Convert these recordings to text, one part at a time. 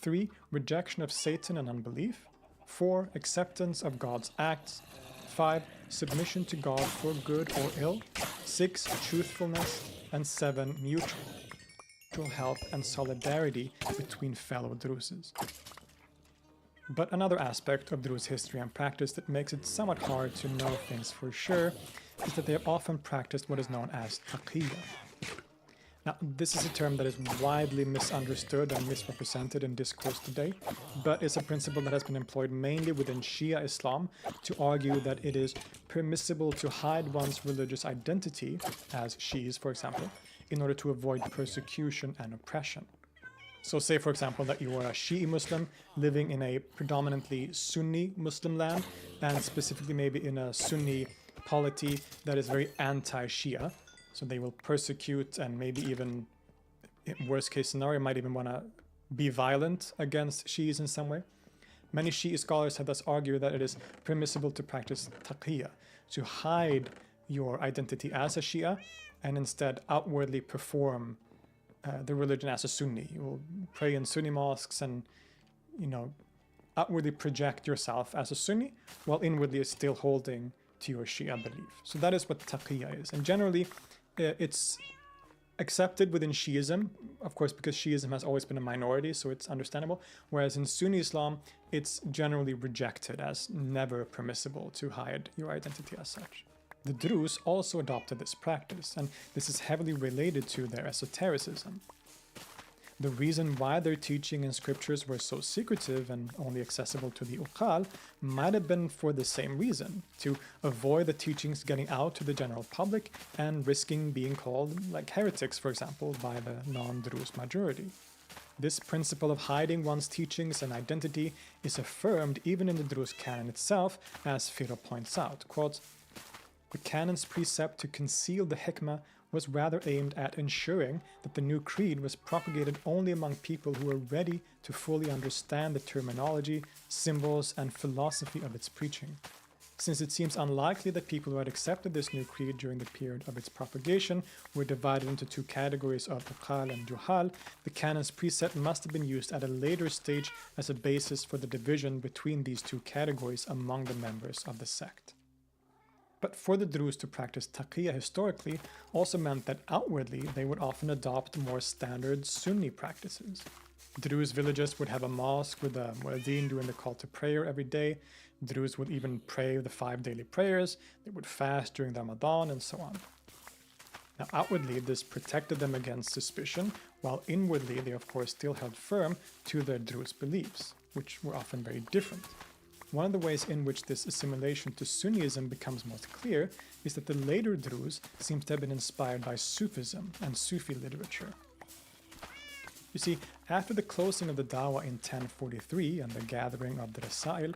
3. Rejection of Satan and unbelief. 4. Acceptance of God's acts. 5. Submission to God for good or ill. 6. Truthfulness. And 7. Mutual help and solidarity between fellow Druses. But another aspect of Druze history and practice that makes it somewhat hard to know things for sure is that they have often practiced what is known as taqiyya. Now, this is a term that is widely misunderstood and misrepresented in discourse today, but it's a principle that has been employed mainly within Shia Islam to argue that it is permissible to hide one's religious identity, as Shi'is for example, in order to avoid persecution and oppression. So say for example that you are a Shi'i Muslim living in a predominantly Sunni Muslim land, and specifically maybe in a Sunni polity that is very anti-Shia. So they will persecute and maybe even, in worst case scenario, might even want to be violent against Shi'is in some way. Many Shi'i scholars have thus argued that it is permissible to practice taqiyya, to hide your identity as a Shia and instead outwardly perform the religion as a Sunni. You will pray in Sunni mosques and, outwardly project yourself as a Sunni while inwardly still holding to your Shia belief. So that is what taqiyya is. And generally, it's accepted within Shi'ism, of course, because Shi'ism has always been a minority, so it's understandable. Whereas in Sunni Islam, it's generally rejected as never permissible to hide your identity as such. The Druze also adopted this practice, and this is heavily related to their esotericism. The reason why their teaching and scriptures were so secretive and only accessible to the Uqal might have been for the same reason, to avoid the teachings getting out to the general public and risking being called like heretics, for example, by the non-Druze majority. This principle of hiding one's teachings and identity is affirmed even in the Druze canon itself, as Firo points out, quote, "The canon's precept to conceal the hikmah was rather aimed at ensuring that the new creed was propagated only among people who were ready to fully understand the terminology, symbols, and philosophy of its preaching. Since it seems unlikely that people who had accepted this new creed during the period of its propagation were divided into two categories of uqal and juhal, the canon's precept must have been used at a later stage as a basis for the division between these two categories among the members of the sect." But for the Druze to practice taqiyya historically also meant that outwardly they would often adopt more standard Sunni practices. Druze villages would have a mosque with a muezzin doing the call to prayer every day. Druze would even pray the 5 daily prayers. They would fast during Ramadan and so on. Now outwardly this protected them against suspicion, while inwardly they of course still held firm to their Druze beliefs, which were often very different. One of the ways in which this assimilation to Sunnism becomes most clear is that the later Druze seems to have been inspired by Sufism and Sufi literature. You see, after the closing of the Dawah in 1043 and the gathering of the Rasail,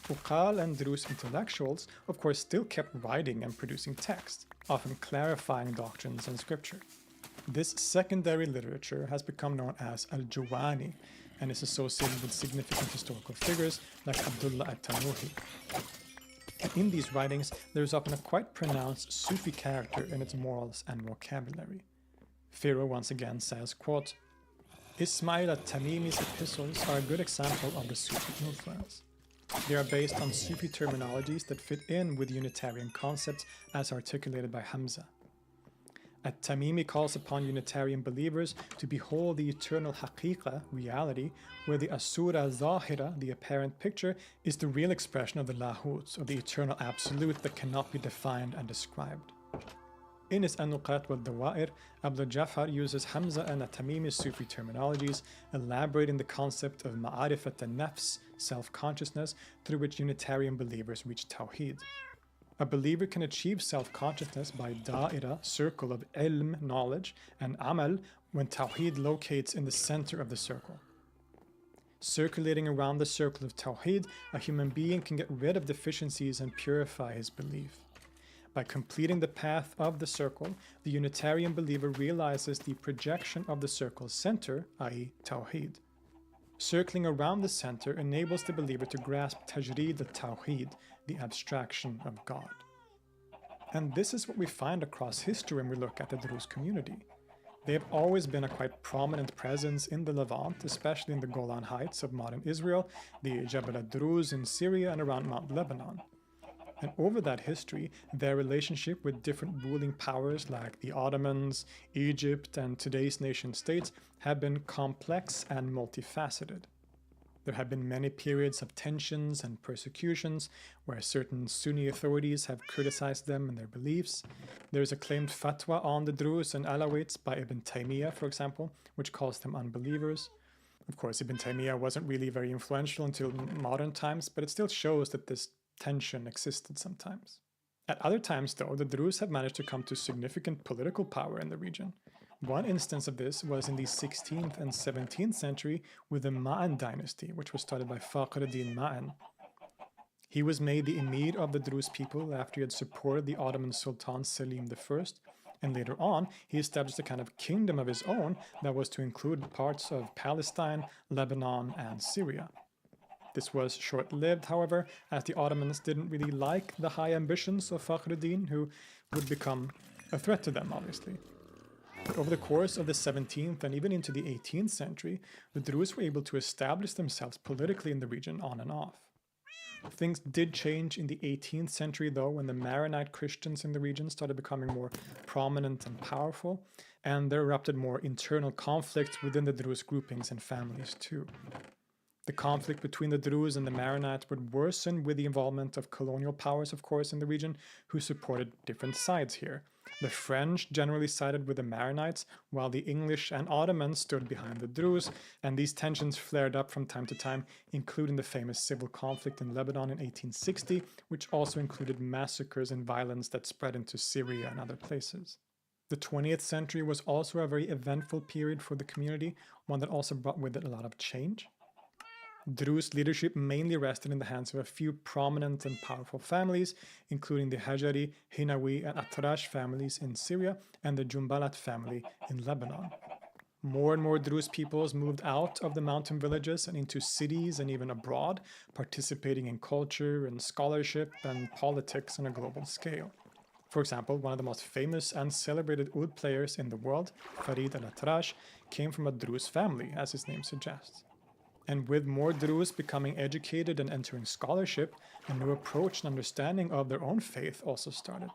Uqal and Druze intellectuals of course still kept writing and producing text, often clarifying doctrines and scripture. This secondary literature has become known as al-Juwani, and is associated with significant historical figures like Abdullah at-Tanuhi. And in these writings, there is often a quite pronounced Sufi character in its morals and vocabulary. Firo once again says, quote, "Ismail at-Tamimi's epistles are a good example of the Sufi influence. They are based on Sufi terminologies that fit in with Unitarian concepts as articulated by Hamza. At-Tamimi calls upon Unitarian believers to behold the eternal haqiqah, reality, where the asura zahira, the apparent picture, is the real expression of the lahut, or the eternal absolute that cannot be defined and described." In his An-Nuqat wal Dawa'ir, Abdul Jafar uses Hamza and At-Tamimi's Sufi terminologies, elaborating the concept of ma'arifat al-nafs, self-consciousness, through which Unitarian believers reach Tawheed. A believer can achieve self-consciousness by da'ira, circle of ilm, knowledge, and amal when Tawheed locates in the center of the circle. Circulating around the circle of Tawheed, a human being can get rid of deficiencies and purify his belief. By completing the path of the circle, the Unitarian believer realizes the projection of the circle's center, i.e. Tawheed. Circling around the center enables the believer to grasp tajreed al-Tawheed, the abstraction of God. And this is what we find across history when we look at the Druze community. They have always been a quite prominent presence in the Levant, especially in the Golan Heights of modern Israel, the Jabal ad-Druz in Syria, and around Mount Lebanon. And over that history, their relationship with different ruling powers like the Ottomans, Egypt, and today's nation states have been complex and multifaceted. There have been many periods of tensions and persecutions where certain Sunni authorities have criticized them and their beliefs. There is a claimed fatwa on the Druze and Alawites by Ibn Taymiyyah, for example, which calls them unbelievers. Of course, Ibn Taymiyyah wasn't really very influential until modern times, but it still shows that this tension existed sometimes. At other times, though, the Druze have managed to come to significant political power in the region. One instance of this was in the 16th and 17th century with the Ma'an dynasty, which was started by Fakhr ad-Din Ma'an. He was made the emir of the Druze people after he had supported the Ottoman Sultan Selim I, and later on he established a kind of kingdom of his own that was to include parts of Palestine, Lebanon, and Syria. This was short-lived, however, as the Ottomans didn't really like the high ambitions of Fakhr ad-Din, who would become a threat to them, obviously. But over the course of the 17th and even into the 18th century, the Druze were able to establish themselves politically in the region on and off. Things did change in the 18th century, though, when the Maronite Christians in the region started becoming more prominent and powerful, and there erupted more internal conflicts within the Druze groupings and families, too. The conflict between the Druze and the Maronites would worsen with the involvement of colonial powers, of course, in the region, who supported different sides here. The French generally sided with the Maronites, while the English and Ottomans stood behind the Druze, and these tensions flared up from time to time, including the famous civil conflict in Lebanon in 1860, which also included massacres and violence that spread into Syria and other places. The 20th century was also a very eventful period for the community, one that also brought with it a lot of change. Druze leadership mainly rested in the hands of a few prominent and powerful families, including the Hajari, Hinawi, and Atrash families in Syria and the Jumbalat family in Lebanon. More and more Druze peoples moved out of the mountain villages and into cities and even abroad, participating in culture and scholarship and politics on a global scale. For example, one of the most famous and celebrated oud players in the world, Farid al-Atrash, came from a Druze family, as his name suggests. And with more Druze becoming educated and entering scholarship, a new approach and understanding of their own faith also started.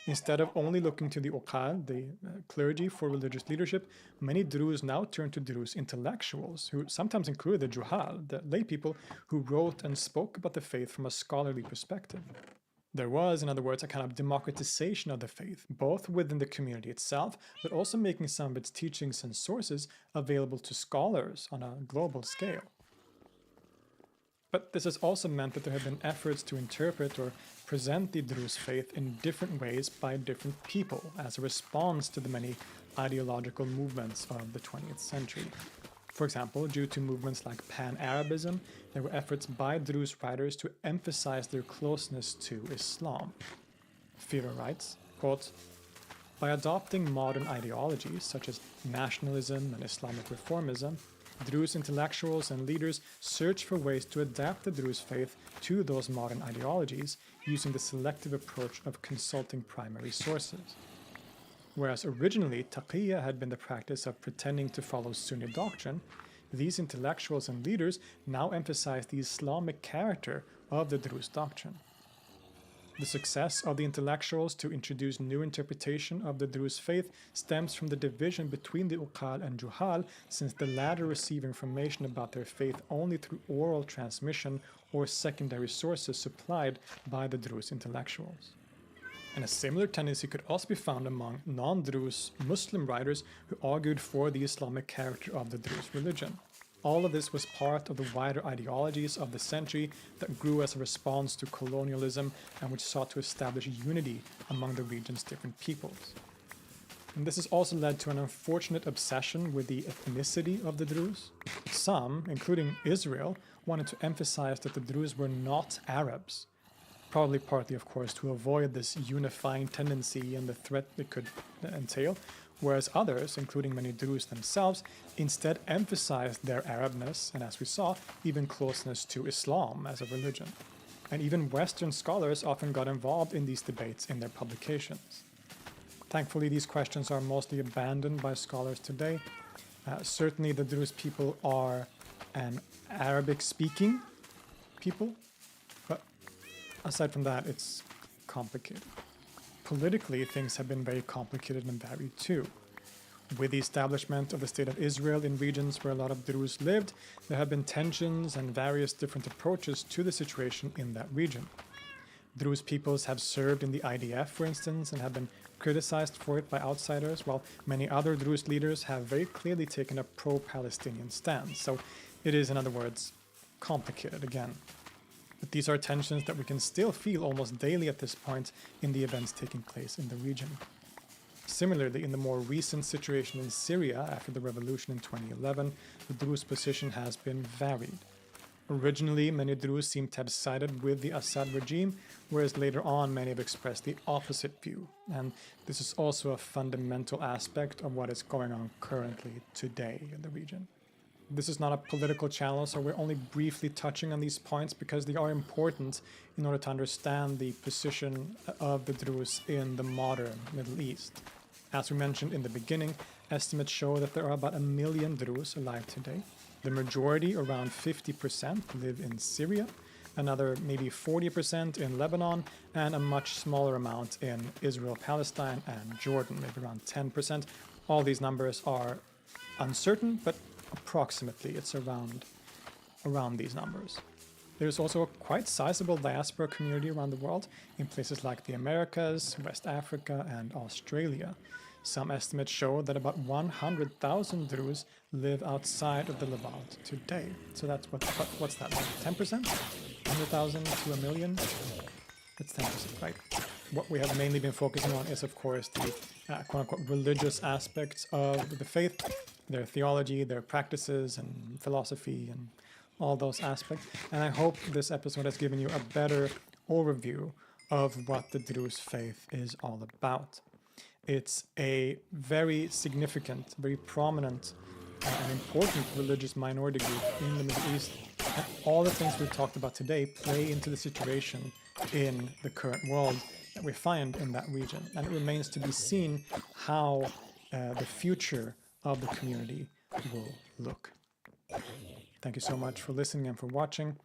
Instead of only looking to the Uqal, the clergy, for religious leadership, many Druze now turned to Druze intellectuals, who sometimes included the Juhal, the lay people who wrote and spoke about the faith from a scholarly perspective. There was, in other words, a kind of democratization of the faith, both within the community itself, but also making some of its teachings and sources available to scholars on a global scale. But this has also meant that there have been efforts to interpret or present the Druze faith in different ways by different people as a response to the many ideological movements of the 20th century. For example, due to movements like Pan-Arabism, there were efforts by Druze writers to emphasize their closeness to Islam. Führer writes, quote, "By adopting modern ideologies such as nationalism and Islamic reformism, Druze intellectuals and leaders search for ways to adapt the Druze faith to those modern ideologies using the selective approach of consulting primary sources. Whereas originally taqiyya had been the practice of pretending to follow Sunni doctrine, these intellectuals and leaders now emphasize the Islamic character of the Druze doctrine. The success of the intellectuals to introduce new interpretation of the Druze faith stems from the division between the Uqal and Juhal, since the latter receive information about their faith only through oral transmission or secondary sources supplied by the Druze intellectuals. And a similar tendency could also be found among non-Druze Muslim writers who argued for the Islamic character of the Druze religion. All of this was part of the wider ideologies of the century that grew as a response to colonialism and which sought to establish unity among the region's different peoples. And this has also led to an unfortunate obsession with the ethnicity of the Druze. Some, including Israel, wanted to emphasize that the Druze were not Arabs, probably partly, of course, to avoid this unifying tendency and the threat it could entail, whereas others, including many Druze themselves, instead emphasized their Arabness and, as we saw, even closeness to Islam as a religion. And even Western scholars often got involved in these debates in their publications. Thankfully, these questions are mostly abandoned by scholars today. Certainly, the Druze people are an Arabic-speaking people, but aside from that, it's complicated. Politically, things have been very complicated and varied too. With the establishment of the State of Israel in regions where a lot of Druze lived, there have been tensions and various different approaches to the situation in that region. Druze peoples have served in the IDF, for instance, and have been criticized for it by outsiders, while many other Druze leaders have very clearly taken a pro-Palestinian stance. So it is, in other words, complicated again. But these are tensions that we can still feel almost daily at this point in the events taking place in the region. Similarly, in the more recent situation in Syria after the revolution in 2011, the Druze position has been varied. Originally, many Druze seem to have sided with the Assad regime, whereas later on many have expressed the opposite view. And this is also a fundamental aspect of what is going on currently today in the region. This is not a political channel, so we're only briefly touching on these points because they are important in order to understand the position of the Druze in the modern Middle East. As we mentioned in the beginning, estimates show that there are about 1 million Druze alive today. The majority, around 50%, live in Syria, another maybe 40% in Lebanon, and a much smaller amount in Israel, Palestine, and Jordan, maybe around 10%. All these numbers are uncertain, but approximately it's around these numbers. There's also a quite sizable diaspora community around the world in places like the Americas, West Africa, and Australia. Some estimates show that about 100,000 Druze live outside of the Levant today. So that's what's that, like 10%? 100,000 to 1 million? That's 10%, right? What we have mainly been focusing on is, of course, the quote-unquote religious aspects of the faith, their theology, their practices, and philosophy, and all those aspects. And I hope this episode has given you a better overview of what the Druze faith is all about. It's a very significant, very prominent, and important religious minority group in the Middle East. And all the things we've talked about today play into the situation in the current world that we find in that region. And it remains to be seen how the future of the community will look. Thank you so much for listening and for watching.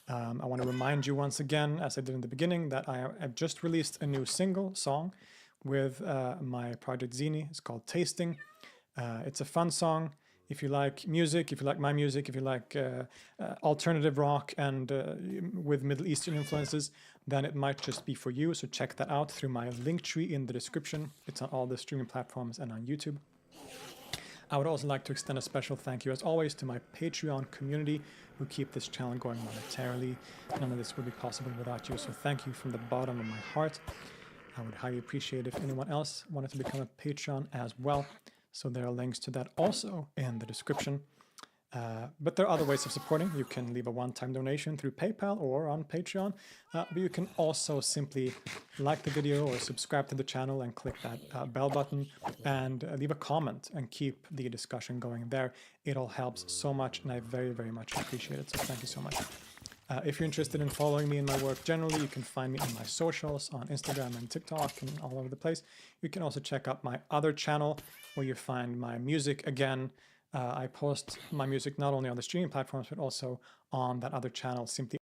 I want to remind you once again, as I did in the beginning, that I have just released a new song with my project Zini. It's called Tasting. It's a fun song. If you like music, if you like my music, if you like alternative rock and with Middle Eastern influences, then it might just be for you. So check that out through my link tree in the description. It's on all the streaming platforms and on YouTube. I would also like to extend a special thank you, as always, to my Patreon community who keep this channel going monetarily. None of this would be possible without you, so thank you from the bottom of my heart. I would highly appreciate if anyone else wanted to become a Patreon as well. So there are links to that also in the description. But there are other ways of supporting. You can leave a one-time donation through PayPal or on Patreon. But you can also simply like the video or subscribe to the channel and click that bell button and leave a comment and keep the discussion going there. It all helps so much and I very, very much appreciate it. So thank you so much. If you're interested in following me in my work generally, you can find me on my socials, on Instagram and TikTok and all over the place. You can also check out my other channel where you find my music again. I post my music not only on the streaming platforms, but also on that other channel, simply.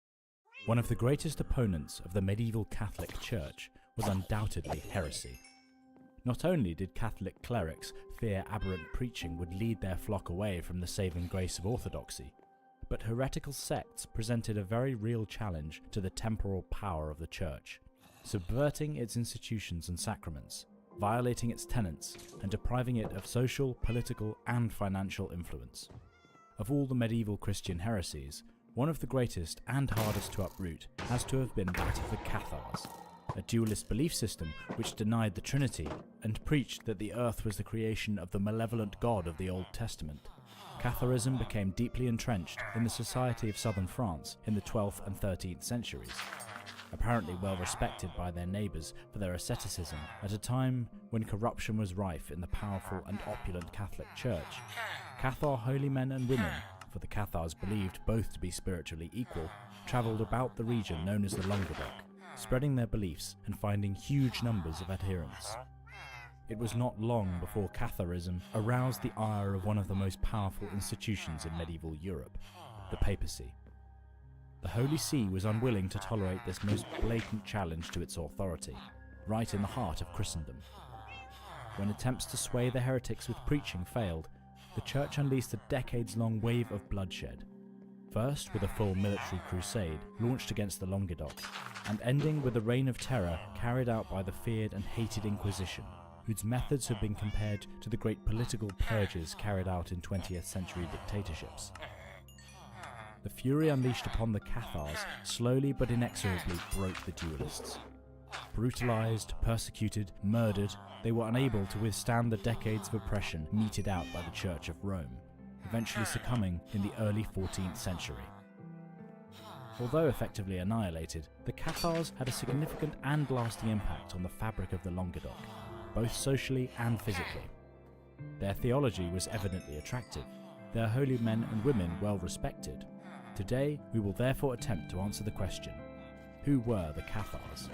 One of the greatest opponents of the medieval Catholic Church was undoubtedly heresy. Not only did Catholic clerics fear aberrant preaching would lead their flock away from the saving grace of orthodoxy, but heretical sects presented a very real challenge to the temporal power of the Church, subverting its institutions and sacraments, violating its tenets, and depriving it of social, political, and financial influence. Of all the medieval Christian heresies, one of the greatest and hardest to uproot has to have been that of the Cathars, a dualist belief system which denied the Trinity and preached that the earth was the creation of the malevolent God of the Old Testament. Catharism became deeply entrenched in the society of southern France in the 12th and 13th centuries, apparently well respected by their neighbours for their asceticism at a time when corruption was rife in the powerful and opulent Catholic Church. Cathar holy men and women, for the Cathars believed both to be spiritually equal, travelled about the region known as the Languedoc, spreading their beliefs and finding huge numbers of adherents. it was not long before Catharism aroused the ire of one of the most powerful institutions in medieval Europe, the papacy. The Holy See was unwilling to tolerate this most blatant challenge to its authority, right in the heart of Christendom. When attempts to sway the heretics with preaching failed, the Church unleashed a decades-long wave of bloodshed, first with a full military crusade launched against the Languedoc, and ending with a reign of terror carried out by the feared and hated Inquisition, whose methods have been compared to the great political purges carried out in 20th century dictatorships. The fury unleashed upon the Cathars slowly but inexorably broke the duelists. Brutalized, persecuted, murdered, they were unable to withstand the decades of oppression meted out by the Church of Rome, eventually succumbing in the early 14th century. Although effectively annihilated, the Cathars had a significant and lasting impact on the fabric of the Languedoc, both socially and physically. Their theology was evidently attractive, their holy men and women well respected. Today, we will therefore attempt to answer the question, who were the Cathars?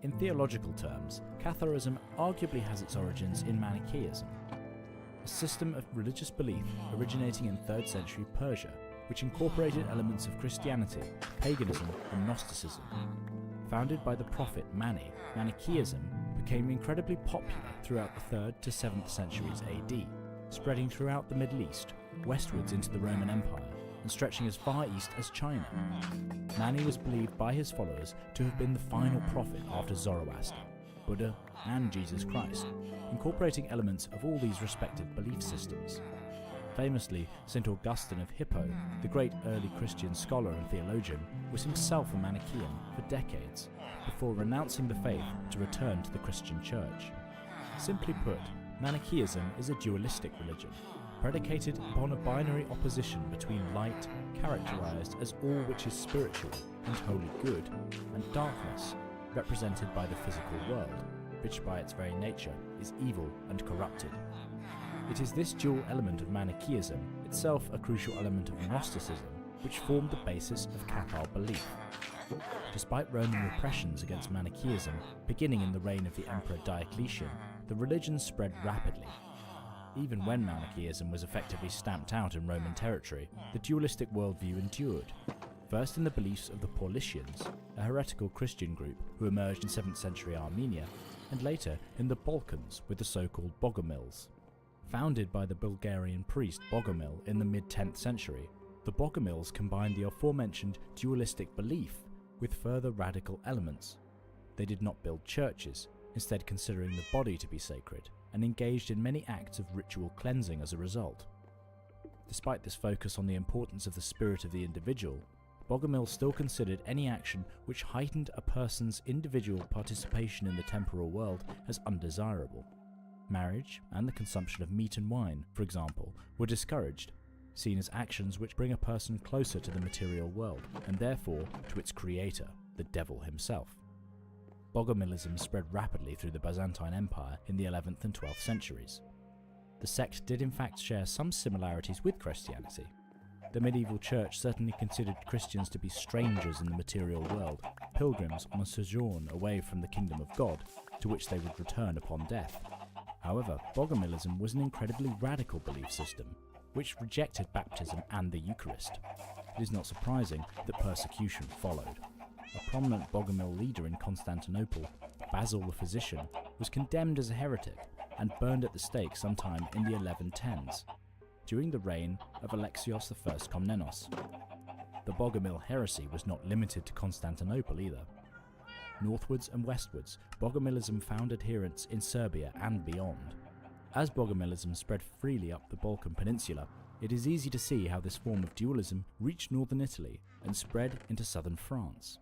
In theological terms, Catharism arguably has its origins in Manichaeism, a system of religious belief originating in 3rd century Persia, which incorporated elements of Christianity, paganism, and Gnosticism. Founded by the prophet Mani, Manichaeism became incredibly popular throughout the 3rd to 7th centuries AD, spreading throughout the Middle East, westwards into the Roman Empire, and stretching as far east as China. Mani was believed by his followers to have been the final prophet after Zoroaster, Buddha, and Jesus Christ, incorporating elements of all these respective belief systems. Famously, St. Augustine of Hippo, the great early Christian scholar and theologian, was himself a Manichaean for decades, before renouncing the faith to return to the Christian Church. Simply put, Manichaeism is a dualistic religion, predicated upon a binary opposition between light, characterized as all which is spiritual and wholly good, and darkness, represented by the physical world, which by its very nature is evil and corrupted. It is this dual element of Manichaeism, itself a crucial element of Gnosticism, which formed the basis of Cathar belief. Despite Roman repressions against Manichaeism, beginning in the reign of the Emperor Diocletian, the religion spread rapidly. Even when Manichaeism was effectively stamped out in Roman territory, the dualistic worldview endured, first in the beliefs of the Paulicians, a heretical Christian group who emerged in 7th century Armenia, and later in the Balkans with the so-called Bogomils. Founded by the Bulgarian priest Bogomil in the mid-10th century, the Bogomils combined the aforementioned dualistic belief with further radical elements. They did not build churches, instead considering the body to be sacred, and engaged in many acts of ritual cleansing as a result. Despite this focus on the importance of the spirit of the individual, Bogomil still considered any action which heightened a person's individual participation in the temporal world as undesirable. Marriage and the consumption of meat and wine, for example, were discouraged, seen as actions which bring a person closer to the material world, and therefore to its creator, the devil himself. Bogomilism spread rapidly through the Byzantine Empire in the 11th and 12th centuries. The sect did in fact share some similarities with Christianity. The medieval church certainly considered Christians to be strangers in the material world, pilgrims on a sojourn away from the kingdom of God, to which they would return upon death. However, Bogomilism was an incredibly radical belief system, which rejected baptism and the Eucharist. It is not surprising that persecution followed. A prominent Bogomil leader in Constantinople, Basil the Physician, was condemned as a heretic and burned at the stake sometime in the 1110s, during the reign of Alexios I Komnenos. The Bogomil heresy was not limited to Constantinople either. Northwards and westwards, Bogomilism found adherents in Serbia and beyond. As Bogomilism spread freely up the Balkan Peninsula, it is easy to see how this form of dualism reached northern Italy and spread into southern France.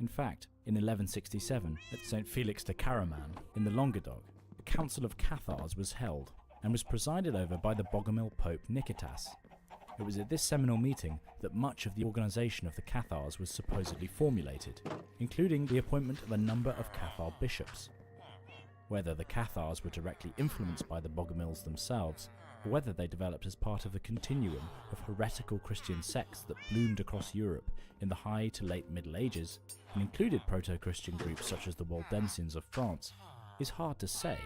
In fact, in 1167, at St. Felix de Caraman, in the Languedoc, a council of Cathars was held and was presided over by the Bogomil Pope Nikitas. It was at this seminal meeting that much of the organisation of the Cathars was supposedly formulated, including the appointment of a number of Cathar bishops. Whether the Cathars were directly influenced by the Bogomils themselves or whether they developed as part of a continuum of heretical Christian sects that bloomed across Europe in the high to late Middle Ages and included proto-Christian groups such as the Waldensians of France, is hard to say.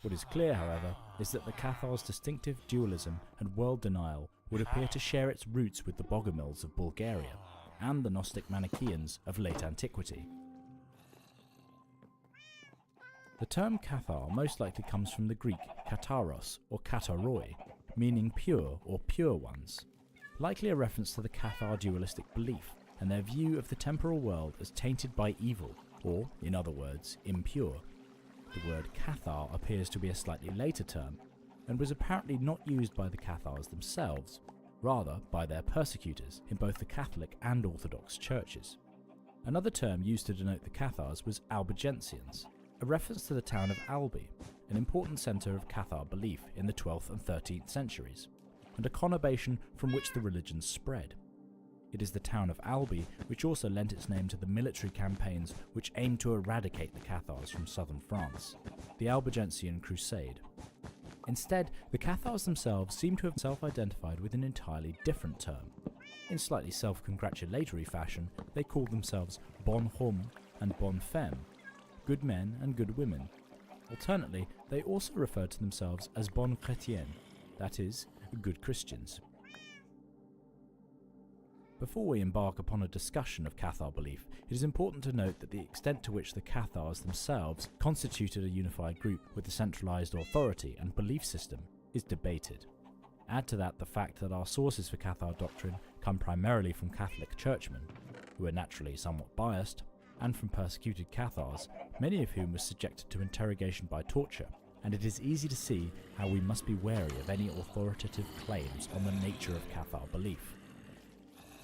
What is clear, however, is that the Cathars' distinctive dualism and world denial would appear to share its roots with the Bogomils of Bulgaria and the Gnostic Manichaeans of late antiquity. The term Cathar most likely comes from the Greek kataros or kataroi, meaning pure or pure ones, likely a reference to the Cathar dualistic belief and their view of the temporal world as tainted by evil, or, in other words, impure. The word Cathar appears to be a slightly later term, and was apparently not used by the Cathars themselves, rather by their persecutors in both the Catholic and Orthodox churches. Another term used to denote the Cathars was Albigensians, a reference to the town of Albi, an important centre of Cathar belief in the 12th and 13th centuries, and a conurbation from which the religion spread. It is the town of Albi which also lent its name to the military campaigns which aimed to eradicate the Cathars from southern France, the Albigensian Crusade. Instead, the Cathars themselves seem to have self-identified with an entirely different term. In slightly self-congratulatory fashion, they called themselves bon homme and bonne femme, good men and good women. Alternately, they also referred to themselves as bon chrétiens, that is, good Christians. Before we embark upon a discussion of Cathar belief, it is important to note that the extent to which the Cathars themselves constituted a unified group with a centralised authority and belief system is debated. Add to that the fact that our sources for Cathar doctrine come primarily from Catholic churchmen, who are naturally somewhat biased, and from persecuted Cathars, many of whom were subjected to interrogation by torture, and it is easy to see how we must be wary of any authoritative claims on the nature of Cathar belief.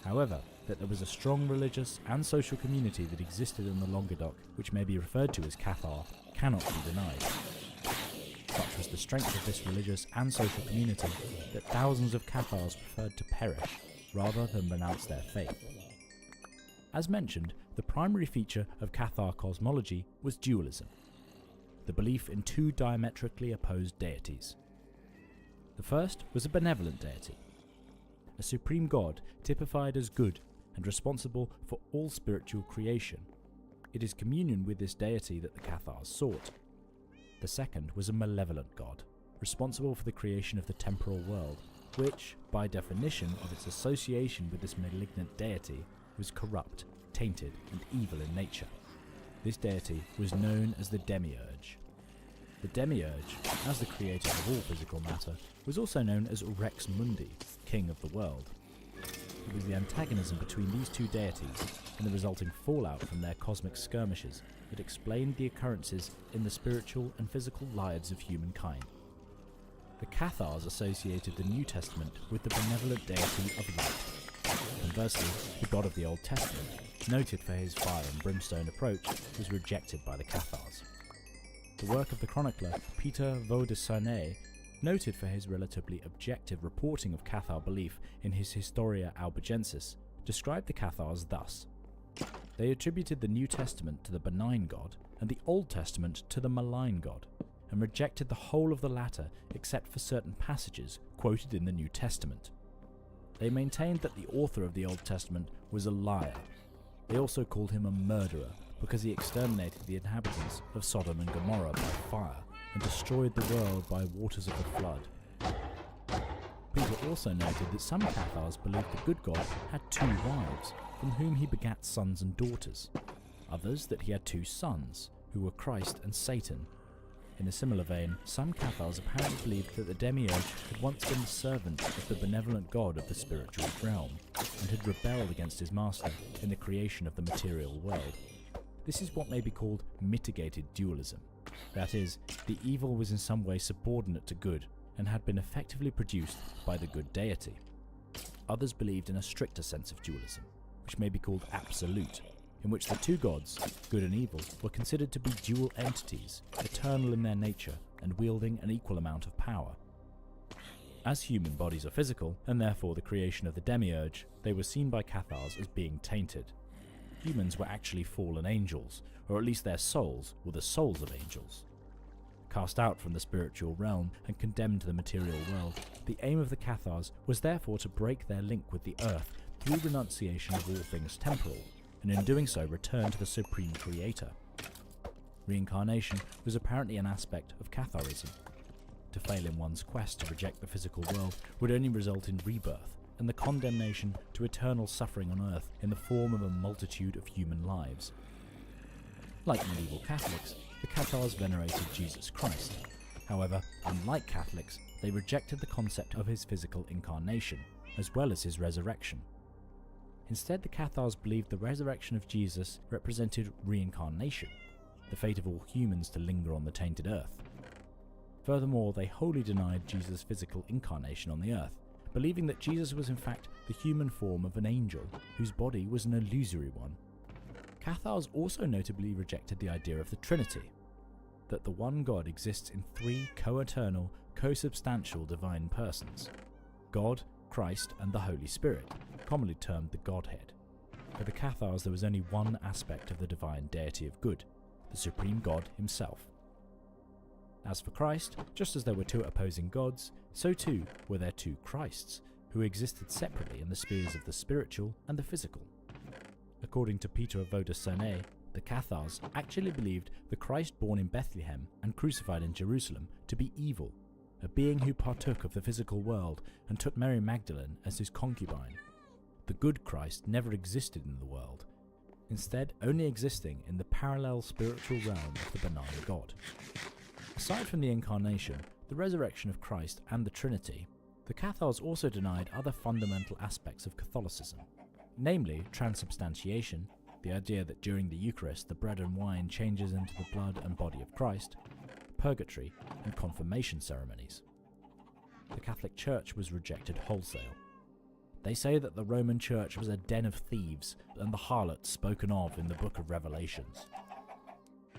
However, that there was a strong religious and social community that existed in the Languedoc, which may be referred to as Cathar, cannot be denied. Such was the strength of this religious and social community that thousands of Cathars preferred to perish rather than renounce their faith. As mentioned, the primary feature of Cathar cosmology was dualism, the belief in two diametrically opposed deities. The first was a benevolent deity, a supreme god typified as good and responsible for all spiritual creation. It is communion with this deity that the Cathars sought. The second was a malevolent god, responsible for the creation of the temporal world, which, by definition of its association with this malignant deity, was corrupt, tainted, and evil in nature. This deity was known as the Demiurge. The Demiurge, as the creator of all physical matter, was also known as Rex Mundi, king of the world. It was the antagonism between these two deities and the resulting fallout from their cosmic skirmishes that explained the occurrences in the spiritual and physical lives of humankind. The Cathars associated the New Testament with the benevolent deity of light. Conversely, the God of the Old Testament, noted for his fire and brimstone approach, was rejected by the Cathars. The work of the chronicler Peter Vaux de Cernay, noted for his relatively objective reporting of Cathar belief in his Historia Albigensis, described the Cathars thus: they attributed the New Testament to the benign God and the Old Testament to the malign God, and rejected the whole of the latter except for certain passages quoted in the New Testament. They maintained that the author of the Old Testament was a liar. They also called him a murderer because he exterminated the inhabitants of Sodom and Gomorrah by fire and destroyed the world by waters of the flood. Peter also noted that some Cathars believed the good God had two wives, from whom he begat sons and daughters. Others that he had two sons, who were Christ and Satan. In a similar vein, some Cathars apparently believed that the Demiurge had once been the servant of the benevolent god of the spiritual realm, and had rebelled against his master in the creation of the material world. This is what may be called mitigated dualism. That is, the evil was in some way subordinate to good, and had been effectively produced by the good deity. Others believed in a stricter sense of dualism, which may be called absolute, in which the two gods, good and evil, were considered to be dual entities, eternal in their nature, and wielding an equal amount of power. As human bodies are physical, and therefore the creation of the Demiurge, they were seen by Cathars as being tainted. Humans were actually fallen angels, or at least their souls were the souls of angels. Cast out from the spiritual realm and condemned to the material world, the aim of the Cathars was therefore to break their link with the earth through renunciation of all things temporal, and in doing so return to the supreme creator. Reincarnation was apparently an aspect of Catharism. To fail in one's quest to reject the physical world would only result in rebirth and the condemnation to eternal suffering on earth in the form of a multitude of human lives. Like medieval Catholics, the Cathars venerated Jesus Christ. However, unlike Catholics, they rejected the concept of his physical incarnation, as well as his resurrection. Instead, the Cathars believed the resurrection of Jesus represented reincarnation, the fate of all humans to linger on the tainted earth. Furthermore, they wholly denied Jesus' physical incarnation on the earth, believing that Jesus was in fact the human form of an angel, whose body was an illusory one. Cathars also notably rejected the idea of the Trinity, that the one God exists in three co-eternal, co-substantial divine persons: God, Christ, and the Holy Spirit, commonly termed the Godhead. For the Cathars there was only one aspect of the divine deity of good, the supreme God himself. As for Christ, just as there were two opposing gods, so too were there two Christs, who existed separately in the spheres of the spiritual and the physical. According to Peter of Vaudreuil, the Cathars actually believed the Christ born in Bethlehem and crucified in Jerusalem to be evil, a being who partook of the physical world and took Mary Magdalene as his concubine. The good Christ never existed in the world, instead only existing in the parallel spiritual realm of the benign God. Aside from the incarnation, the resurrection of Christ and the Trinity, the Cathars also denied other fundamental aspects of Catholicism, namely transubstantiation, the idea that during the Eucharist the bread and wine changes into the blood and body of Christ, purgatory, and confirmation ceremonies. The Catholic Church was rejected wholesale. They say that the Roman Church was a den of thieves and the harlots spoken of in the Book of Revelations.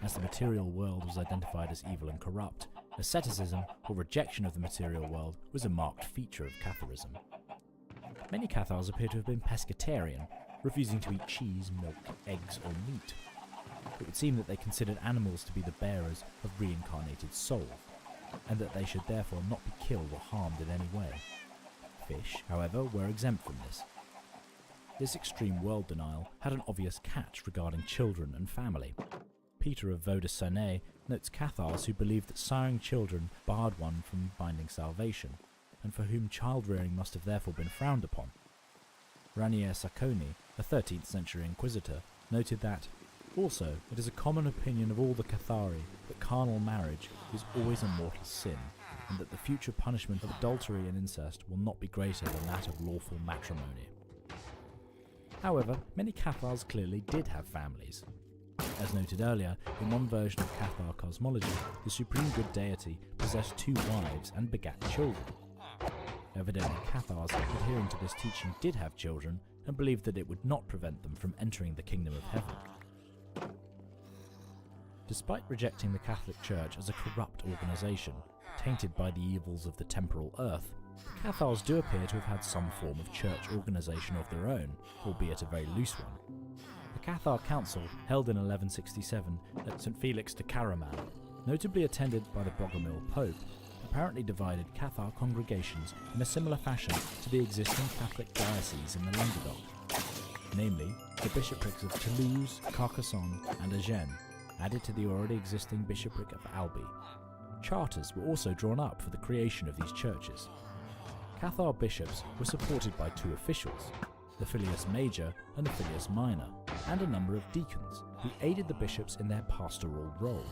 As the material world was identified as evil and corrupt, asceticism, or rejection of the material world, was a marked feature of Catharism. Many Cathars appear to have been pescatarian, refusing to eat cheese, milk, eggs, or meat. It would seem that they considered animals to be the bearers of reincarnated soul, and that they should therefore not be killed or harmed in any way. Fish, however, were exempt from this. This extreme world denial had an obvious catch regarding children and family. Peter of Vaudreuil notes Cathars who believed that siring children barred one from finding salvation, and for whom child-rearing must have therefore been frowned upon. Ranier Sacconi, a 13th century inquisitor, noted that, also, it is a common opinion of all the Cathari that carnal marriage is always a mortal sin, and that the future punishment of adultery and incest will not be greater than that of lawful matrimony. However, many Cathars clearly did have families. As noted earlier, in one version of Cathar cosmology, the supreme good deity possessed two wives and begat children. Evidently, Cathars adhering to this teaching did have children and believed that it would not prevent them from entering the kingdom of heaven. Despite rejecting the Catholic Church as a corrupt organisation, tainted by the evils of the temporal earth, the Cathars do appear to have had some form of church organisation of their own, albeit a very loose one. The Cathar Council, held in 1167 at St. Felix de Caraman, notably attended by the Bogomil Pope, apparently divided Cathar congregations in a similar fashion to the existing Catholic dioceses in the Languedoc, namely the bishoprics of Toulouse, Carcassonne and Agen, added to the already existing bishopric of Albi. Charters were also drawn up for the creation of these churches. Cathar bishops were supported by two officials, the Filius Major and the Filius Minor, and a number of deacons who aided the bishops in their pastoral role.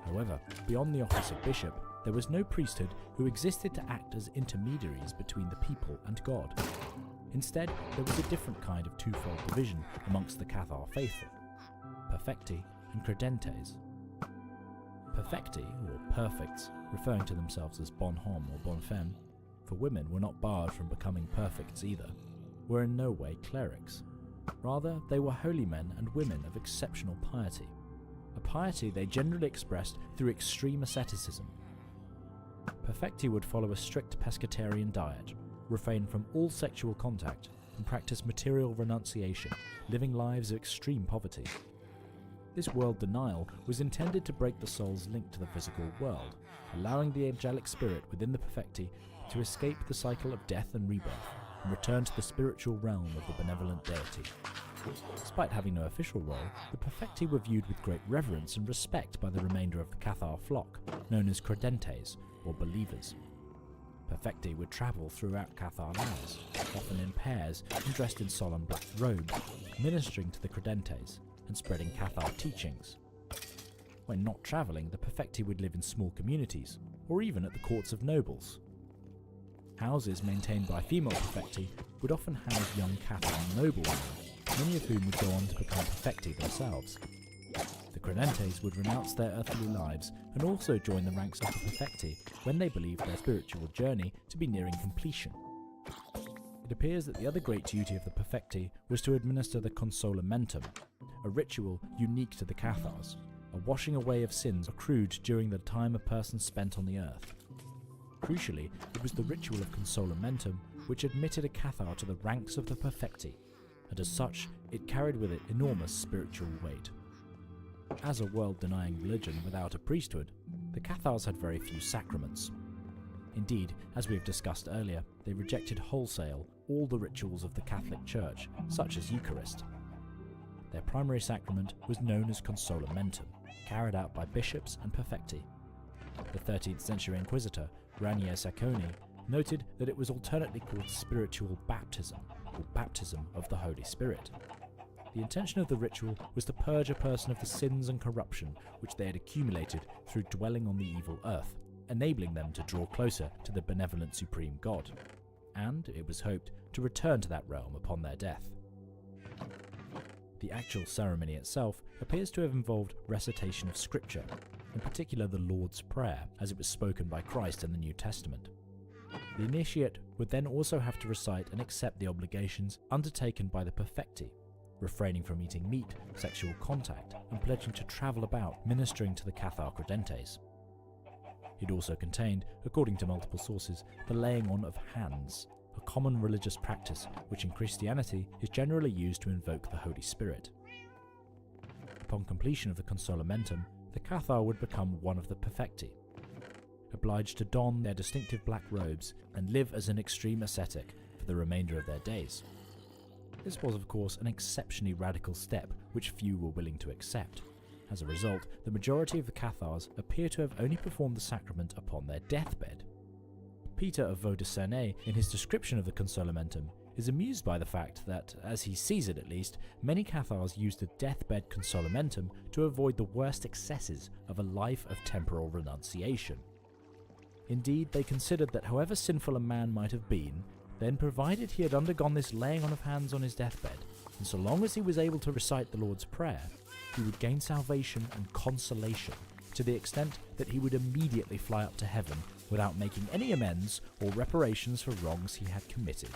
However, beyond the office of bishop, there was no priesthood who existed to act as intermediaries between the people and God. Instead, there was a different kind of twofold division amongst the Cathar faithful: perfecti and credentes. Perfecti, or perfects, referring to themselves as bon homme or bonne femme, for women were not barred from becoming perfects either, were in no way clerics. Rather, they were holy men and women of exceptional piety, a piety they generally expressed through extreme asceticism. Perfecti would follow a strict pescatarian diet, refrain from all sexual contact, and practice material renunciation, living lives of extreme poverty. This world denial was intended to break the soul's link to the physical world, allowing the angelic spirit within the Perfecti to escape the cycle of death and rebirth and return to the spiritual realm of the benevolent deity. Despite having no official role, the Perfecti were viewed with great reverence and respect by the remainder of the Cathar flock, known as Credentes, or believers. Perfecti would travel throughout Cathar lands, often in pairs and dressed in solemn black robes, ministering to the Credentes and spreading Cathar teachings. When not travelling, the Perfecti would live in small communities, or even at the courts of nobles. Houses maintained by female Perfecti would often house young Cathar noblewomen, many of whom would go on to become Perfecti themselves. The Credentes would renounce their earthly lives and also join the ranks of the Perfecti when they believed their spiritual journey to be nearing completion. It appears that the other great duty of the Perfecti was to administer the Consolamentum, a ritual unique to the Cathars, a washing away of sins accrued during the time a person spent on the earth. Crucially, it was the ritual of Consolamentum which admitted a Cathar to the ranks of the Perfecti, and as such, it carried with it enormous spiritual weight. As a world-denying religion without a priesthood, the Cathars had very few sacraments. Indeed, as we have discussed earlier, they rejected wholesale all the rituals of the Catholic Church, such as Eucharist. Their primary sacrament was known as Consolamentum, carried out by bishops and Perfecti. The 13th century inquisitor, Ranier Sacconi, noted that it was alternately called spiritual baptism, or baptism of the Holy Spirit. The intention of the ritual was to purge a person of the sins and corruption which they had accumulated through dwelling on the evil earth, enabling them to draw closer to the benevolent supreme God, and, it was hoped, to return to that realm upon their death. The actual ceremony itself appears to have involved recitation of scripture, in particular the Lord's Prayer, as it was spoken by Christ in the New Testament. The initiate would then also have to recite and accept the obligations undertaken by the Perfecti, refraining from eating meat, sexual contact, and pledging to travel about ministering to the Cathar Credentes. It also contained, according to multiple sources, the laying on of hands, a common religious practice which in Christianity is generally used to invoke the Holy Spirit. Upon completion of the Consolamentum, the Cathar would become one of the Perfecti, obliged to don their distinctive black robes and live as an extreme ascetic for the remainder of their days. This was, of course, an exceptionally radical step which few were willing to accept. As a result, the majority of the Cathars appear to have only performed the sacrament upon their deathbed. Peter of Vaux-de-Cernay, in his description of the Consolamentum, is amused by the fact that, as he sees it at least, many Cathars used the deathbed Consolamentum to avoid the worst excesses of a life of temporal renunciation. Indeed, they considered that however sinful a man might have been, then provided he had undergone this laying on of hands on his deathbed, and so long as he was able to recite the Lord's Prayer, he would gain salvation and consolation to the extent that he would immediately fly up to heaven without making any amends or reparations for wrongs he had committed.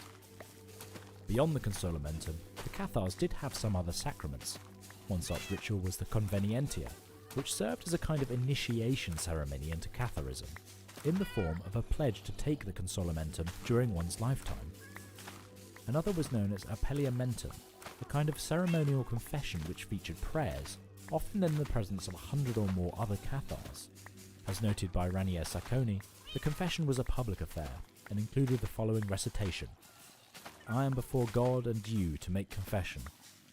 Beyond the Consolamentum, the Cathars did have some other sacraments. One such ritual was the Convenientia, which served as a kind of initiation ceremony into Catharism, in the form of a pledge to take the Consolamentum during one's lifetime. Another was known as Appelliamentum, a kind of ceremonial confession which featured prayers, often in the presence of 100 or more other Cathars. As noted by Ranier Sacconi, the confession was a public affair and included the following recitation: "I am before God and you to make confession,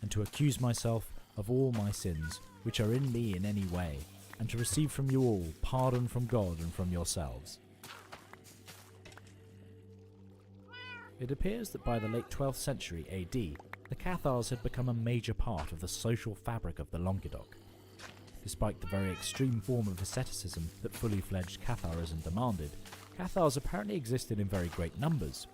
and to accuse myself of all my sins which are in me in any way, and to receive from you all pardon from God and from yourselves." It appears that by the late 12th century AD, the Cathars had become a major part of the social fabric of the Languedoc. Despite the very extreme form of asceticism that fully fledged Catharism demanded, Cathars apparently existed in very great numbers,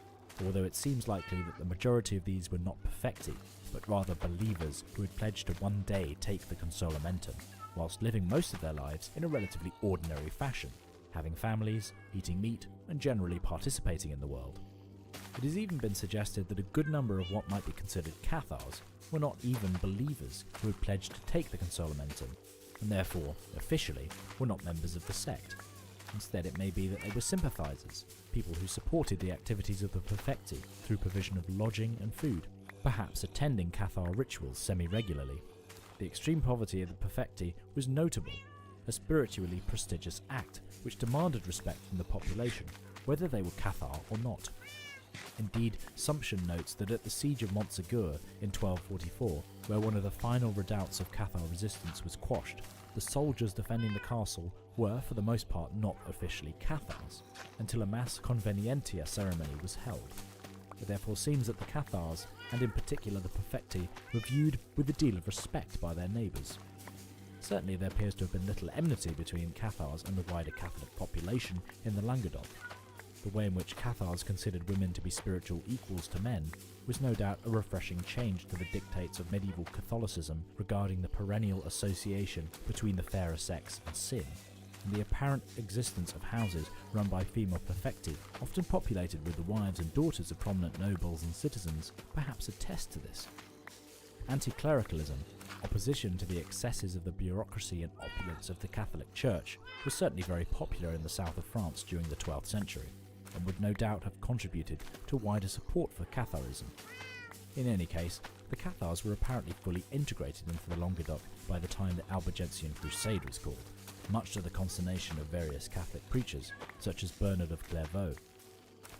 although it seems likely that the majority of these were not Perfecti, but rather believers who had pledged to one day take the Consolamentum, whilst living most of their lives in a relatively ordinary fashion, having families, eating meat, and generally participating in the world. It has even been suggested that a good number of what might be considered Cathars were not even believers who had pledged to take the Consolamentum, and therefore, officially, were not members of the sect. Instead, it may be that they were sympathizers, people who supported the activities of the Perfecti through provision of lodging and food, perhaps attending Cathar rituals semi-regularly. The extreme poverty of the Perfecti was notable, a spiritually prestigious act which demanded respect from the population, whether they were Cathar or not. Indeed, Sumption notes that at the siege of Montsegur in 1244, where one of the final redoubts of Cathar resistance was quashed, the soldiers defending the castle were for the most part not officially Cathars, until a mass convenientia ceremony was held. It therefore seems that the Cathars, and in particular the Perfecti, were viewed with a deal of respect by their neighbours. Certainly there appears to have been little enmity between Cathars and the wider Catholic population in the Languedoc. The way in which Cathars considered women to be spiritual equals to men was no doubt a refreshing change to the dictates of medieval Catholicism regarding the perennial association between the fairer sex and sin, and the apparent existence of houses run by female perfecti, often populated with the wives and daughters of prominent nobles and citizens, perhaps attest to this. Anti-clericalism, opposition to the excesses of the bureaucracy and opulence of the Catholic Church, was certainly very popular in the south of France during the 12th century, and would no doubt have contributed to wider support for Catharism. In any case, the Cathars were apparently fully integrated into the Languedoc by the time the Albigensian Crusade was called, much to the consternation of various Catholic preachers, such as Bernard of Clairvaux.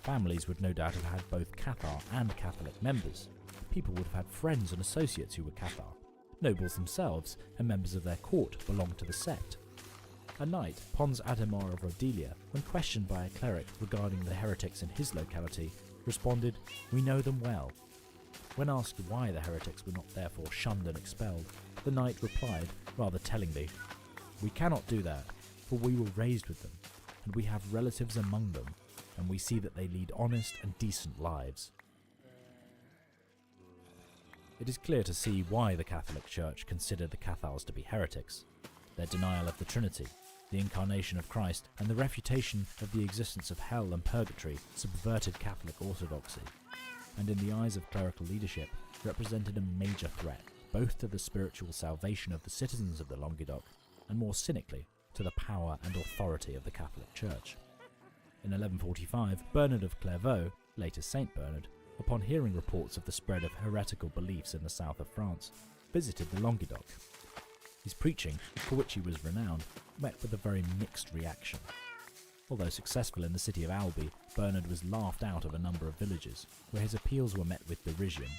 Families would no doubt have had both Cathar and Catholic members. People would have had friends and associates who were Cathar. Nobles themselves and members of their court belonged to the sect. A knight, Pons Adhemar of Rodilia, when questioned by a cleric regarding the heretics in his locality, responded, "We know them well." When asked why the heretics were not therefore shunned and expelled, the knight replied, rather tellingly, "We cannot do that, for we were raised with them, and we have relatives among them, and we see that they lead honest and decent lives." It is clear to see why the Catholic Church considered the Cathars to be heretics. Their denial of the Trinity, the incarnation of Christ, and the refutation of the existence of hell and purgatory subverted Catholic orthodoxy, and in the eyes of clerical leadership represented a major threat both to the spiritual salvation of the citizens of the Languedoc and more cynically to the power and authority of the Catholic Church. In 1145, Bernard of Clairvaux, later Saint Bernard, upon hearing reports of the spread of heretical beliefs in the south of France, visited the Languedoc. His preaching, for which he was renowned, met with a very mixed reaction. Although successful in the city of Albi, Bernard was laughed out of a number of villages, where his appeals were met with derision.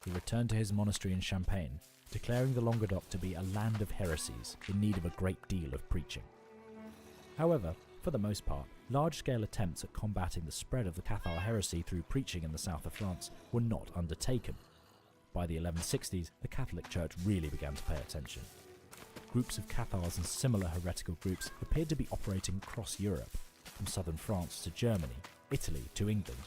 He returned to his monastery in Champagne, declaring the Languedoc to be a land of heresies in need of a great deal of preaching. However, for the most part, large-scale attempts at combating the spread of the Cathar heresy through preaching in the south of France were not undertaken. By the 1160s, the Catholic Church really began to pay attention. Groups of Cathars and similar heretical groups appeared to be operating across Europe, from southern France to Germany, Italy to England.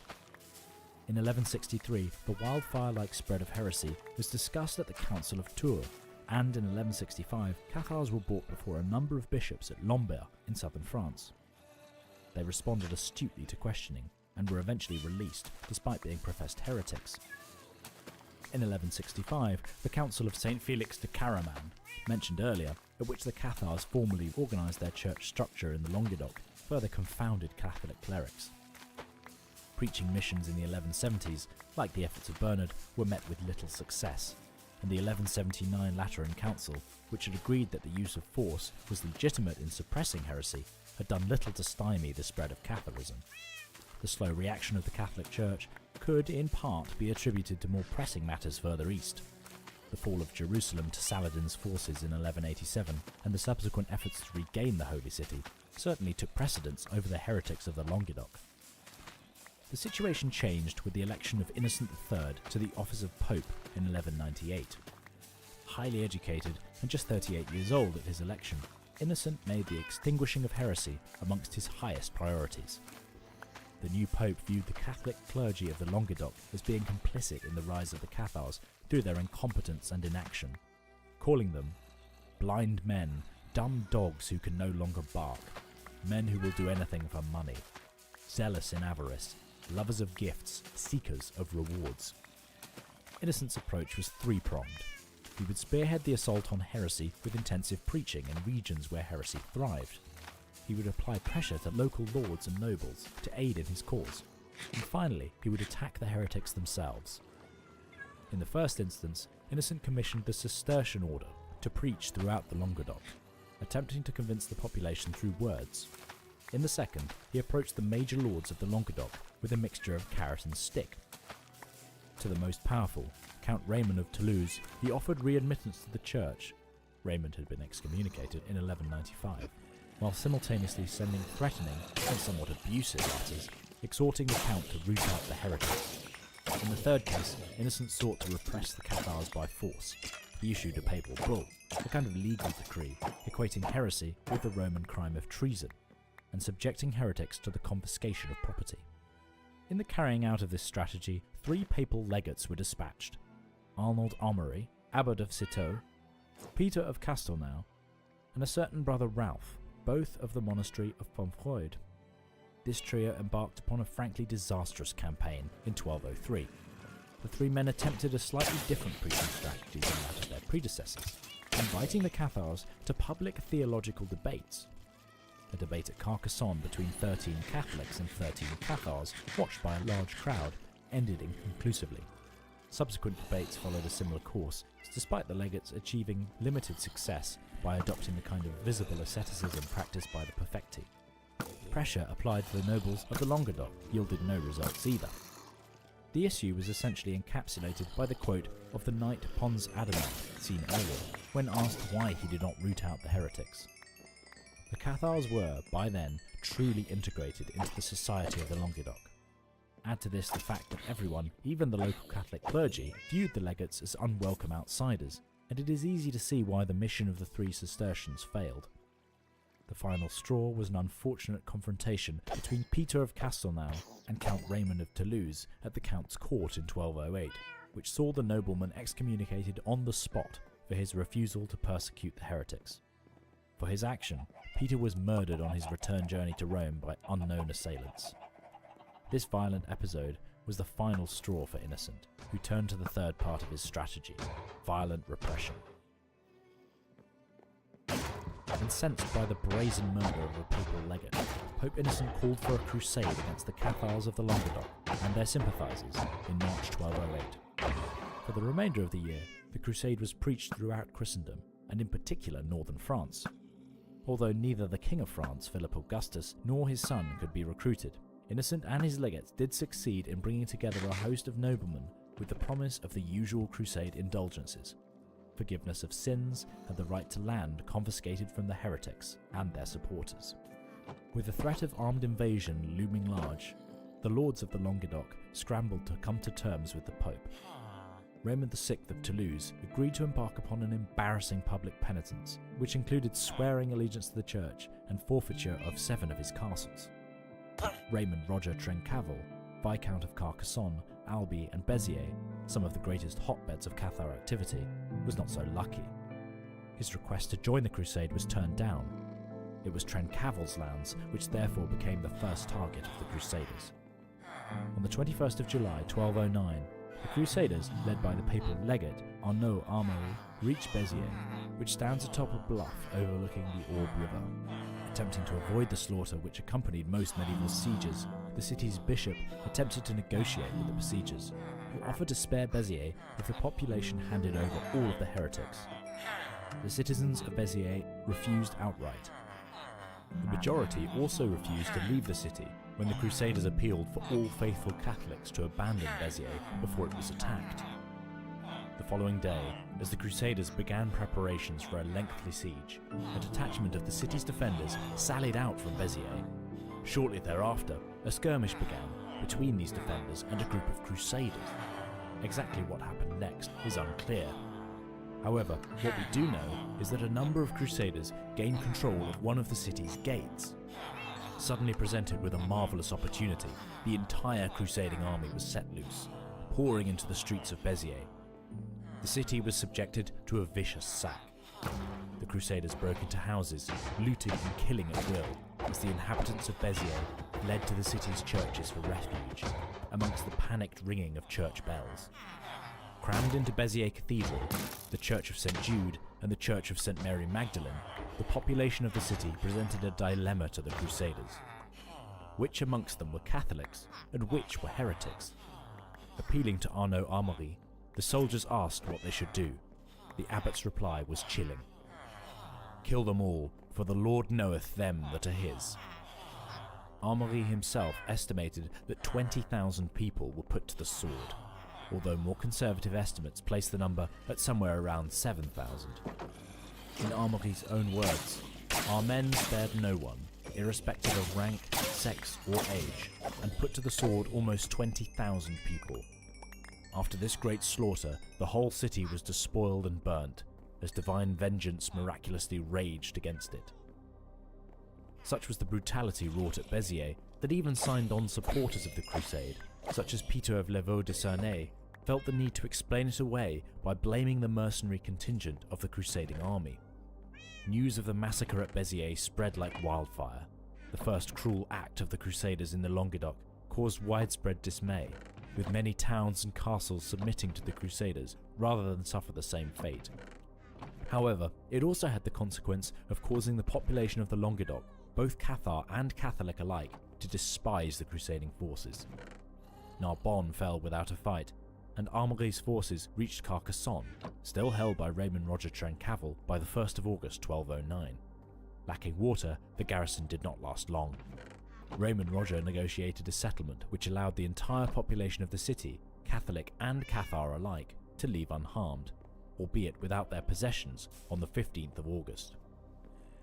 In 1163, the wildfire-like spread of heresy was discussed at the Council of Tours, and in 1165, Cathars were brought before a number of bishops at Lambert in southern France. They responded astutely to questioning, and were eventually released, despite being professed heretics. In 1165, the Council of St. Felix de Caraman, mentioned earlier, at which the Cathars formally organised their church structure in the Languedoc, further confounded Catholic clerics. Preaching missions in the 1170s, like the efforts of Bernard, were met with little success, and the 1179 Lateran Council, which had agreed that the use of force was legitimate in suppressing heresy, had done little to stymie the spread of Catharism. The slow reaction of the Catholic Church could, in part, be attributed to more pressing matters further east. The fall of Jerusalem to Saladin's forces in 1187 and the subsequent efforts to regain the Holy City certainly took precedence over the heretics of the Languedoc. The situation changed with the election of Innocent III to the office of Pope in 1198. Highly educated and just 38 years old at his election, Innocent made the extinguishing of heresy amongst his highest priorities. The new Pope viewed the Catholic clergy of the Languedoc as being complicit in the rise of the Cathars through their incompetence and inaction, calling them blind men, dumb dogs who can no longer bark, men who will do anything for money, zealous in avarice, lovers of gifts, seekers of rewards. Innocent's approach was three-pronged. He would spearhead the assault on heresy with intensive preaching in regions where heresy thrived. He would apply pressure to local lords and nobles to aid in his cause. And finally, he would attack the heretics themselves. In the first instance, Innocent commissioned the Cistercian order to preach throughout the Languedoc, attempting to convince the population through words. In the second, he approached the major lords of the Languedoc with a mixture of carrot and stick. To the most powerful, Count Raymond of Toulouse, he offered readmittance to the church. Raymond had been excommunicated in 1195, while simultaneously sending threatening and somewhat abusive letters, exhorting the count to root out the heretics. In the third case, Innocent sought to repress the Cathars by force. He issued a papal bull, a kind of legal decree, equating heresy with the Roman crime of treason, and subjecting heretics to the confiscation of property. In the carrying out of this strategy, 3 papal legates were dispatched: Arnold Amaury, Abbot of Citeaux, Peter of Castelnau, and a certain brother Ralph, both of the monastery of Fontfroide. This trio embarked upon a frankly disastrous campaign in 1203. The 3 men attempted a slightly different preaching strategy than that of their predecessors, inviting the Cathars to public theological debates. A debate at Carcassonne between 13 Catholics and 13 Cathars, watched by a large crowd, ended inconclusively. Subsequent debates followed a similar course, despite the legates achieving limited success by adopting the kind of visible asceticism practiced by the perfecti. Pressure applied to the nobles of the Languedoc yielded no results either. The issue was essentially encapsulated by the quote of the knight Pons Adamant seen earlier, when asked why he did not root out the heretics. The Cathars were, by then, truly integrated into the society of the Languedoc. Add to this the fact that everyone, even the local Catholic clergy, viewed the legates as unwelcome outsiders, and it is easy to see why the mission of the 3 Cistercians failed. The final straw was an unfortunate confrontation between Peter of Castelnau and Count Raymond of Toulouse at the Count's court in 1208, which saw the nobleman excommunicated on the spot for his refusal to persecute the heretics. For his action, Peter was murdered on his return journey to Rome by unknown assailants. This violent episode was the final straw for Innocent, who turned to the third part of his strategy: violent repression. Incensed by the brazen murder of the papal legate, Pope Innocent called for a crusade against the Cathars of the Languedoc and their sympathisers in March 1208. For the remainder of the year, the crusade was preached throughout Christendom, and in particular northern France. Although neither the King of France, Philip Augustus, nor his son could be recruited, Innocent and his legates did succeed in bringing together a host of noblemen with the promise of the usual crusade indulgences: forgiveness of sins and the right to land confiscated from the heretics and their supporters. With the threat of armed invasion looming large, the lords of the Languedoc scrambled to come to terms with the Pope. Raymond VI of Toulouse agreed to embark upon an embarrassing public penitence, which included swearing allegiance to the church and forfeiture of 7 of his castles. Raymond Roger Trencavel, Viscount of Carcassonne, Albi and Béziers, some of the greatest hotbeds of Cathar activity, was not so lucky. His request to join the crusade was turned down. It was Trencavel's lands which therefore became the first target of the Crusaders. On the 21st of July 1209, the Crusaders, led by the papal legate Arnaud Amaury, reached Béziers, which stands atop a bluff overlooking the Orbe River. Attempting to avoid the slaughter which accompanied most medieval sieges, the city's bishop attempted to negotiate with the besiegers, who offered to spare Béziers if the population handed over all of the heretics. The citizens of Béziers refused outright. The majority also refused to leave the city when the Crusaders appealed for all faithful Catholics to abandon Béziers before it was attacked. The following day, as the Crusaders began preparations for a lengthy siege, a detachment of the city's defenders sallied out from Béziers. Shortly thereafter, a skirmish began between these defenders and a group of Crusaders. Exactly what happened next is unclear. However, what we do know is that a number of Crusaders gained control of one of the city's gates. Suddenly presented with a marvellous opportunity, the entire crusading army was set loose, pouring into the streets of Béziers. The city was subjected to a vicious sack. The Crusaders broke into houses, looting and killing at will, as the inhabitants of Béziers fled to the city's churches for refuge, amongst the panicked ringing of church bells. Crammed into Béziers Cathedral, the Church of St. Jude and the Church of St. Mary Magdalene, the population of the city presented a dilemma to the Crusaders. Which amongst them were Catholics, and which were heretics? Appealing to Arnaud Amaury, The soldiers asked what they should do. The abbot's reply was chilling. "Kill them all, for the Lord knoweth them that are his." Amaury himself estimated that 20,000 people were put to the sword, although more conservative estimates place the number at somewhere around 7,000. In Amaury's own words, "Our men spared no one, irrespective of rank, sex or age, and put to the sword almost 20,000 people. After this great slaughter, the whole city was despoiled and burnt, as divine vengeance miraculously raged against it." Such was the brutality wrought at Béziers that even signed-on supporters of the crusade, such as Peter of Levaux de Cernay, felt the need to explain it away by blaming the mercenary contingent of the crusading army. News of the massacre at Béziers spread like wildfire. The first cruel act of the crusaders in the Languedoc caused widespread dismay, with many towns and castles submitting to the crusaders rather than suffer the same fate. However, it also had the consequence of causing the population of the Languedoc, both Cathar and Catholic alike, to despise the crusading forces. Narbonne fell without a fight, and Amaury's forces reached Carcassonne, still held by Raymond Roger Trencavel, by the 1st of August 1209. Lacking water, the garrison did not last long. Raymond Roger negotiated a settlement which allowed the entire population of the city, Catholic and Cathar alike, to leave unharmed, albeit without their possessions, on the 15th of August.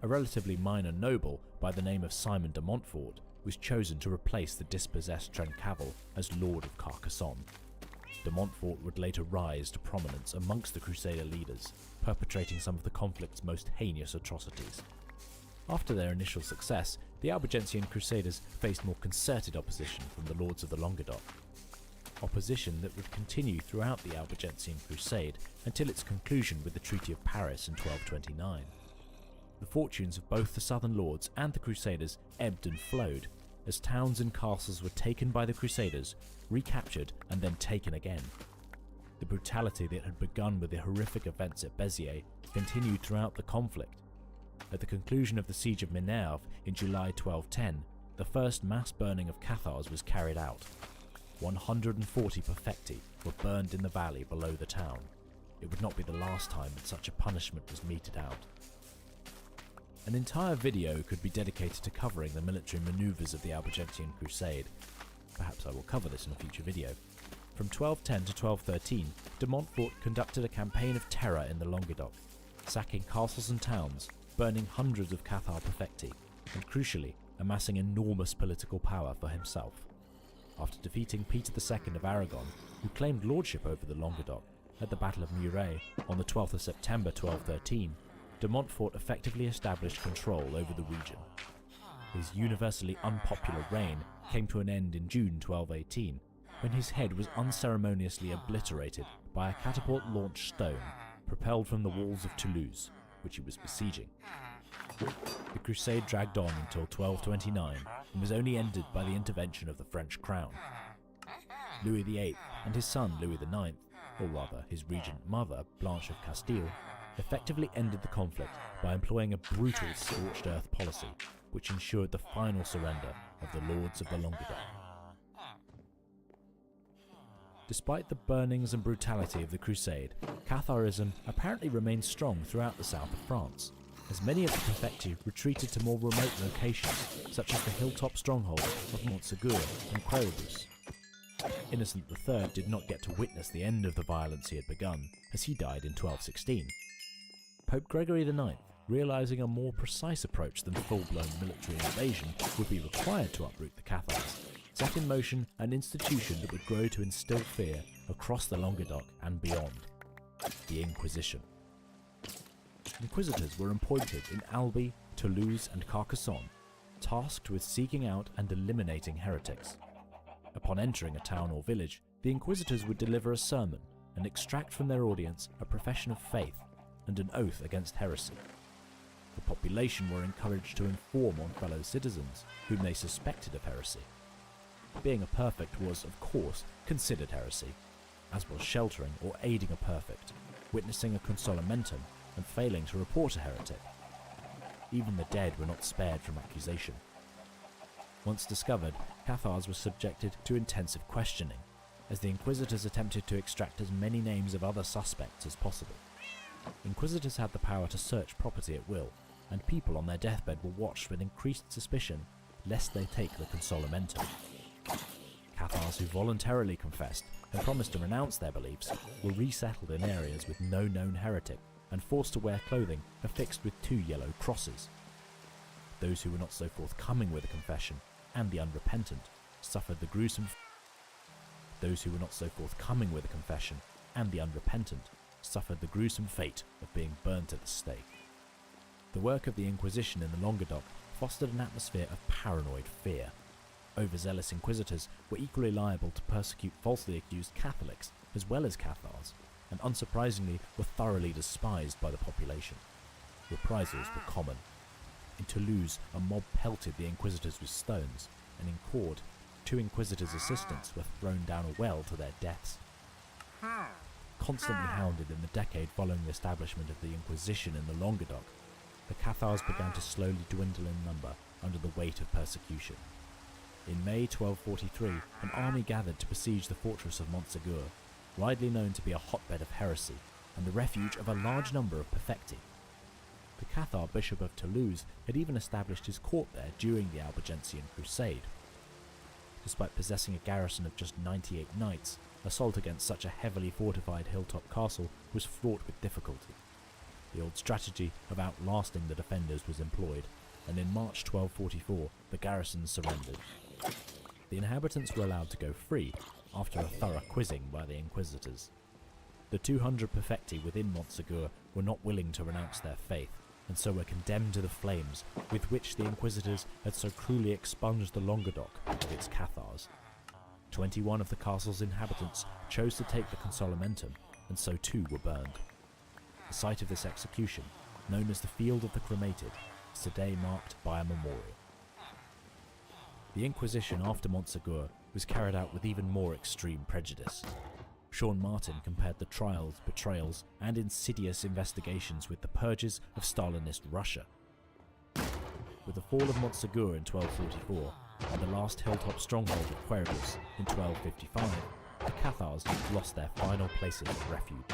A relatively minor noble by the name of Simon de Montfort was chosen to replace the dispossessed Trencavel as Lord of Carcassonne. De Montfort would later rise to prominence amongst the Crusader leaders, perpetrating some of the conflict's most heinous atrocities. After their initial success, the Albigensian Crusaders faced more concerted opposition from the lords of the Languedoc. Opposition that would continue throughout the Albigensian Crusade until its conclusion with the Treaty of Paris in 1229. The fortunes of both the southern lords and the Crusaders ebbed and flowed, as towns and castles were taken by the Crusaders, recaptured and then taken again. The brutality that had begun with the horrific events at Béziers continued throughout the conflict. At the conclusion of the siege of Minerve in July 1210, the first mass burning of Cathars was carried out. 140 perfecti were burned in the valley below the town. It would not be the last time that such a punishment was meted out. An entire video could be dedicated to covering the military maneuvers of the Albigensian Crusade. Perhaps I will cover this in a future video. From 1210 to 1213, de Montfort conducted a campaign of terror in the Languedoc, sacking castles and towns, burning hundreds of Cathar perfecti, and crucially, amassing enormous political power for himself. After defeating Peter II of Aragon, who claimed lordship over the Languedoc, at the Battle of Muret on the 12th of September 1213, de Montfort effectively established control over the region. His universally unpopular reign came to an end in June 1218, when his head was unceremoniously obliterated by a catapult-launched stone propelled from the walls of Toulouse, which he was besieging. The crusade dragged on until 1229 and was only ended by the intervention of the French crown. Louis VIII and his son Louis IX, or rather his regent mother Blanche of Castile, effectively ended the conflict by employing a brutal scorched earth policy, which ensured the final surrender of the lords of the Languedoc. Despite the burnings and brutality of the crusade, Catharism apparently remained strong throughout the south of France, as many of the perfecti retreated to more remote locations, such as the hilltop stronghold of Montsegur and Queribus. Innocent III did not get to witness the end of the violence he had begun, as he died in 1216. Pope Gregory IX, realising a more precise approach than full-blown military invasion would be required to uproot the Cathars, set in motion an institution that would grow to instill fear across the Languedoc and beyond: the Inquisition. Inquisitors were appointed in Albi, Toulouse and Carcassonne, tasked with seeking out and eliminating heretics. Upon entering a town or village, the Inquisitors would deliver a sermon and extract from their audience a profession of faith and an oath against heresy. The population were encouraged to inform on fellow citizens whom they suspected of heresy. Being a perfect was, of course, considered heresy, as was sheltering or aiding a perfect, witnessing a consolamentum, and failing to report a heretic. Even the dead were not spared from accusation. Once discovered, Cathars were subjected to intensive questioning. as the Inquisitors attempted to extract as many names of other suspects as possible. Inquisitors had the power to search property at will, and people on their deathbed were watched with increased suspicion lest they take the Consolamentum. Cathars who voluntarily confessed and promised to renounce their beliefs were resettled in areas with no known heretic and forced to wear clothing affixed with 2 yellow crosses. Those who were not so forthcoming with a confession and the unrepentant suffered the gruesome fate of being burnt at the stake. The work of the Inquisition in the Languedoc fostered an atmosphere of paranoid fear. Overzealous inquisitors were equally liable to persecute falsely accused Catholics as well as Cathars, and unsurprisingly were thoroughly despised by the population. Reprisals were common. In Toulouse, a mob pelted the inquisitors with stones, and in Cordes, 2 inquisitors' assistants were thrown down a well to their deaths. Constantly hounded in the decade following the establishment of the Inquisition in the Languedoc, the Cathars began to slowly dwindle in number under the weight of persecution. In May 1243, an army gathered to besiege the fortress of Montségur, widely known to be a hotbed of heresy and the refuge of a large number of perfecti. The Cathar Bishop of Toulouse had even established his court there during the Albigensian Crusade. Despite possessing a garrison of just 98 knights, assault against such a heavily fortified hilltop castle was fraught with difficulty. The old strategy of outlasting the defenders was employed, and in March 1244 the garrison surrendered. The inhabitants were allowed to go free after a thorough quizzing by the inquisitors. The 200 perfecti within Montségur were not willing to renounce their faith, and so were condemned to the flames with which the inquisitors had so cruelly expunged the Languedoc of its Cathars. 21 of the castle's inhabitants chose to take the Consolamentum, and so too were burned. The site of this execution, known as the Field of the Cremated, is today marked by a memorial. The Inquisition after Montségur was carried out with even more extreme prejudice. Sean Martin compared the trials, betrayals, and insidious investigations with the purges of Stalinist Russia. With the fall of Montségur in 1244 and the last hilltop stronghold of Queribus in 1255, the Cathars lost their final places of refuge.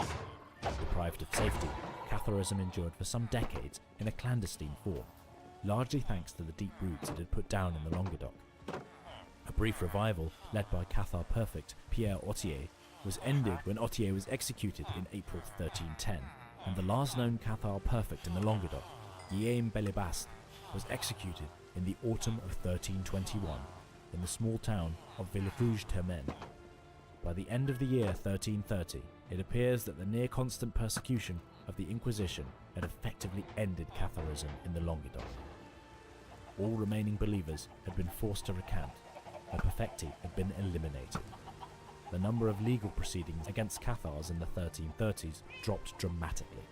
Deprived of safety, Catharism endured for some decades in a clandestine form, largely thanks to the deep roots it had put down in the Languedoc. A brief revival, led by Cathar Perfect Pierre Autier, was ended when Autier was executed in April 1310, and the last known Cathar Perfect in the Languedoc, Guillaume Bellebaste, was executed in the autumn of 1321 in the small town of Villerouge-Termen. By the end of the year 1330, it appears that the near-constant persecution of the Inquisition had effectively ended Catharism in the Languedoc. All remaining believers had been forced to recant, and perfecti had been eliminated. The number of legal proceedings against Cathars in the 1330s dropped dramatically.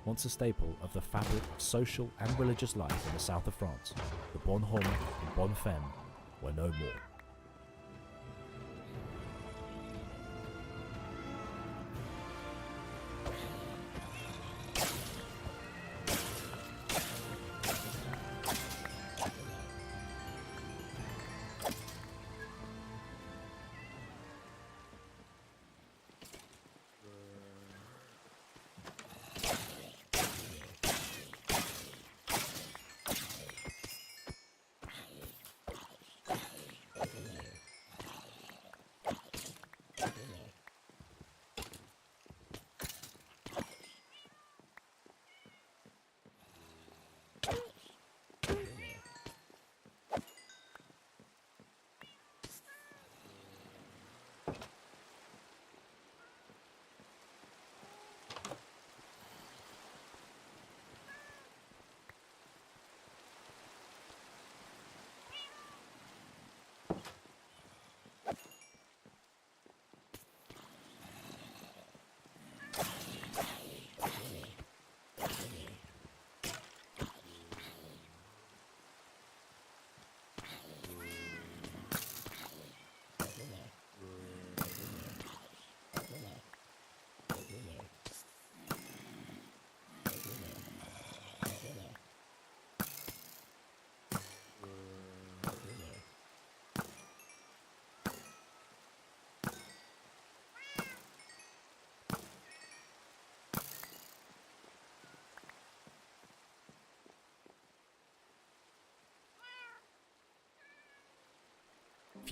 Once a staple of the fabric of social and religious life in the south of France, the bonnes hommes and bonnes femmes were no more.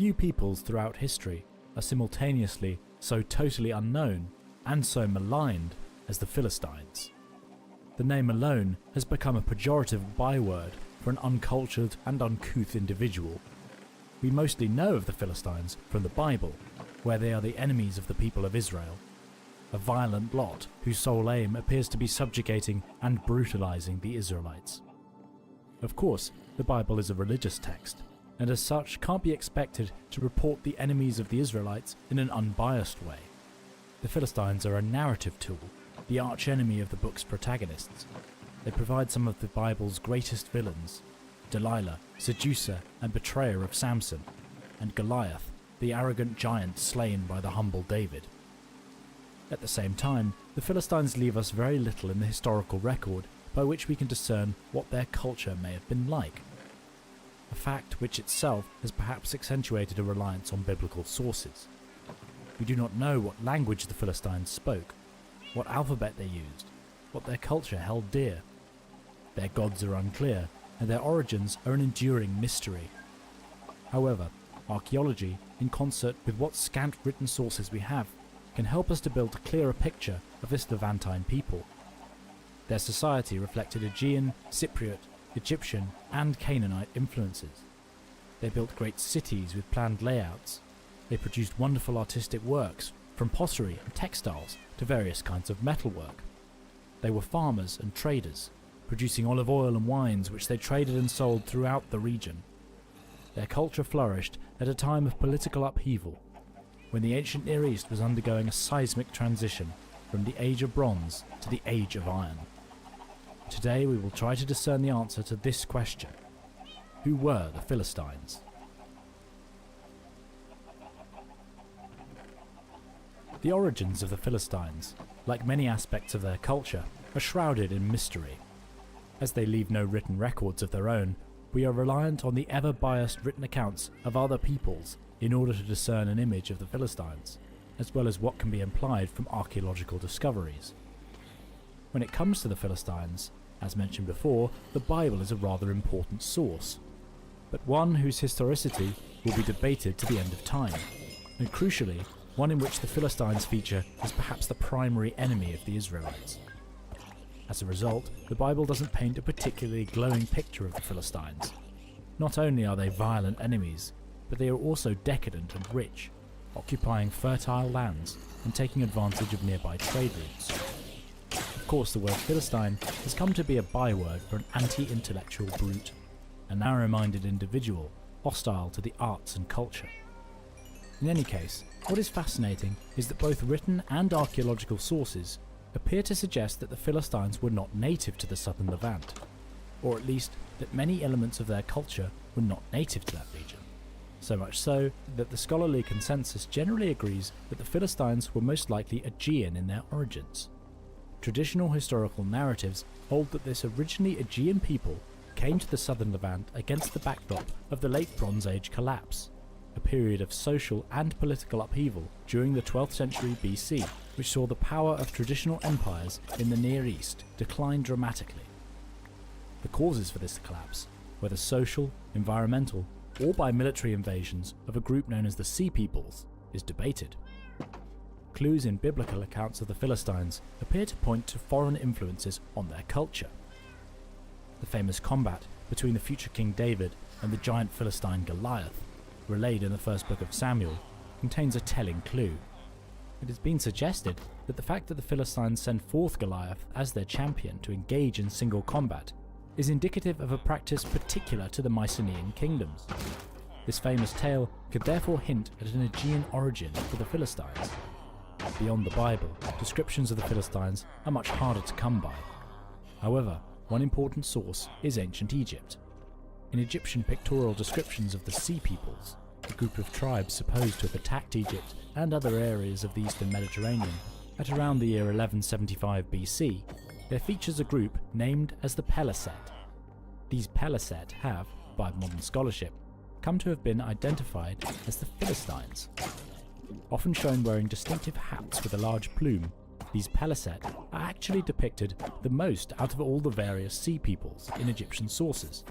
Few peoples throughout history are simultaneously so totally unknown and so maligned as the Philistines. The name alone has become a pejorative byword for an uncultured and uncouth individual. We mostly know of the Philistines from the Bible, where they are the enemies of the people of Israel, a violent lot whose sole aim appears to be subjugating and brutalizing the Israelites. Of course, the Bible is a religious text, and as such can't be expected to report the enemies of the Israelites in an unbiased way. The Philistines are a narrative tool, the arch-enemy of the book's protagonists. They provide some of the Bible's greatest villains: Delilah, seducer and betrayer of Samson, and Goliath, the arrogant giant slain by the humble David. At the same time, the Philistines leave us very little in the historical record by which we can discern what their culture may have been like, a fact which itself has perhaps accentuated a reliance on biblical sources. We do not know what language the Philistines spoke, what alphabet they used, what their culture held dear. Their gods are unclear, and their origins are an enduring mystery. However, archaeology, in concert with what scant written sources we have, can help us to build a clearer picture of this Levantine people. Their society reflected Aegean, Cypriot, Egyptian and Canaanite influences. They built great cities with planned layouts. They produced wonderful artistic works, from pottery and textiles to various kinds of metalwork. They were farmers and traders, producing olive oil and wines which they traded and sold throughout the region. Their culture flourished at a time of political upheaval, when the ancient Near East was undergoing a seismic transition from the Age of Bronze to the Age of Iron. Today we will try to discern the answer to this question: who were the Philistines? The origins of the Philistines, like many aspects of their culture, are shrouded in mystery. As they leave no written records of their own, we are reliant on the ever-biased written accounts of other peoples in order to discern an image of the Philistines, as well as what can be implied from archaeological discoveries. When it comes to the Philistines, as mentioned before, the Bible is a rather important source, but one whose historicity will be debated to the end of time, and crucially, one in which the Philistines feature as perhaps the primary enemy of the Israelites. As a result, the Bible doesn't paint a particularly glowing picture of the Philistines. Not only are they violent enemies, but they are also decadent and rich, occupying fertile lands and taking advantage of nearby trade routes. Of course, the word Philistine has come to be a byword for an anti-intellectual brute, a narrow-minded individual hostile to the arts and culture. In any case, what is fascinating is that both written and archaeological sources appear to suggest that the Philistines were not native to the southern Levant, or at least that many elements of their culture were not native to that region. So much so that the scholarly consensus generally agrees that the Philistines were most likely Aegean in their origins. Traditional historical narratives hold that this originally Aegean people came to the southern Levant against the backdrop of the late Bronze Age collapse, a period of social and political upheaval during the 12th century BC, which saw the power of traditional empires in the Near East decline dramatically. The causes for this collapse, whether social, environmental, or by military invasions of a group known as the Sea Peoples, is debated. Clues in biblical accounts of the Philistines appear to point to foreign influences on their culture. The famous combat between the future King David and the giant Philistine Goliath, relayed in the first book of Samuel, contains a telling clue. It has been suggested that the fact that the Philistines send forth Goliath as their champion to engage in single combat is indicative of a practice particular to the Mycenaean kingdoms. This famous tale could therefore hint at an Aegean origin for the Philistines. Beyond the Bible, descriptions of the Philistines are much harder to come by. However, one important source is ancient Egypt. In Egyptian pictorial descriptions of the Sea Peoples, a group of tribes supposed to have attacked Egypt and other areas of the eastern Mediterranean at around the year 1175 BC, there features a group named as the Peliset. These Peliset have, by modern scholarship, come to have been identified as the Philistines. Often shown wearing distinctive hats with a large plume, these Peliset are actually depicted the most out of all the various sea peoples in Egyptian sources.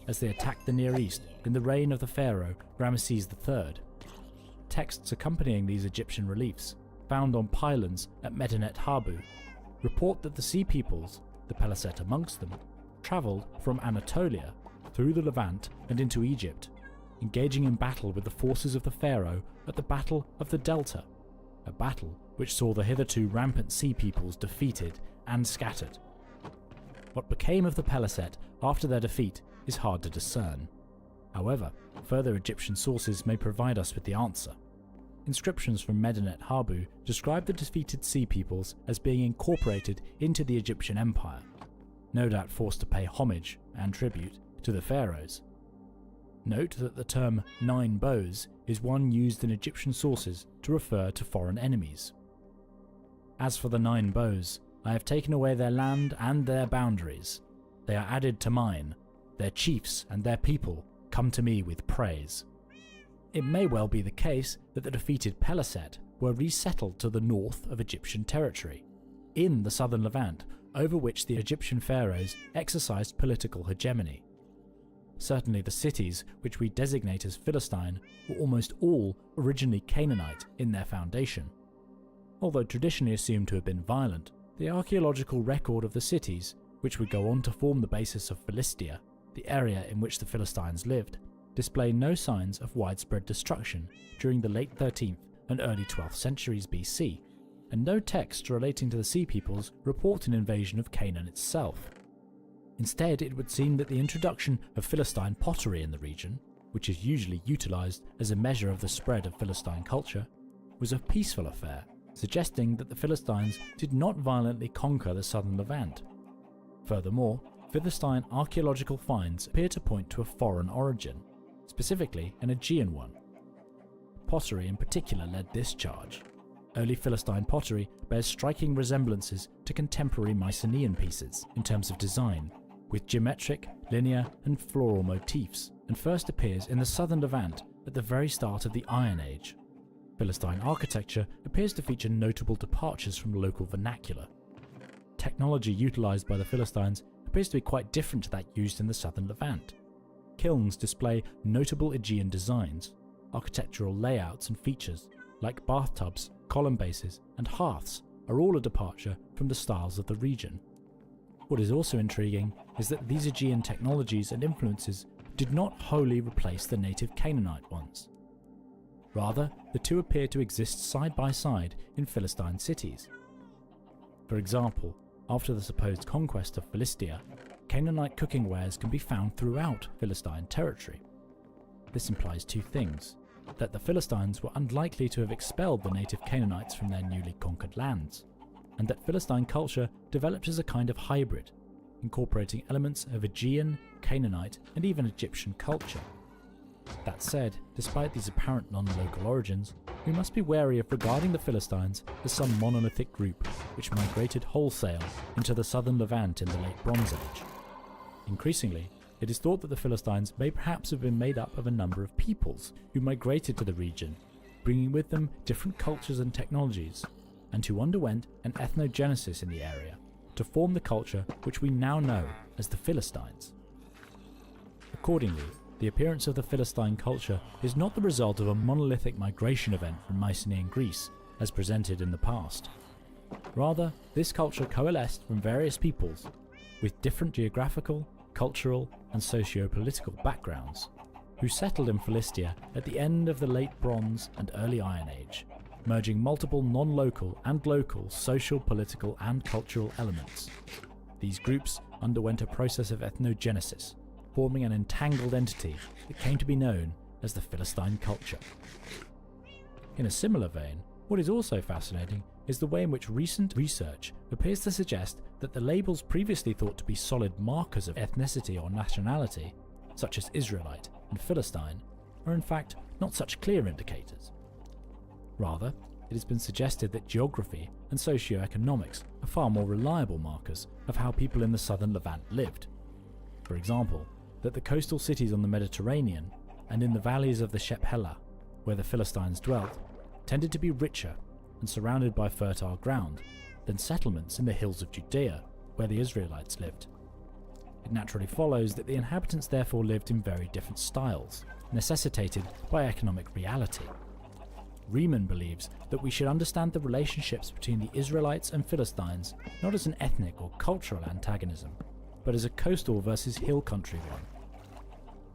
as they attacked the Near East in the reign of the pharaoh Ramesses III. Texts accompanying these Egyptian reliefs, found on pylons at Medinet Habu, report that the Sea Peoples, the Peliset amongst them, travelled from Anatolia through the Levant and into Egypt, engaging in battle with the forces of the pharaoh at the Battle of the Delta, a battle which saw the hitherto rampant Sea Peoples defeated and scattered. What became of the Peliset after their defeat is hard to discern. However, further Egyptian sources may provide us with the answer. Inscriptions from Medinet Habu describe the defeated Sea Peoples as being incorporated into the Egyptian Empire, no doubt forced to pay homage and tribute to the pharaohs. Note that the term Nine Bows is one used in Egyptian sources to refer to foreign enemies. As for the Nine Bows, I have taken away their land and their boundaries. They are added to mine. Their chiefs and their people come to me with praise. It may well be the case that the defeated Peliset were resettled to the north of Egyptian territory, in the southern Levant, over which the Egyptian pharaohs exercised political hegemony. Certainly the cities which we designate as Philistine were almost all originally Canaanite in their foundation. Although traditionally assumed to have been violent, the archaeological record of the cities, which would go on to form the basis of Philistia, the area in which the Philistines lived, display no signs of widespread destruction during the late 13th and early 12th centuries BC, and no texts relating to the Sea Peoples report an invasion of Canaan itself. Instead, it would seem that the introduction of Philistine pottery in the region, which is usually utilised as a measure of the spread of Philistine culture, was a peaceful affair, suggesting that the Philistines did not violently conquer the southern Levant. Furthermore, Philistine archaeological finds appear to point to a foreign origin, specifically an Aegean one. Pottery in particular led this charge. Early Philistine pottery bears striking resemblances to contemporary Mycenaean pieces in terms of design, with geometric, linear and floral motifs, and first appears in the southern Levant at the very start of the Iron Age. Philistine architecture appears to feature notable departures from local vernacular. Technology utilised by the Philistines appears to be quite different to that used in the southern Levant. Kilns display notable Aegean designs, architectural layouts and features, like bathtubs, column bases and hearths, are all a departure from the styles of the region. What is also intriguing is that these Aegean technologies and influences did not wholly replace the native Canaanite ones. Rather, the two appear to exist side by side in Philistine cities. For example, after the supposed conquest of Philistia, Canaanite cooking wares can be found throughout Philistine territory. This implies two things: that the Philistines were unlikely to have expelled the native Canaanites from their newly conquered lands, and that Philistine culture developed as a kind of hybrid, incorporating elements of Aegean, Canaanite, and even Egyptian culture. That said, despite these apparent non-local origins, we must be wary of regarding the Philistines as some monolithic group which migrated wholesale into the southern Levant in the late Bronze Age. Increasingly, it is thought that the Philistines may perhaps have been made up of a number of peoples who migrated to the region, bringing with them different cultures and technologies, and who underwent an ethnogenesis in the area to form the culture which we now know as the Philistines. Accordingly, the appearance of the Philistine culture is not the result of a monolithic migration event from Mycenaean Greece, as presented in the past. Rather, this culture coalesced from various peoples, with different geographical, cultural and socio-political backgrounds, who settled in Philistia at the end of the late Bronze and early Iron Age, merging multiple non-local and local social, political and cultural elements. These groups underwent a process of ethnogenesis, forming an entangled entity that came to be known as the Philistine culture. In a similar vein, what is also fascinating is the way in which recent research appears to suggest that the labels previously thought to be solid markers of ethnicity or nationality, such as Israelite and Philistine, are in fact not such clear indicators. Rather, it has been suggested that geography and socio-economics are far more reliable markers of how people in the southern Levant lived. For example, that the coastal cities on the Mediterranean and in the valleys of the Shephelah, where the Philistines dwelt, tended to be richer and surrounded by fertile ground than settlements in the hills of Judea, where the Israelites lived. It naturally follows that the inhabitants therefore lived in very different styles, necessitated by economic reality. Riemann believes that we should understand the relationships between the Israelites and Philistines not as an ethnic or cultural antagonism, but as a coastal versus hill country one.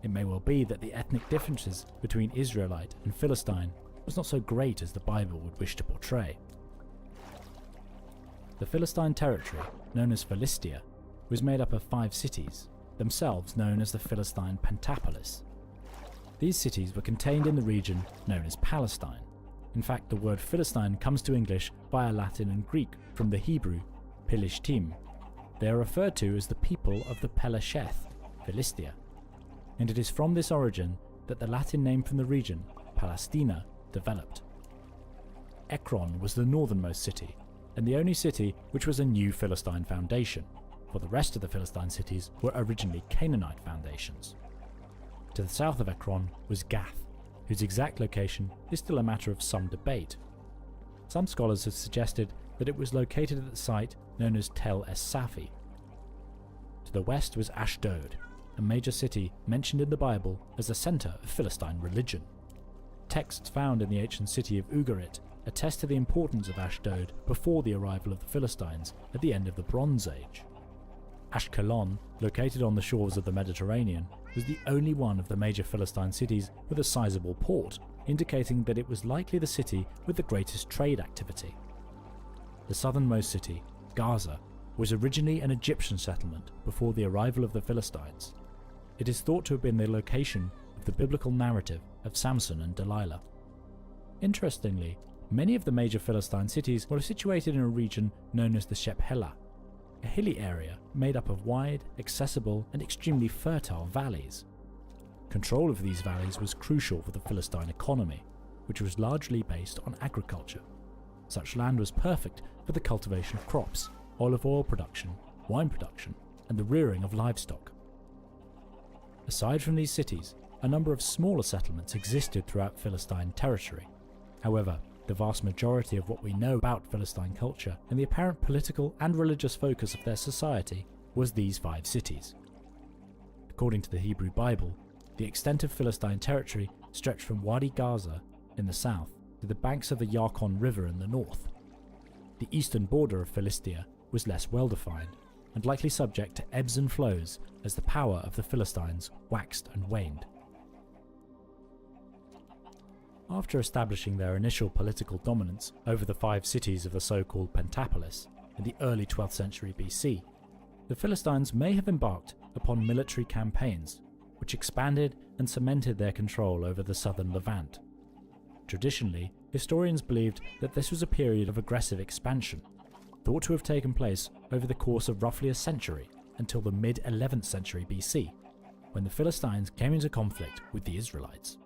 It may well be that the ethnic differences between Israelite and Philistine was not so great as the Bible would wish to portray. The Philistine territory, known as Philistia, was made up of 5 cities, themselves known as the Philistine Pentapolis. These cities were contained in the region known as Palestine. In fact, the word Philistine comes to English via Latin and Greek from the Hebrew Pelishtim. They are referred to as the people of the Pelesheth, Philistia, and it is from this origin that the Latin name from the region, Palestina, developed. Ekron was the northernmost city, and the only city which was a new Philistine foundation, for the rest of the Philistine cities were originally Canaanite foundations. To the south of Ekron was Gath, whose exact location is still a matter of some debate. Some scholars have suggested that it was located at the site known as Tel Es-Safi. To the west was Ashdod, a major city mentioned in the Bible as the center of Philistine religion. Texts found in the ancient city of Ugarit attest to the importance of Ashdod before the arrival of the Philistines at the end of the Bronze Age. Ashkelon, located on the shores of the Mediterranean, was the only one of the major Philistine cities with a sizable port, indicating that it was likely the city with the greatest trade activity. The southernmost city, Gaza, was originally an Egyptian settlement before the arrival of the Philistines. It is thought to have been the location of the biblical narrative of Samson and Delilah. Interestingly, many of the major Philistine cities were situated in a region known as the Shephelah, a hilly area made up of wide, accessible, and extremely fertile valleys. Control of these valleys was crucial for the Philistine economy, which was largely based on agriculture. Such land was perfect for the cultivation of crops, olive oil production, wine production, and the rearing of livestock. Aside from these cities, a number of smaller settlements existed throughout Philistine territory. However, the vast majority of what we know about Philistine culture and the apparent political and religious focus of their society was these 5 cities. According to the Hebrew Bible, the extent of Philistine territory stretched from Wadi Gaza in the south to the banks of the Yarkon River in the north. The eastern border of Philistia was less well-defined and likely subject to ebbs and flows as the power of the Philistines waxed and waned. After establishing their initial political dominance over the 5 cities of the so-called Pentapolis in the early 12th century BC, the Philistines may have embarked upon military campaigns, which expanded and cemented their control over the southern Levant. Traditionally, historians believed that this was a period of aggressive expansion, thought to have taken place over the course of roughly a century until the mid-11th century BC, when the Philistines came into conflict with the Israelites.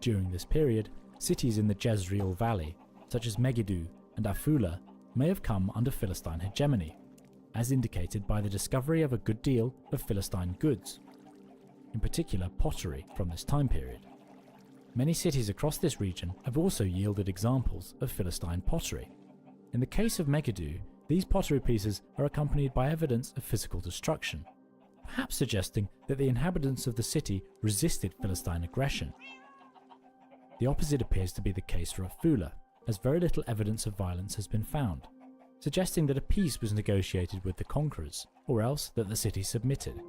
During this period, cities in the Jezreel Valley, such as Megiddo and Afula, may have come under Philistine hegemony, as indicated by the discovery of a good deal of Philistine goods, in particular pottery from this time period. Many cities across this region have also yielded examples of Philistine pottery. In the case of Megiddo, these pottery pieces are accompanied by evidence of physical destruction, perhaps suggesting that the inhabitants of the city resisted Philistine aggression. The opposite appears to be the case for Afula, as very little evidence of violence has been found, suggesting that a peace was negotiated with the conquerors, or else that the city submitted.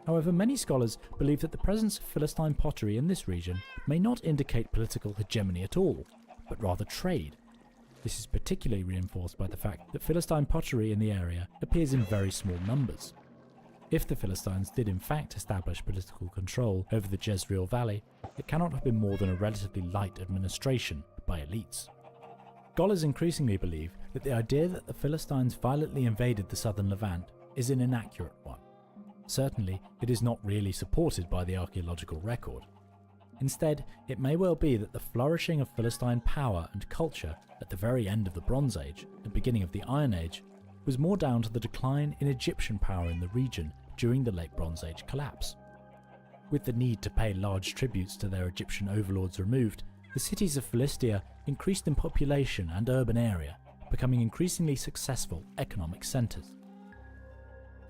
However, many scholars believe that the presence of Philistine pottery in this region may not indicate political hegemony at all, but rather trade. This is particularly reinforced by the fact that Philistine pottery in the area appears in very small numbers. If the Philistines did in fact establish political control over the Jezreel Valley, it cannot have been more than a relatively light administration by elites. Scholars increasingly believe that the idea that the Philistines violently invaded the southern Levant is an inaccurate one. Certainly, it is not really supported by the archaeological record. Instead, it may well be that the flourishing of Philistine power and culture at the very end of the Bronze Age and beginning of the Iron Age was more down to the decline in Egyptian power in the region during the late Bronze Age collapse. With the need to pay large tributes to their Egyptian overlords removed, the cities of Philistia increased in population and urban area, becoming increasingly successful economic centres.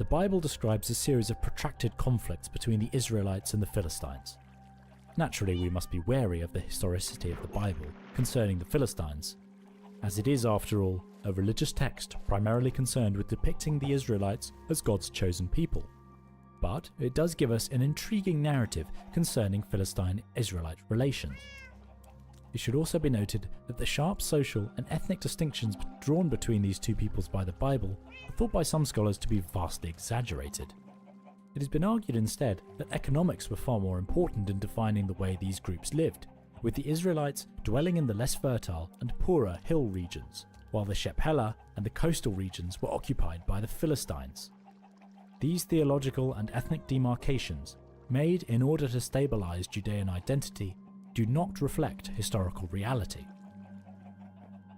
The Bible describes a series of protracted conflicts between the Israelites and the Philistines. Naturally, we must be wary of the historicity of the Bible concerning the Philistines, as it is, after all, a religious text primarily concerned with depicting the Israelites as God's chosen people. But it does give us an intriguing narrative concerning Philistine-Israelite relations. It should also be noted that the sharp social and ethnic distinctions drawn between these two peoples by the Bible are thought by some scholars to be vastly exaggerated. It has been argued instead that economics were far more important in defining the way these groups lived, with the Israelites dwelling in the less fertile and poorer hill regions, while the Shephelah and the coastal regions were occupied by the Philistines. These theological and ethnic demarcations, made in order to stabilize Judean identity, do not reflect historical reality.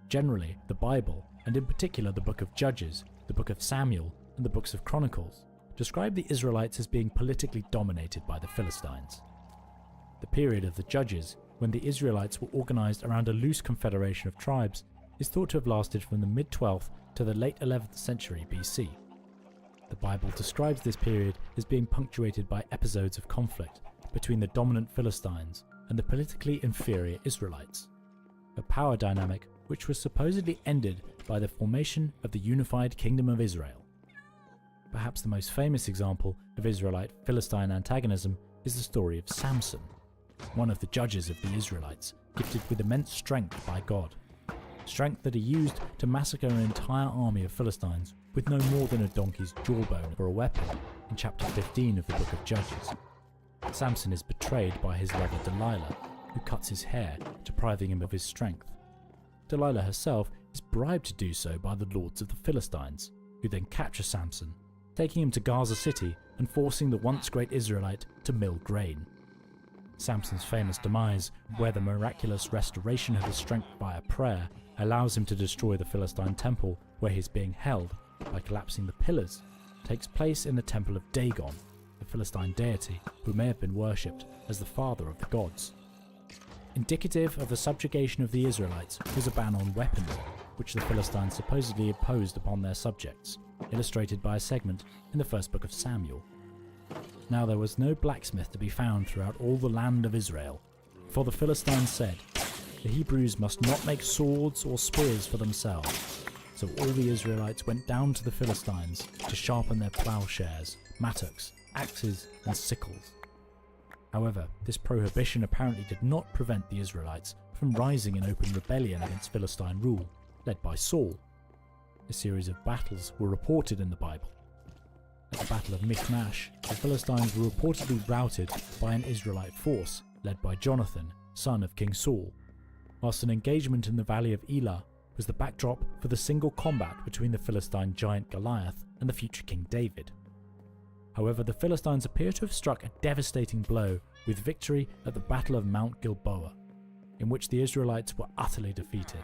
Generally, the Bible, and in particular the Book of Judges, the Book of Samuel, and the books of Chronicles, describe the Israelites as being politically dominated by the Philistines. The period of the Judges, when the Israelites were organized around a loose confederation of tribes, is thought to have lasted from the mid-12th to the late 11th century BC. The Bible describes this period as being punctuated by episodes of conflict between the dominant Philistines and the politically inferior Israelites, a power dynamic which was supposedly ended by the formation of the unified Kingdom of Israel. Perhaps the most famous example of Israelite-Philistine antagonism is the story of Samson, one of the judges of the Israelites, gifted with immense strength by God, strength that he used to massacre an entire army of Philistines with no more than a donkey's jawbone for a weapon in chapter 15 of the Book of Judges. Samson is betrayed by his lover Delilah, who cuts his hair, depriving him of his strength. Delilah herself is bribed to do so by the lords of the Philistines, who then capture Samson, taking him to Gaza City and forcing the once great Israelite to mill grain. Samson's famous demise, where the miraculous restoration of his strength via prayer allows him to destroy the Philistine temple where he is being held by collapsing the pillars, takes place in the temple of Dagon, the Philistine deity who may have been worshipped as the father of the gods. Indicative of the subjugation of the Israelites was a ban on weaponry, which the Philistines supposedly imposed upon their subjects, illustrated by a segment in the first book of Samuel. Now there was no blacksmith to be found throughout all the land of Israel, for the Philistines said, "The Hebrews must not make swords or spears for themselves." So all the Israelites went down to the Philistines to sharpen their plowshares, mattocks, axes, and sickles. However, this prohibition apparently did not prevent the Israelites from rising in open rebellion against Philistine rule, led by Saul. A series of battles were reported in the Bible. At the Battle of Michmash, the Philistines were reportedly routed by an Israelite force led by Jonathan, son of King Saul, whilst an engagement in the valley of Elah was the backdrop for the single combat between the Philistine giant Goliath and the future King David. However, the Philistines appear to have struck a devastating blow with victory at the Battle of Mount Gilboa, in which the Israelites were utterly defeated.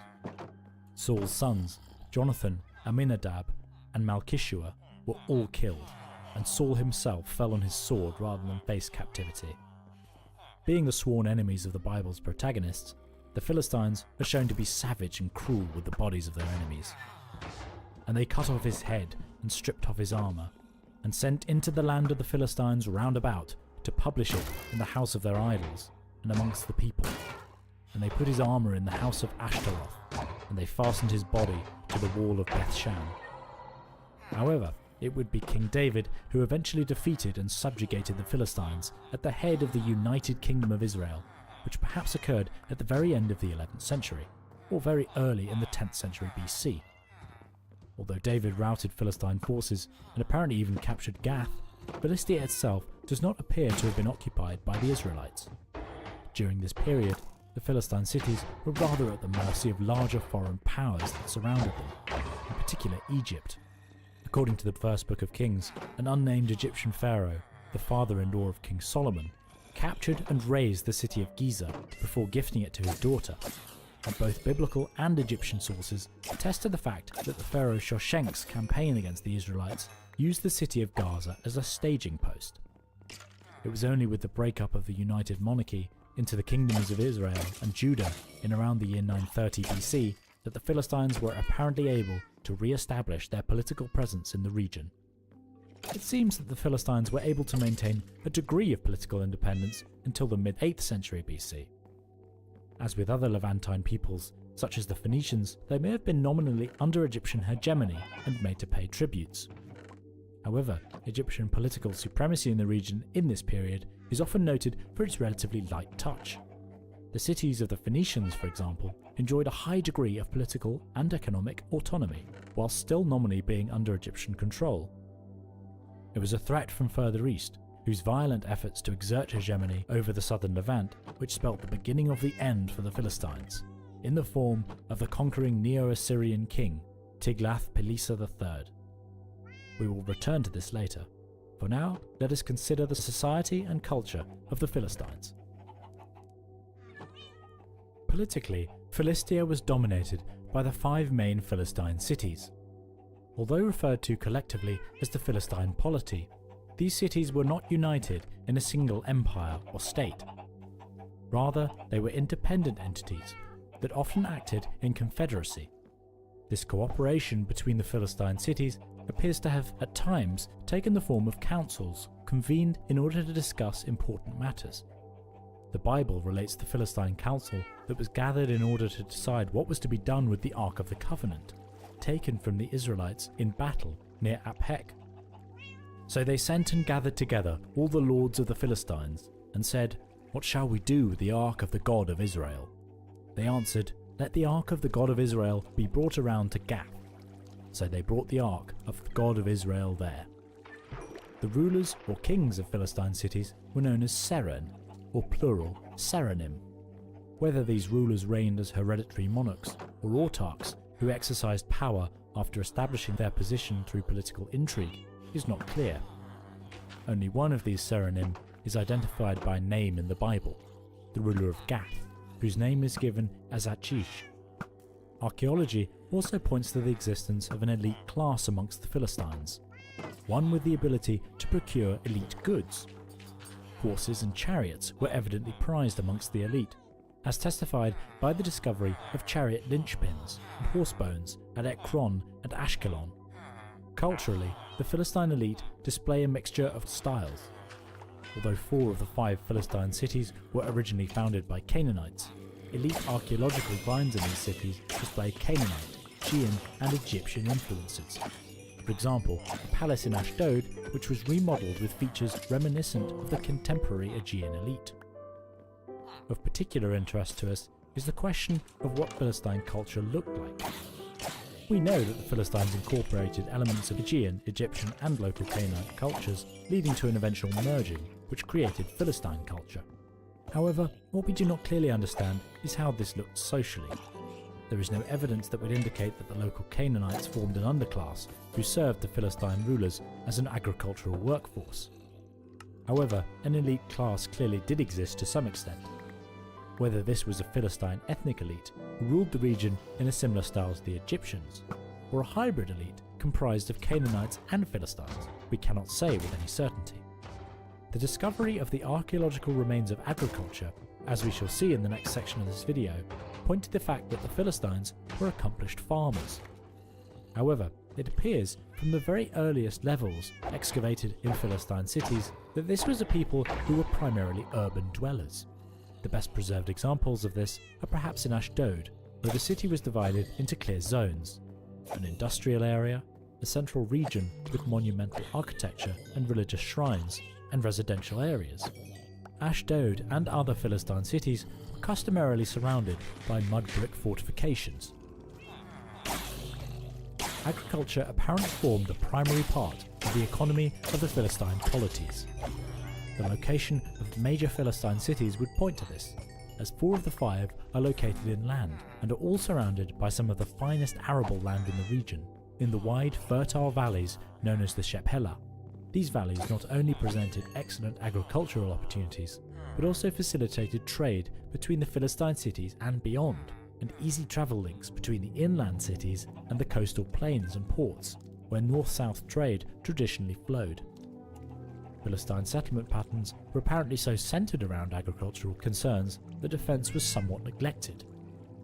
Saul's sons, Jonathan, Aminadab, and Malchishua, were all killed, and Saul himself fell on his sword rather than face captivity. Being the sworn enemies of the Bible's protagonists, the Philistines are shown to be savage and cruel with the bodies of their enemies. And they cut off his head and stripped off his armour, and sent into the land of the Philistines round about to publish it in the house of their idols and amongst the people. And they put his armour in the house of Ashtaroth, and they fastened his body to the wall of Bethshan. However, it would be King David who eventually defeated and subjugated the Philistines at the head of the United Kingdom of Israel, which perhaps occurred at the very end of the 11th century, or very early in the 10th century BC. Although David routed Philistine forces and apparently even captured Gath, Philistia itself does not appear to have been occupied by the Israelites. During this period, the Philistine cities were rather at the mercy of larger foreign powers that surrounded them, in particular Egypt. According to the first book of Kings, an unnamed Egyptian pharaoh, the father-in-law of King Solomon, captured and razed the city of Giza before gifting it to his daughter. And both biblical and Egyptian sources attest to the fact that the pharaoh Shoshenq's campaign against the Israelites used the city of Gaza as a staging post. It was only with the breakup of the united monarchy into the kingdoms of Israel and Judah in around the year 930 BC that the Philistines were apparently able to re-establish their political presence in the region. It seems that the Philistines were able to maintain a degree of political independence until the mid-8th century BC. As with other Levantine peoples, such as the Phoenicians, they may have been nominally under Egyptian hegemony and made to pay tributes. However, Egyptian political supremacy in the region in this period is often noted for its relatively light touch. The cities of the Phoenicians, for example, enjoyed a high degree of political and economic autonomy, while still nominally being under Egyptian control. It was a threat from further east, whose violent efforts to exert hegemony over the southern Levant, which spelt the beginning of the end for the Philistines, in the form of the conquering Neo-Assyrian king, Tiglath-Pileser III. We will return to this later. For now, let us consider the society and culture of the Philistines. Politically, Philistia was dominated by the 5 main Philistine cities. Although referred to collectively as the Philistine polity, these cities were not united in a single empire or state. Rather, they were independent entities that often acted in confederacy. This cooperation between the Philistine cities appears to have, at times, taken the form of councils convened in order to discuss important matters. The Bible relates the Philistine council that was gathered in order to decide what was to be done with the Ark of the Covenant, taken from the Israelites in battle near Aphek. So they sent and gathered together all the lords of the Philistines, and said, "What shall we do with the Ark of the God of Israel?" They answered, "Let the Ark of the God of Israel be brought around to Gath." So they brought the Ark of the God of Israel there. The rulers or kings of Philistine cities were known as Seren, or plural, Seranim. Whether these rulers reigned as hereditary monarchs or autarchs who exercised power after establishing their position through political intrigue is not clear. Only one of these Seranim is identified by name in the Bible, the ruler of Gath, whose name is given as Achish. Archaeology also points to the existence of an elite class amongst the Philistines, one with the ability to procure elite goods. Horses and chariots were evidently prized amongst the elite, as testified by the discovery of chariot linchpins and horse bones at Ekron and Ashkelon. Culturally, the Philistine elite display a mixture of styles. Although 4 of the 5 Philistine cities were originally founded by Canaanites, elite archaeological finds in these cities display Canaanite, Aegean and Egyptian influences. For example, a palace in Ashdod which was remodeled with features reminiscent of the contemporary Aegean elite. Of particular interest to us is the question of what Philistine culture looked like. We know that the Philistines incorporated elements of Aegean, Egyptian and local Canaanite cultures, leading to an eventual merging, which created Philistine culture. However, what we do not clearly understand is how this looked socially. There is no evidence that would indicate that the local Canaanites formed an underclass who served the Philistine rulers as an agricultural workforce. However, an elite class clearly did exist to some extent. Whether this was a Philistine ethnic elite who ruled the region in a similar style to the Egyptians, or a hybrid elite comprised of Canaanites and Philistines, we cannot say with any certainty. The discovery of the archaeological remains of agriculture, as we shall see in the next section of this video, point to the fact that the Philistines were accomplished farmers. However, it appears from the very earliest levels excavated in Philistine cities that this was a people who were primarily urban dwellers. The best preserved examples of this are perhaps in Ashdod, where the city was divided into clear zones: an industrial area, a central region with monumental architecture and religious shrines, and residential areas. Ashdod and other Philistine cities were customarily surrounded by mud brick fortifications. Agriculture apparently formed the primary part of the economy of the Philistine polities. The location of the major Philistine cities would point to this, as 4 of the 5 are located inland and are all surrounded by some of the finest arable land in the region, in the wide, fertile valleys known as the Shephelah. These valleys not only presented excellent agricultural opportunities, but also facilitated trade between the Philistine cities and beyond, and easy travel links between the inland cities and the coastal plains and ports, where north-south trade traditionally flowed. Philistine settlement patterns were apparently so centered around agricultural concerns that defense was somewhat neglected.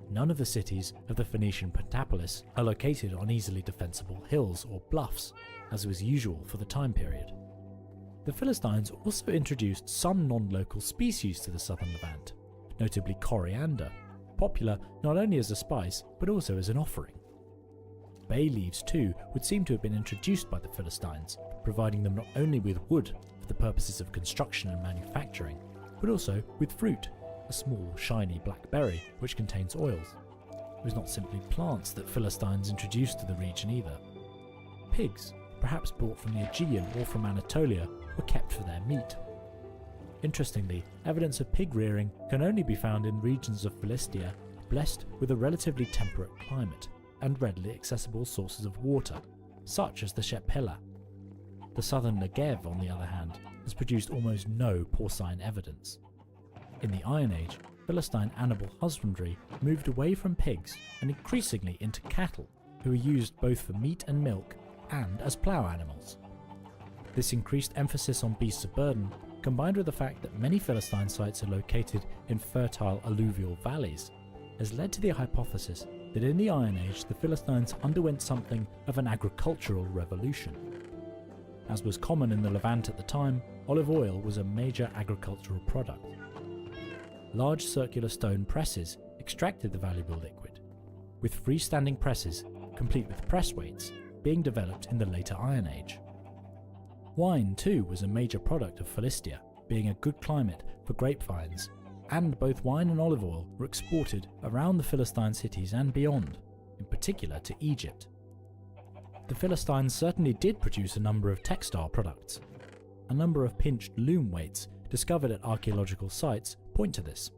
none of the cities of the Phoenician Pentapolis are located on easily defensible hills or bluffs, as was usual for the time period. The Philistines also introduced some non-local species to the southern Levant, notably coriander, popular not only as a spice but also as an offering. Bay leaves too would seem to have been introduced by the Philistines, providing them not only with wood for the purposes of construction and manufacturing, but also with fruit, a small shiny black berry which contains oils. It was not simply plants that Philistines introduced to the region either. Pigs, perhaps brought from the Aegean or from Anatolia, were kept for their meat. Interestingly, evidence of pig rearing can only be found in regions of Philistia blessed with a relatively temperate climate and readily accessible sources of water, such as the Shephelah. The southern Negev, on the other hand, has produced almost no porcine evidence. In the Iron Age, Philistine animal husbandry moved away from pigs and increasingly into cattle, who were used both for meat and milk and as plough animals. This increased emphasis on beasts of burden, combined with the fact that many Philistine sites are located in fertile alluvial valleys, has led to the hypothesis that in the Iron Age the Philistines underwent something of an agricultural revolution. As was common in the Levant at the time, olive oil was a major agricultural product. Large circular stone presses extracted the valuable liquid, with freestanding presses, complete with press weights, being developed in the later Iron Age. Wine too was a major product of Philistia, being a good climate for grapevines, and both wine and olive oil were exported around the Philistine cities and beyond, in particular to Egypt. The Philistines certainly did produce a number of textile products. A number of pinched loom weights discovered at archaeological sites point to this.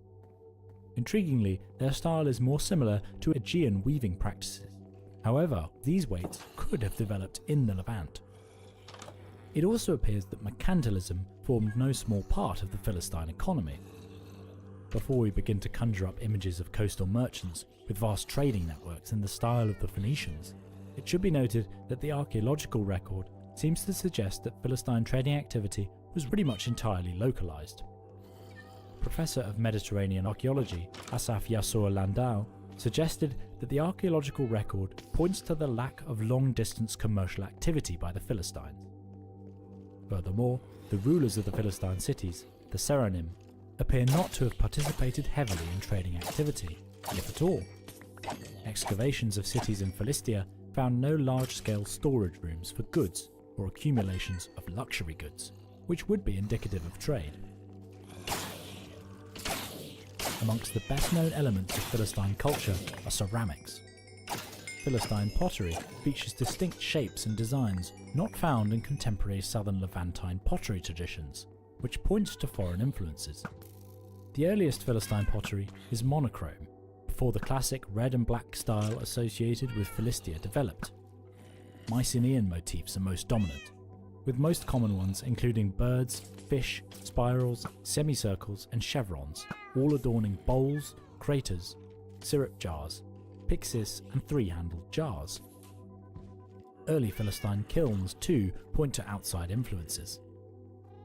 Intriguingly, their style is more similar to Aegean weaving practices. However, these weights could have developed in the Levant. It also appears that mercantilism formed no small part of the Philistine economy. Before we begin to conjure up images of coastal merchants with vast trading networks in the style of the Phoenicians, it should be noted that the archaeological record seems to suggest that Philistine trading activity was pretty much entirely localized. Professor of Mediterranean archaeology Asaf Yassor Landau suggested that the archaeological record points to the lack of long-distance commercial activity by the Philistines. Furthermore, the rulers of the Philistine cities, the Seranim, appear not to have participated heavily in trading activity, if at all. Excavations of cities in Philistia found no large-scale storage rooms for goods or accumulations of luxury goods, which would be indicative of trade. Amongst the best-known elements of Philistine culture are ceramics. Philistine pottery features distinct shapes and designs not found in contemporary southern Levantine pottery traditions, which points to foreign influences. The earliest Philistine pottery is monochrome, before the classic red and black style associated with Philistia developed. Mycenaean motifs are most dominant, with most common ones including birds, fish, spirals, semicircles and chevrons, all adorning bowls, craters, syrup jars, pyxis and three-handled jars. Early Philistine kilns too point to outside influences.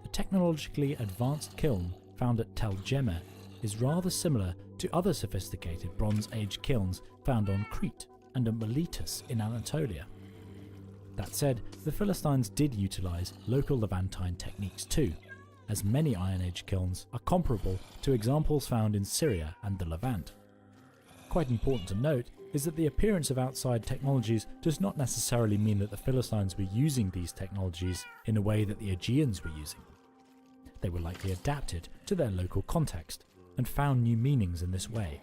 The technologically advanced kiln found at Tel Jemeh is rather similar to other sophisticated Bronze Age kilns found on Crete and at Miletus in Anatolia. That said, the Philistines did utilize local Levantine techniques too, as many Iron Age kilns are comparable to examples found in Syria and the Levant. Quite important to note is that the appearance of outside technologies does not necessarily mean that the Philistines were using these technologies in a way that the Aegeans were using. They were likely adapted to their local context and found new meanings in this way.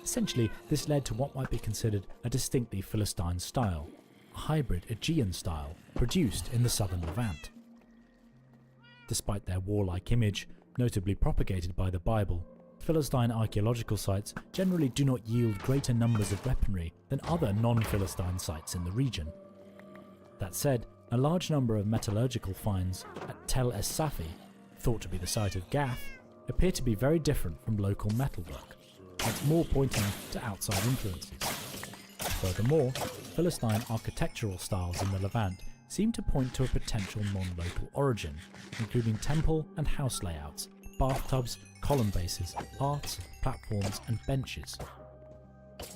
Essentially, this led to what might be considered a distinctly Philistine style, a hybrid Aegean style produced in the southern Levant. Despite their warlike image, notably propagated by the Bible, Philistine archaeological sites generally do not yield greater numbers of weaponry than other non-Philistine sites in the region. That said, a large number of metallurgical finds at Tel Es-Safi, thought to be the site of Gath, appear to be very different from local metalwork, once more pointing to outside influences. Furthermore, Philistine architectural styles in the Levant seem to point to a potential non-local origin, including temple and house layouts, bathtubs, column bases, hearths, platforms and benches,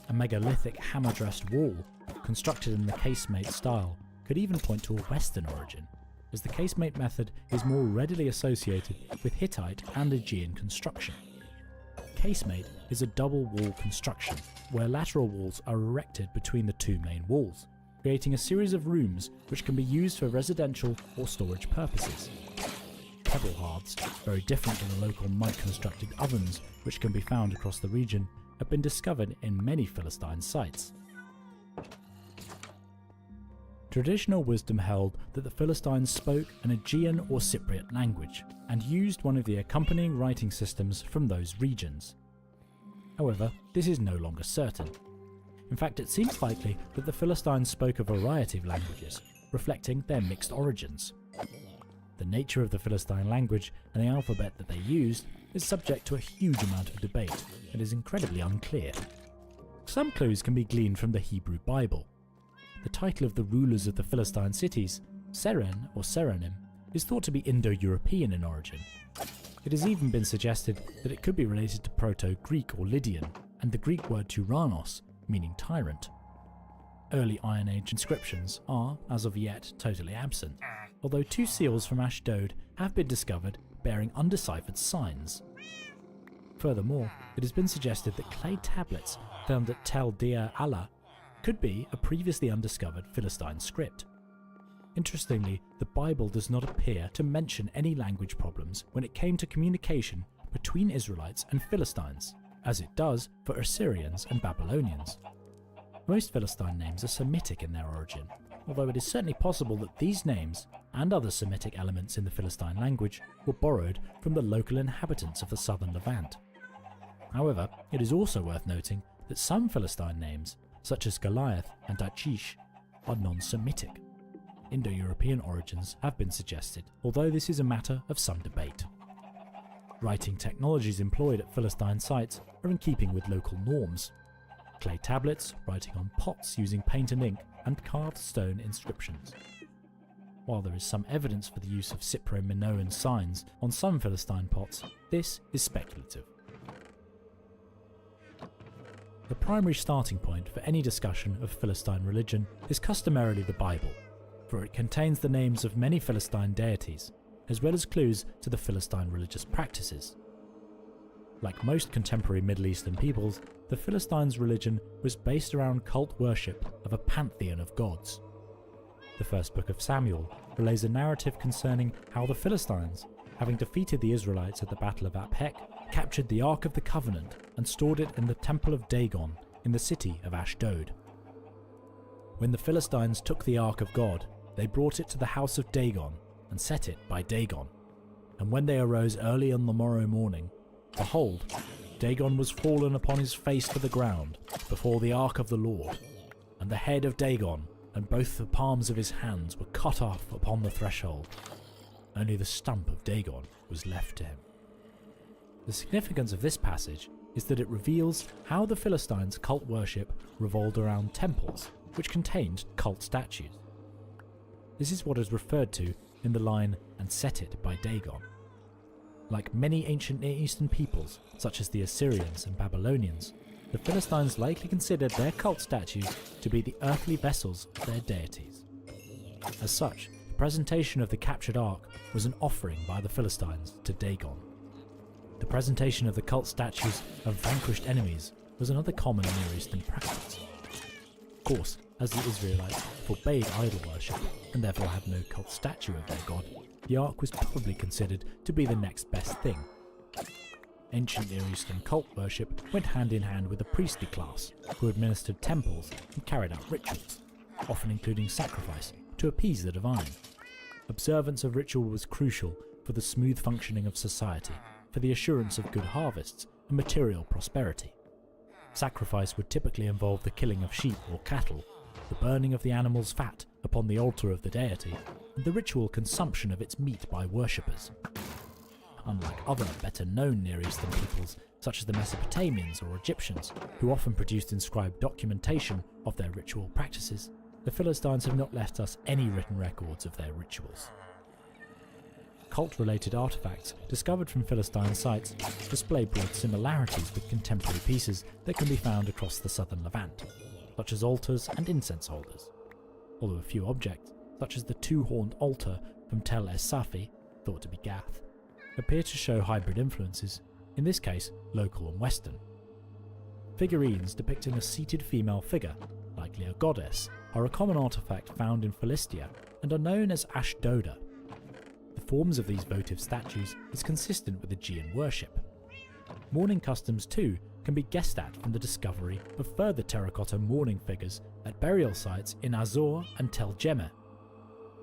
A megalithic hammer-dressed wall, constructed in the casemate style, could even point to a Western origin, as the casemate method is more readily associated with Hittite and Aegean construction. Casemate is a double wall construction, where lateral walls are erected between the two main walls, creating a series of rooms which can be used for residential or storage purposes. Pebble hearths, very different from the local mud-constructed ovens which can be found across the region, have been discovered in many Philistine sites. Traditional wisdom held that the Philistines spoke an Aegean or Cypriot language, and used one of the accompanying writing systems from those regions. However, this is no longer certain. In fact, it seems likely that the Philistines spoke a variety of languages, reflecting their mixed origins. The nature of the Philistine language and the alphabet that they used is subject to a huge amount of debate and is incredibly unclear. Some clues can be gleaned from the Hebrew Bible. The title of the rulers of the Philistine cities, Seren or Serenim, is thought to be Indo-European in origin. It has even been suggested that it could be related to Proto-Greek or Lydian, and the Greek word Tyrannos, meaning tyrant. Early Iron Age inscriptions are, as of yet, totally absent, although 2 seals from Ashdod have been discovered bearing undeciphered signs. Furthermore, it has been suggested that clay tablets found at Tel Deir Allah could be a previously undiscovered Philistine script. Interestingly, the Bible does not appear to mention any language problems when it came to communication between Israelites and Philistines, as it does for Assyrians and Babylonians. Most Philistine names are Semitic in their origin, although it is certainly possible that these names, and other Semitic elements in the Philistine language, were borrowed from the local inhabitants of the southern Levant. However, it is also worth noting that some Philistine names, such as Goliath and Achish, are non-Semitic. Indo-European origins have been suggested, although this is a matter of some debate. Writing technologies employed at Philistine sites are in keeping with local norms. Clay tablets, writing on pots using paint and ink, and carved stone inscriptions. While there is some evidence for the use of Cypro-Minoan signs on some Philistine pots, this is speculative. The primary starting point for any discussion of Philistine religion is customarily the Bible, for it contains the names of many Philistine deities, as well as clues to the Philistine religious practices. Like most contemporary Middle Eastern peoples, the Philistines' religion was based around cult worship of a pantheon of gods. The first book of Samuel relays a narrative concerning how the Philistines, having defeated the Israelites at the Battle of Aphek, captured the Ark of the Covenant and stored it in the Temple of Dagon in the city of Ashdod. When the Philistines took the Ark of God, they brought it to the house of Dagon and set it by Dagon. And when they arose early on the morrow morning, behold, Dagon was fallen upon his face to the ground before the Ark of the Lord, and the head of Dagon and both the palms of his hands were cut off upon the threshold. Only the stump of Dagon was left to him. The significance of this passage is that it reveals how the Philistines' cult worship revolved around temples, which contained cult statues. This is what is referred to in the line, "and set it by Dagon." Like many ancient Near Eastern peoples, such as the Assyrians and Babylonians, the Philistines likely considered their cult statues to be the earthly vessels of their deities. As such, the presentation of the captured ark was an offering by the Philistines to Dagon. The presentation of the cult statues of vanquished enemies was another common Near Eastern practice. Of course, as the Israelites forbade idol worship and therefore had no cult statue of their god, the ark was probably considered to be the next best thing. Ancient Near Eastern cult worship went hand in hand with the priestly class, who administered temples and carried out rituals, often including sacrifice, to appease the divine. Observance of ritual was crucial for the smooth functioning of society, for the assurance of good harvests and material prosperity. Sacrifice would typically involve the killing of sheep or cattle, the burning of the animal's fat upon the altar of the deity, and the ritual consumption of its meat by worshippers. Unlike other better-known Near Eastern peoples, such as the Mesopotamians or Egyptians, who often produced inscribed documentation of their ritual practices, the Philistines have not left us any written records of their rituals. cult-related artifacts discovered from Philistine sites display broad similarities with contemporary pieces that can be found across the southern Levant, such as altars and incense holders. Although a few objects, such as the two-horned altar from Tel Es Safi, thought to be Gath, appear to show hybrid influences, in this case local and western. Figurines depicting a seated female figure, likely a goddess, are a common artifact found in Philistia and are known as Ashdoda. The forms of these votive statues is consistent with Aegean worship. Mourning customs too can be guessed at from the discovery of further terracotta mourning figures at burial sites in Azor and Tel Jemmeh.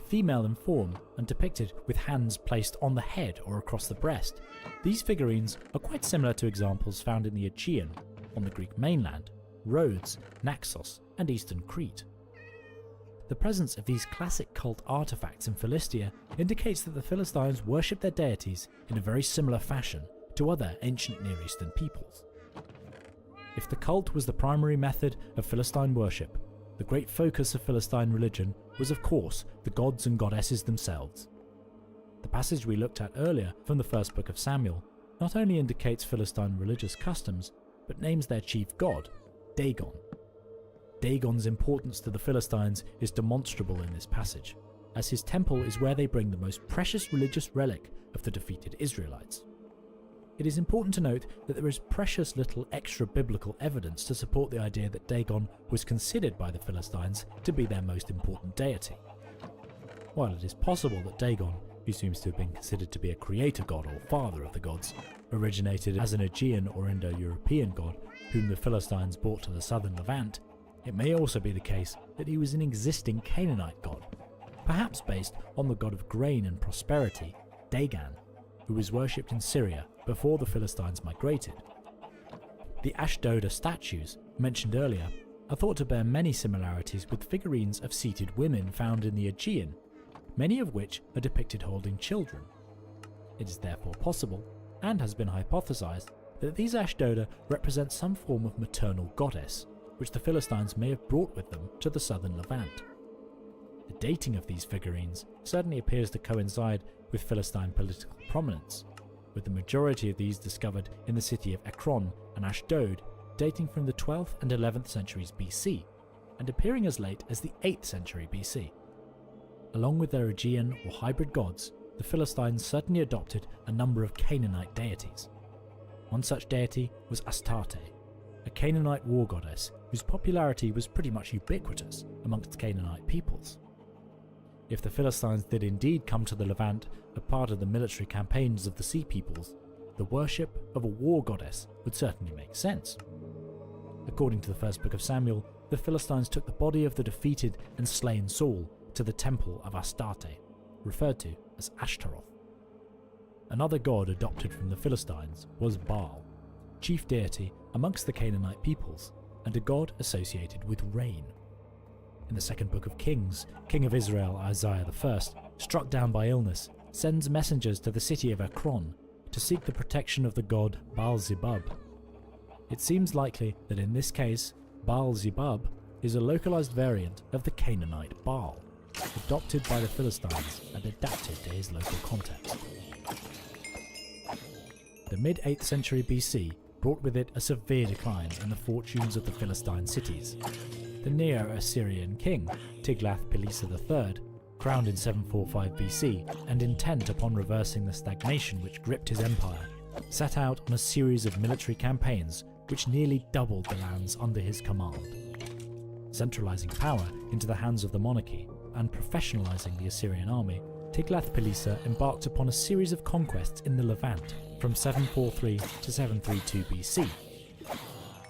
Female in form and depicted with hands placed on the head or across the breast, these figurines are quite similar to examples found in the Aegean, on the Greek mainland, Rhodes, Naxos, and eastern Crete. The presence of these classic cult artifacts in Philistia indicates that the Philistines worshipped their deities in a very similar fashion to other ancient Near Eastern peoples. If the cult was the primary method of Philistine worship, the great focus of Philistine religion was of course the gods and goddesses themselves. The passage we looked at earlier from the first book of Samuel not only indicates Philistine religious customs, but names their chief god, Dagon. Dagon's importance to the Philistines is demonstrable in this passage, as his temple is where they bring the most precious religious relic of the defeated Israelites. It is important to note that there is precious little extra-biblical evidence to support the idea that Dagon was considered by the Philistines to be their most important deity. While it is possible that Dagon, who seems to have been considered to be a creator god or father of the gods, originated as an Aegean or Indo-European god whom the Philistines brought to the southern Levant, it may also be the case that he was an existing Canaanite god, perhaps based on the god of grain and prosperity, Dagon, who was worshipped in Syria before the Philistines migrated. The Ashdoda statues, mentioned earlier, are thought to bear many similarities with figurines of seated women found in the Aegean, many of which are depicted holding children. It is therefore possible, and has been hypothesized, that these Ashdoda represent some form of maternal goddess, which the Philistines may have brought with them to the southern Levant. The dating of these figurines certainly appears to coincide with Philistine political prominence, with the majority of these discovered in the city of Ekron and Ashdod, dating from the 12th and 11th centuries BC, and appearing as late as the 8th century BC. Along with their Aegean or hybrid gods, the Philistines certainly adopted a number of Canaanite deities. One such deity was Astarte, a Canaanite war goddess whose popularity was pretty much ubiquitous amongst Canaanite peoples. If the Philistines did indeed come to the Levant as part of the military campaigns of the Sea Peoples, the worship of a war goddess would certainly make sense. According to the first book of Samuel, the Philistines took the body of the defeated and slain Saul to the temple of Astarte, referred to as Ashtaroth. Another god adopted from the Philistines was Baal, chief deity amongst the Canaanite peoples, and a god associated with rain. In the second book of Kings, King of Israel Isaiah I, struck down by illness, sends messengers to the city of Ekron to seek the protection of the god Baal-zebub. It seems likely that in this case, Baal-zebub is a localized variant of the Canaanite Baal, adopted by the Philistines and adapted to his local context. The mid-8th century BC brought with it a severe decline in the fortunes of the Philistine cities. The Neo-Assyrian king, Tiglath-Pileser III, crowned in 745 BC and intent upon reversing the stagnation which gripped his empire, set out on a series of military campaigns which nearly doubled the lands under his command. Centralizing power into the hands of the monarchy and professionalizing the Assyrian army, Tiglath-Pileser embarked upon a series of conquests in the Levant from 743 to 732 BC.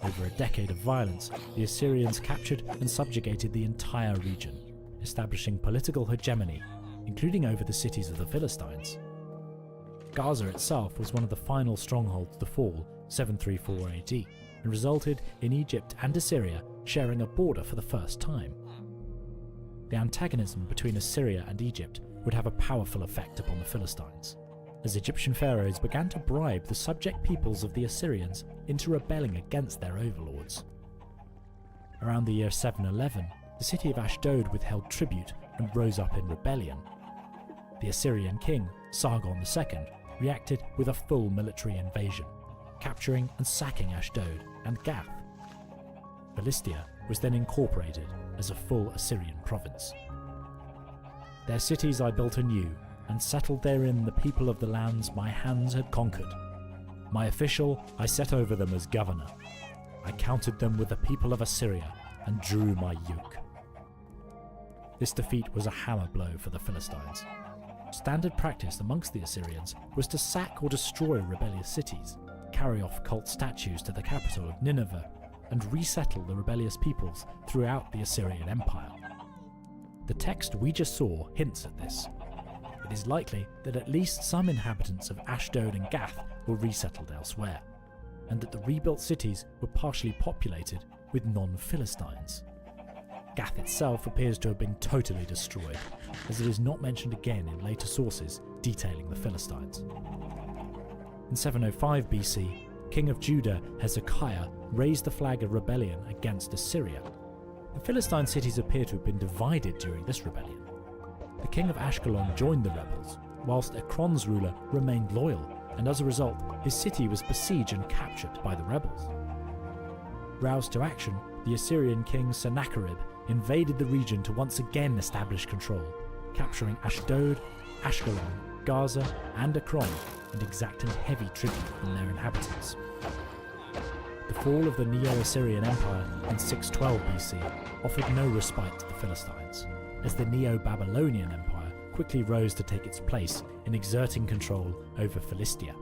Over a decade of violence, the Assyrians captured and subjugated the entire region, establishing political hegemony, including over the cities of the Philistines. Gaza itself was one of the final strongholds to fall 734 AD, and resulted in Egypt and Assyria sharing a border for the first time. The antagonism between Assyria and Egypt would have a powerful effect upon the Philistines, as Egyptian pharaohs began to bribe the subject peoples of the Assyrians into rebelling against their overlords. Around the year 711, the city of Ashdod withheld tribute and rose up in rebellion. The Assyrian king, Sargon II, reacted with a full military invasion, capturing and sacking Ashdod and Gath. Philistia was then incorporated as a full Assyrian province. Their cities I built anew, and settled therein the people of the lands my hands had conquered. My official I set over them as governor. I counted them with the people of Assyria, and drew my yoke. This defeat was a hammer blow for the Philistines. Standard practice amongst the Assyrians was to sack or destroy rebellious cities, carry off cult statues to the capital of Nineveh, and resettle the rebellious peoples throughout the Assyrian Empire. The text we just saw hints at this. It is likely that at least some inhabitants of Ashdod and Gath were resettled elsewhere, and that the rebuilt cities were partially populated with non-Philistines. Gath itself appears to have been totally destroyed, as it is not mentioned again in later sources detailing the Philistines. In 705 BC, King of Judah Hezekiah raised the flag of rebellion against Assyria. The Philistine cities appear to have been divided during this rebellion. The king of Ashkelon joined the rebels, whilst Ekron's ruler remained loyal, and as a result, his city was besieged and captured by the rebels. Roused to action, the Assyrian king Sennacherib invaded the region to once again establish control, capturing Ashdod, Ashkelon, Gaza, and Ekron, and exacting heavy tribute from their inhabitants. The fall of the Neo-Assyrian Empire in 612 BC offered no respite to the Philistines, as the Neo-Babylonian Empire quickly rose to take its place in exerting control over Philistia.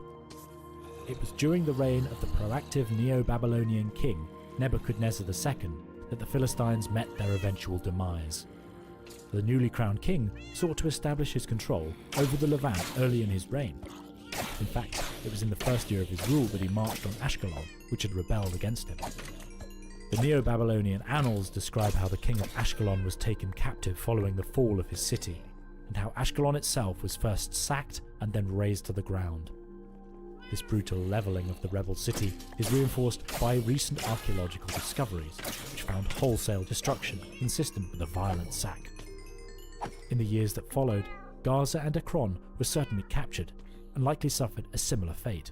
It was during the reign of the proactive Neo-Babylonian king Nebuchadnezzar II that the Philistines met their eventual demise. The newly crowned king sought to establish his control over the Levant early in his reign. In fact, it was in the first year of his rule that he marched on Ashkelon, which had rebelled against him. The Neo-Babylonian annals describe how the king of Ashkelon was taken captive following the fall of his city, and how Ashkelon itself was first sacked and then razed to the ground. This brutal levelling of the rebel city is reinforced by recent archaeological discoveries, which found wholesale destruction consistent with a violent sack. In the years that followed, Gaza and Ekron were certainly captured, and likely suffered a similar fate.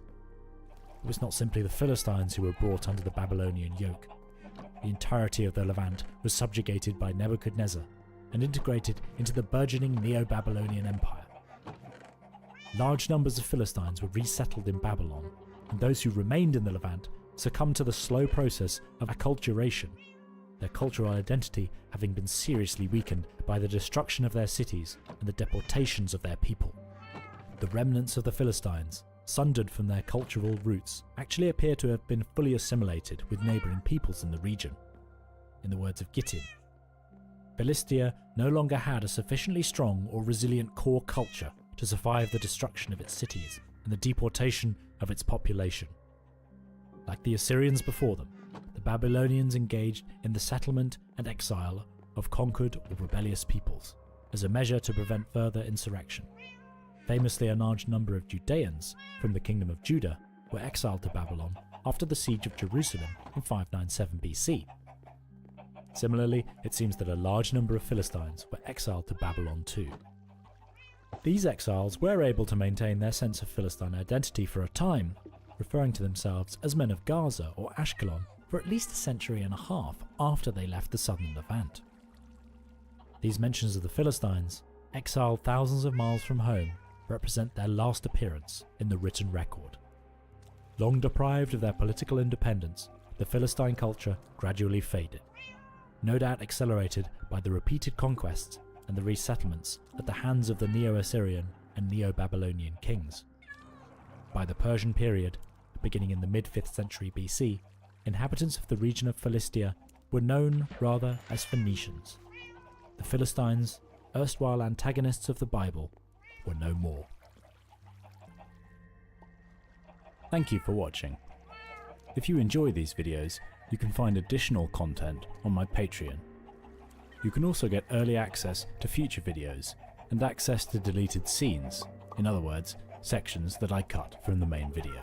It was not simply the Philistines who were brought under the Babylonian yoke. The entirety of the Levant was subjugated by Nebuchadnezzar and integrated into the burgeoning Neo-Babylonian Empire. Large numbers of Philistines were resettled in Babylon, and those who remained in the Levant succumbed to the slow process of acculturation, their cultural identity having been seriously weakened by the destruction of their cities and the deportations of their people. The remnants of the Philistines, sundered from their cultural roots, actually appear to have been fully assimilated with neighbouring peoples in the region. In the words of Gittin, Philistia no longer had a sufficiently strong or resilient core culture to survive the destruction of its cities and the deportation of its population. Like the Assyrians before them, the Babylonians engaged in the settlement and exile of conquered or rebellious peoples as a measure to prevent further insurrection. Famously, a large number of Judeans from the Kingdom of Judah were exiled to Babylon after the siege of Jerusalem in 597 BC. Similarly, it seems that a large number of Philistines were exiled to Babylon too. These exiles were able to maintain their sense of Philistine identity for a time, referring to themselves as men of Gaza or Ashkelon for at least a century and a half after they left the southern Levant. These mentions of the Philistines, exiled thousands of miles from home, represent their last appearance in the written record. Long deprived of their political independence, the Philistine culture gradually faded, no doubt accelerated by the repeated conquests and the resettlements at the hands of the Neo-Assyrian and Neo-Babylonian kings. By the Persian period, beginning in the mid-5th century BC, inhabitants of the region of Philistia were known rather as Phoenicians. The Philistines, erstwhile antagonists of the Bible, were no more. Thank you for watching. If you enjoy these videos, you can find additional content on my Patreon. You can also get early access to future videos and access to deleted scenes, in other words, sections that I cut from the main video.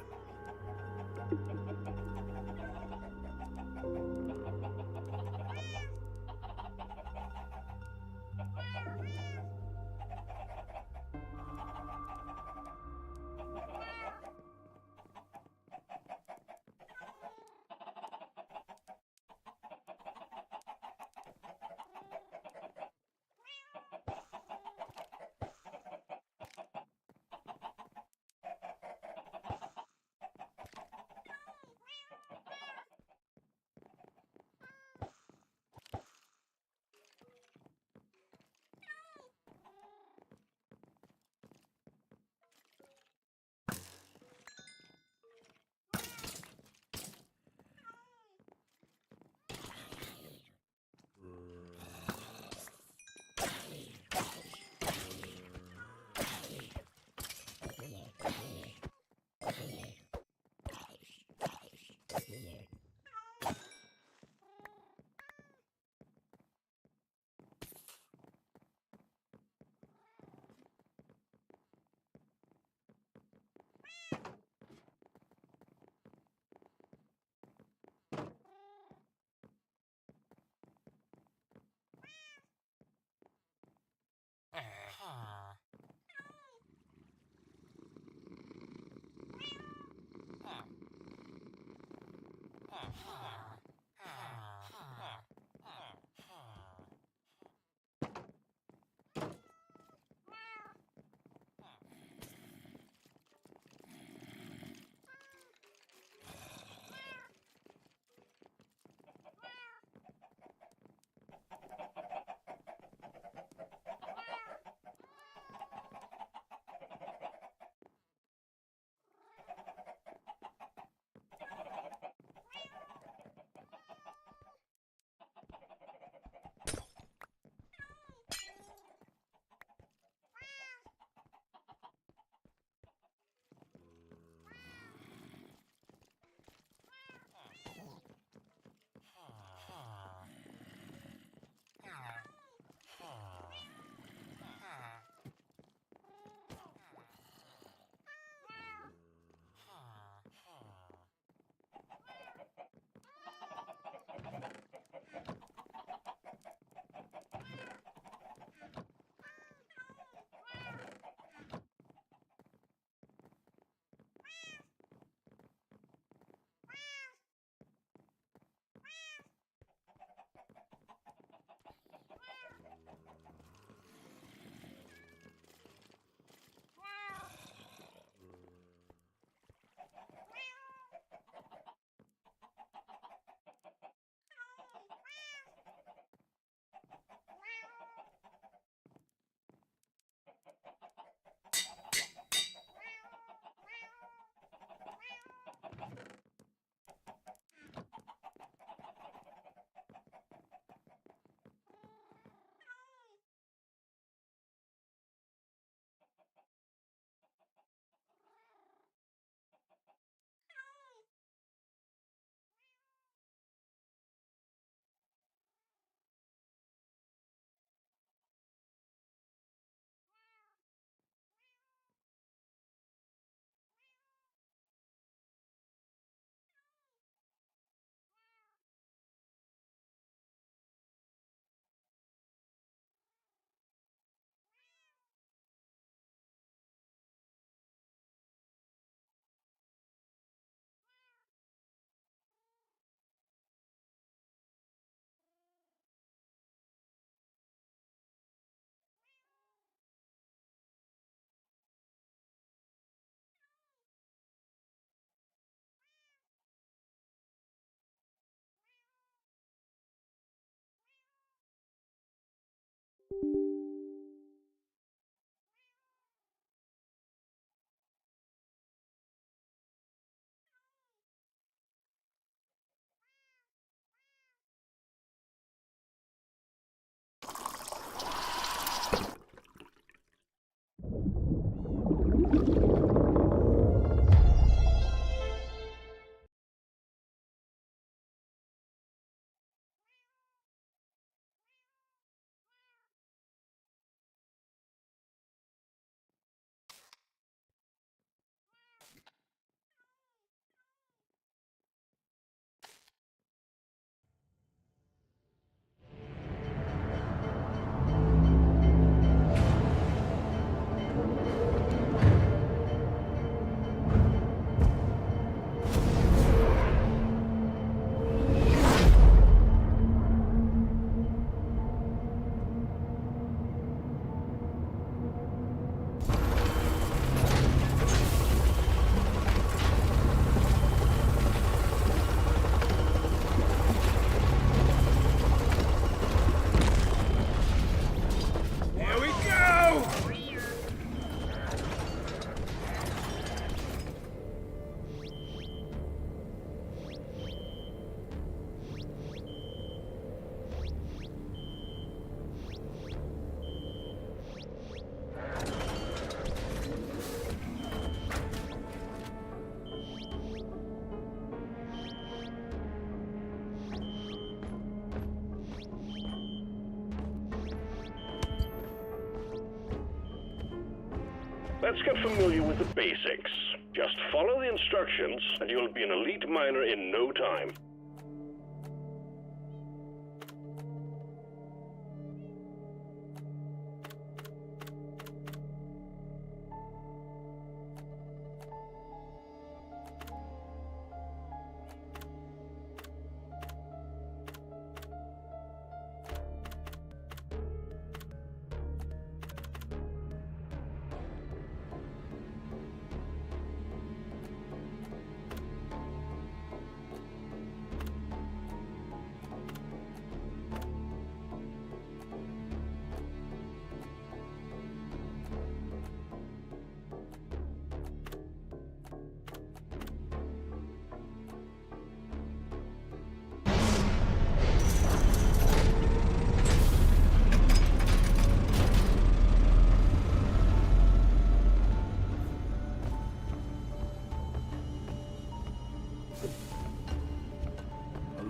Let's get familiar with the basics. Just follow the instructions, and you'll be an elite miner in no time.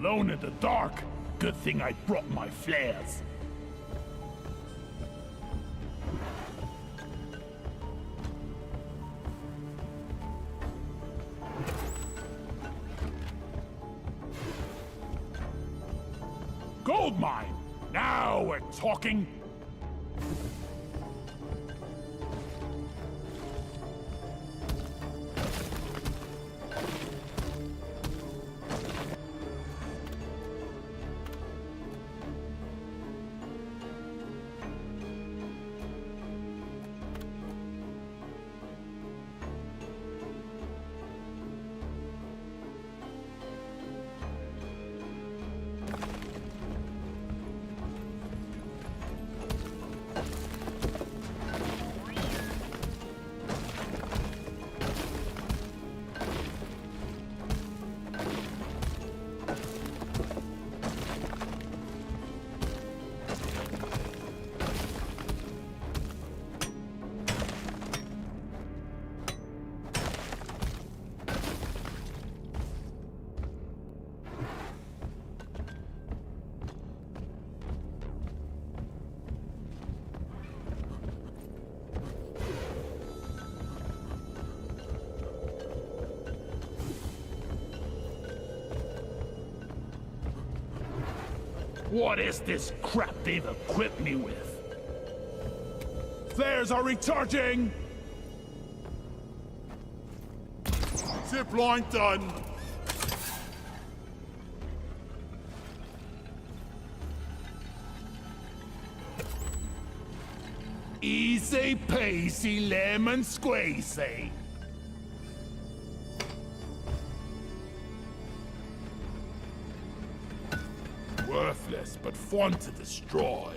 Alone in the dark. Good thing I brought my flares. Gold mine! Now we're talking! What is this crap they've equipped me with? Flares are recharging! Zipline done! Easy peasy lemon squeezy. Worthless, but fun to destroy.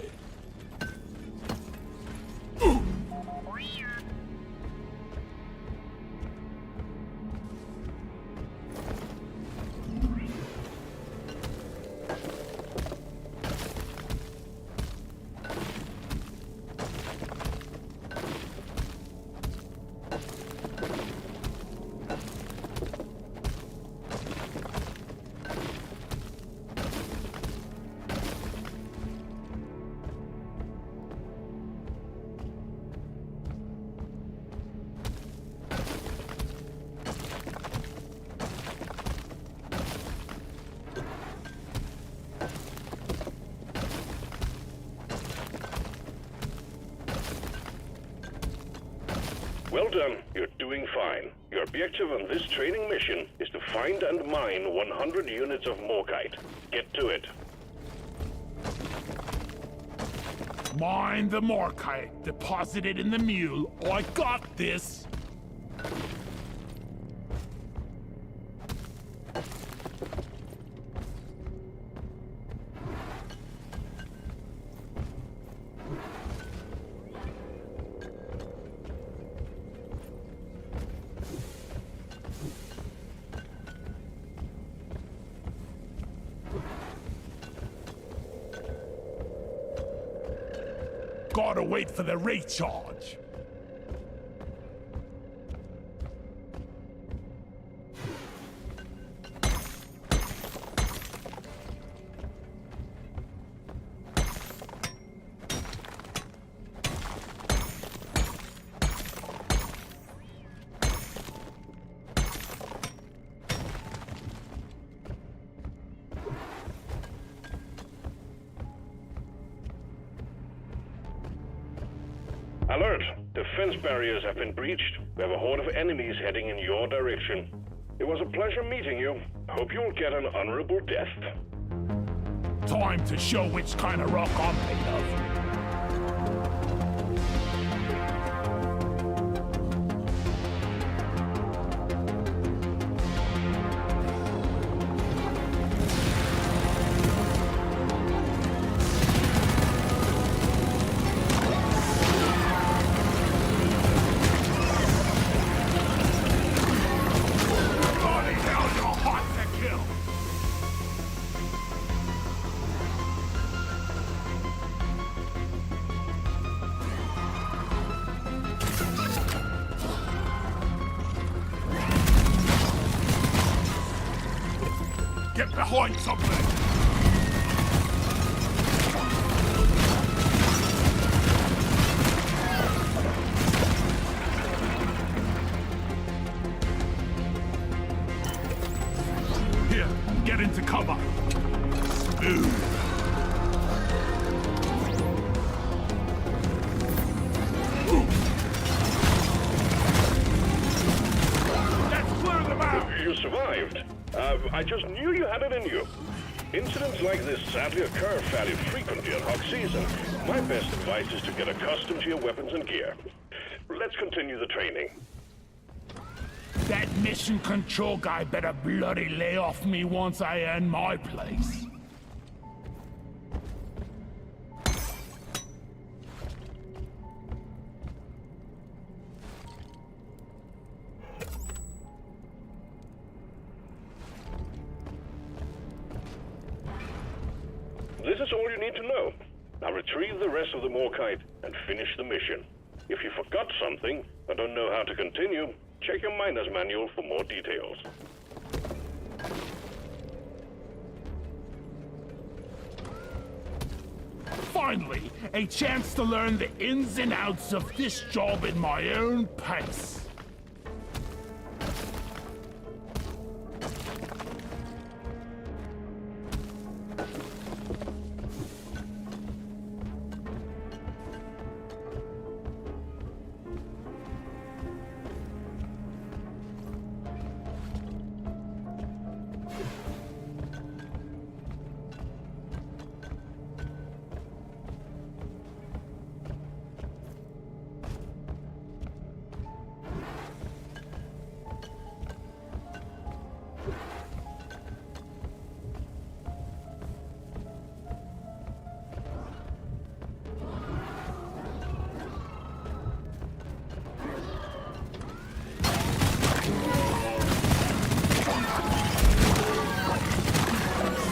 Well done. You're doing fine. Your objective on this training mission is to find and mine 100 units of Morkite. Get to it. Mine the Morkite. Deposit it in the mule. I got this. Gotta wait for the recharge. Alert! Defense barriers have been breached. We have a horde of enemies heading in your direction. It was a pleasure meeting you. Hope you'll get an honorable death. Time to show which kind of rock I'm made of. Bloody hell, you're hot to kill! Get behind something! Here, get into cover. Smooth. Let's clear them out! You survived. I just knew you had it in you. Incidents like this sadly occur fairly frequently at Hawk season. My best advice is to get accustomed to your weapons and gear. Let's continue the training. That mission control guy better bloody lay off me once I earn my place. This is all you need to know. Now retrieve the rest of the Morkite and finish the mission. If you forgot something or don't know how to continue, check your miner's manual for more details. Finally, a chance to learn the ins and outs of this job in my own pace.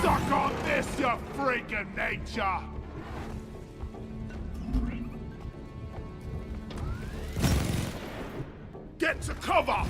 Suck on this, you freak of nature! Get to cover!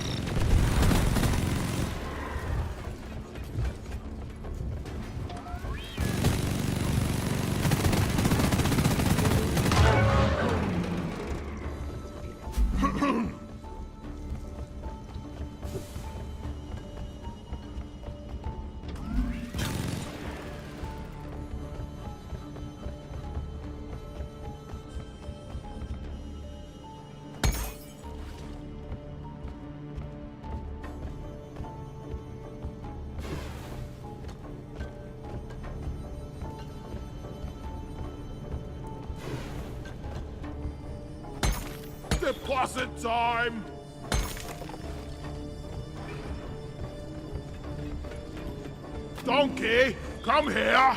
Deposit time! Donkey, come here!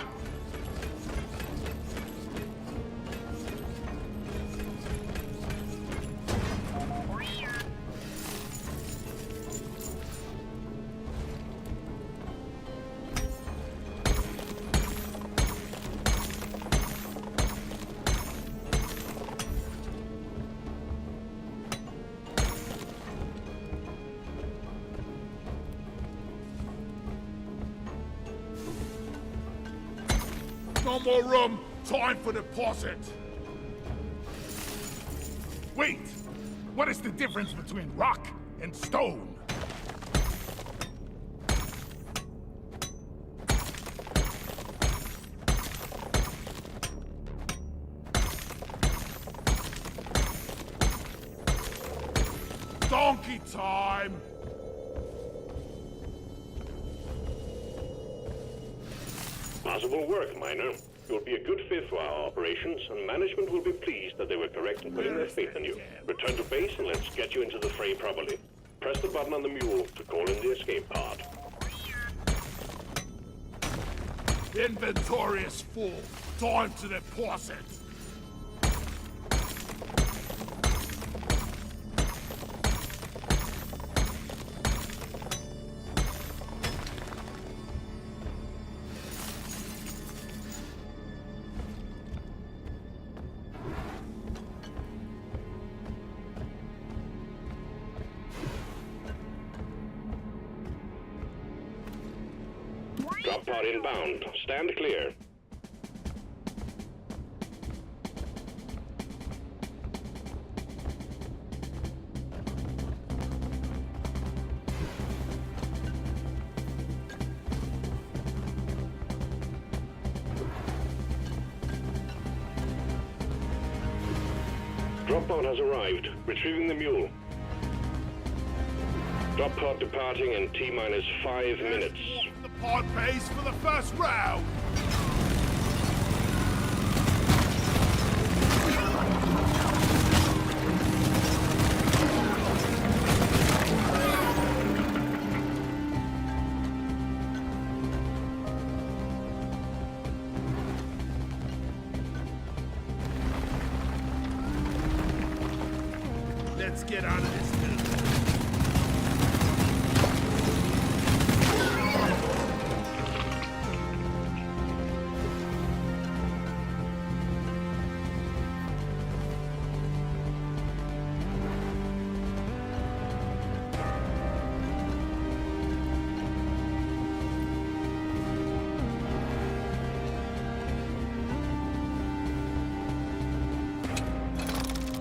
No more room! Time for deposit! Wait! What is the difference between rock and stone? Donkey time! Possible work, Miner. You'll be a good fit for our operations, and management will be pleased that they were correct in putting their faith in you. Return to base and let's get you into the fray properly. Press the button on the mule to call in the escape pod. Inventory is full. Time to deposit. Drop pod inbound. Stand clear. Drop pod has arrived. Retrieving the mule. Drop pod departing in T-minus 5 minutes. The pod base for the first round! Let's get out of this building.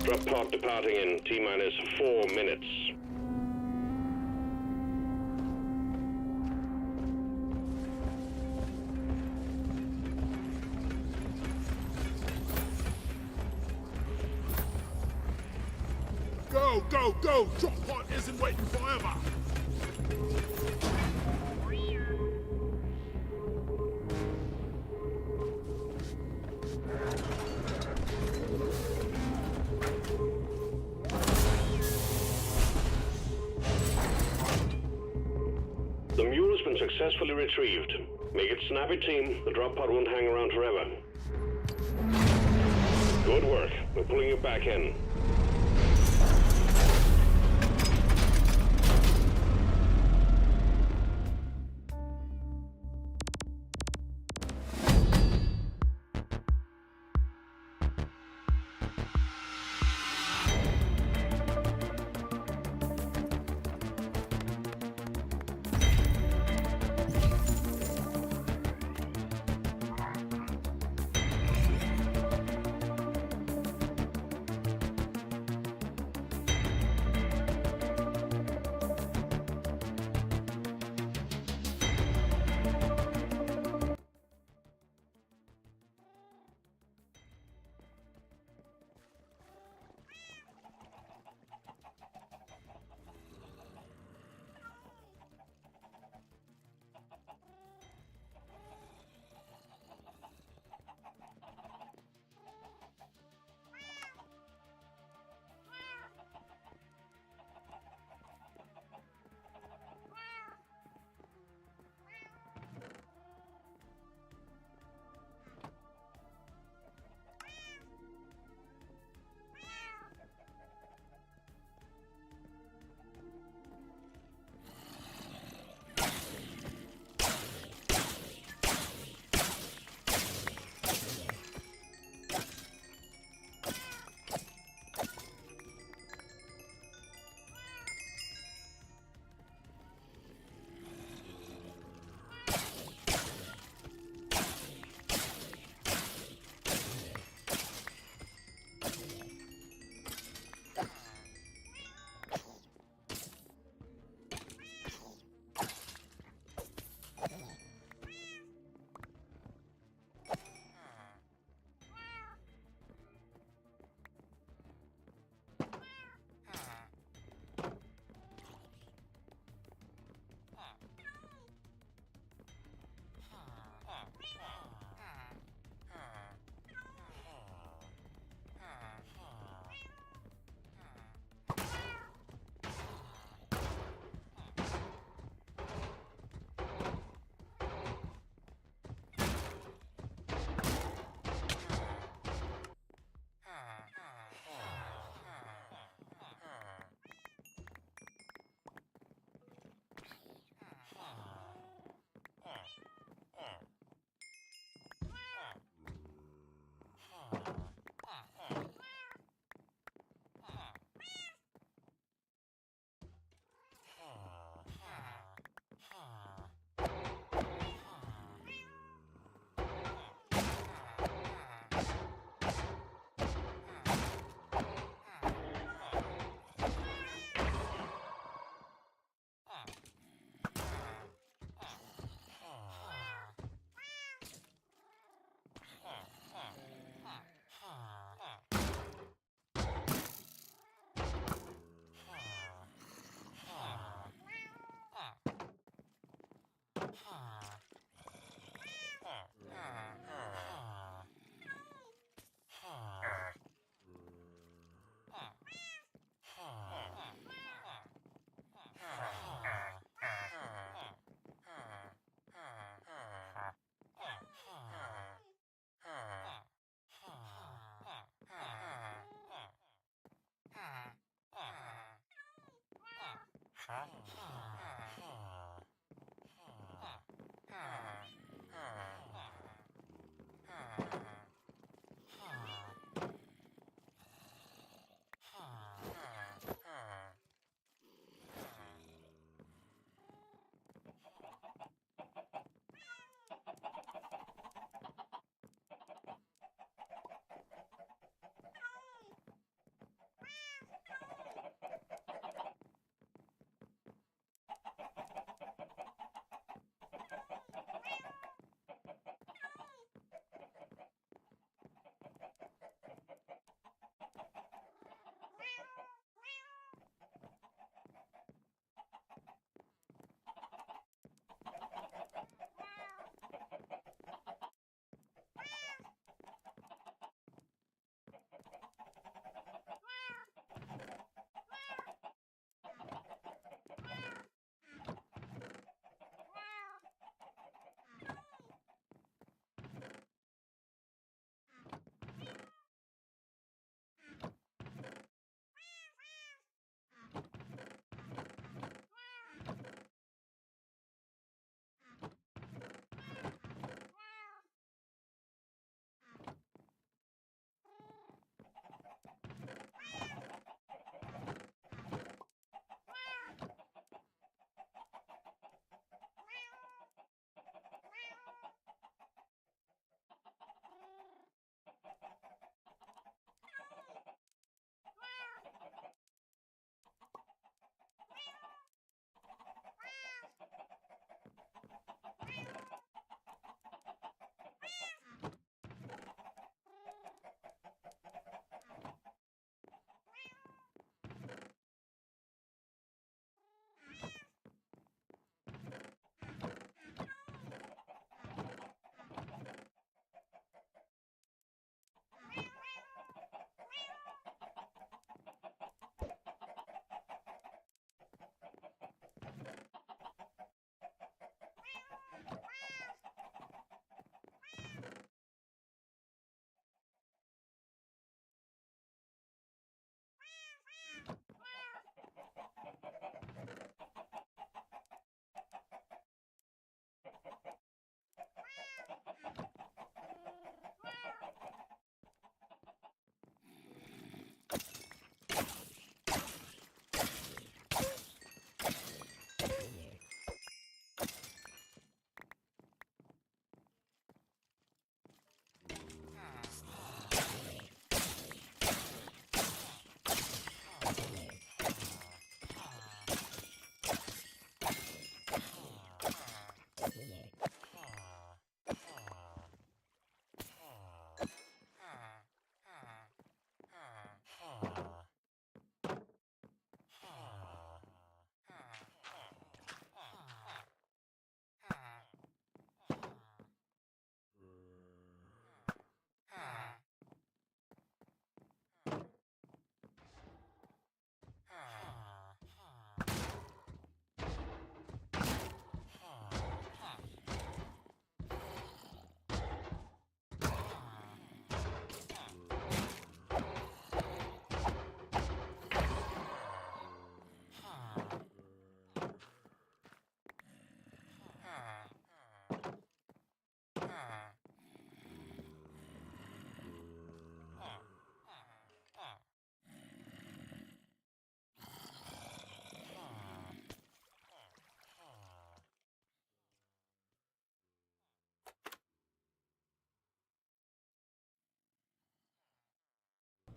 Drop pod departing in T-minus 4 minutes. Go, go, go! Drop pod isn't waiting forever! The mule has been successfully retrieved. Make it snappy, team. The drop pod won't hang around forever. Good work. We're pulling you back in.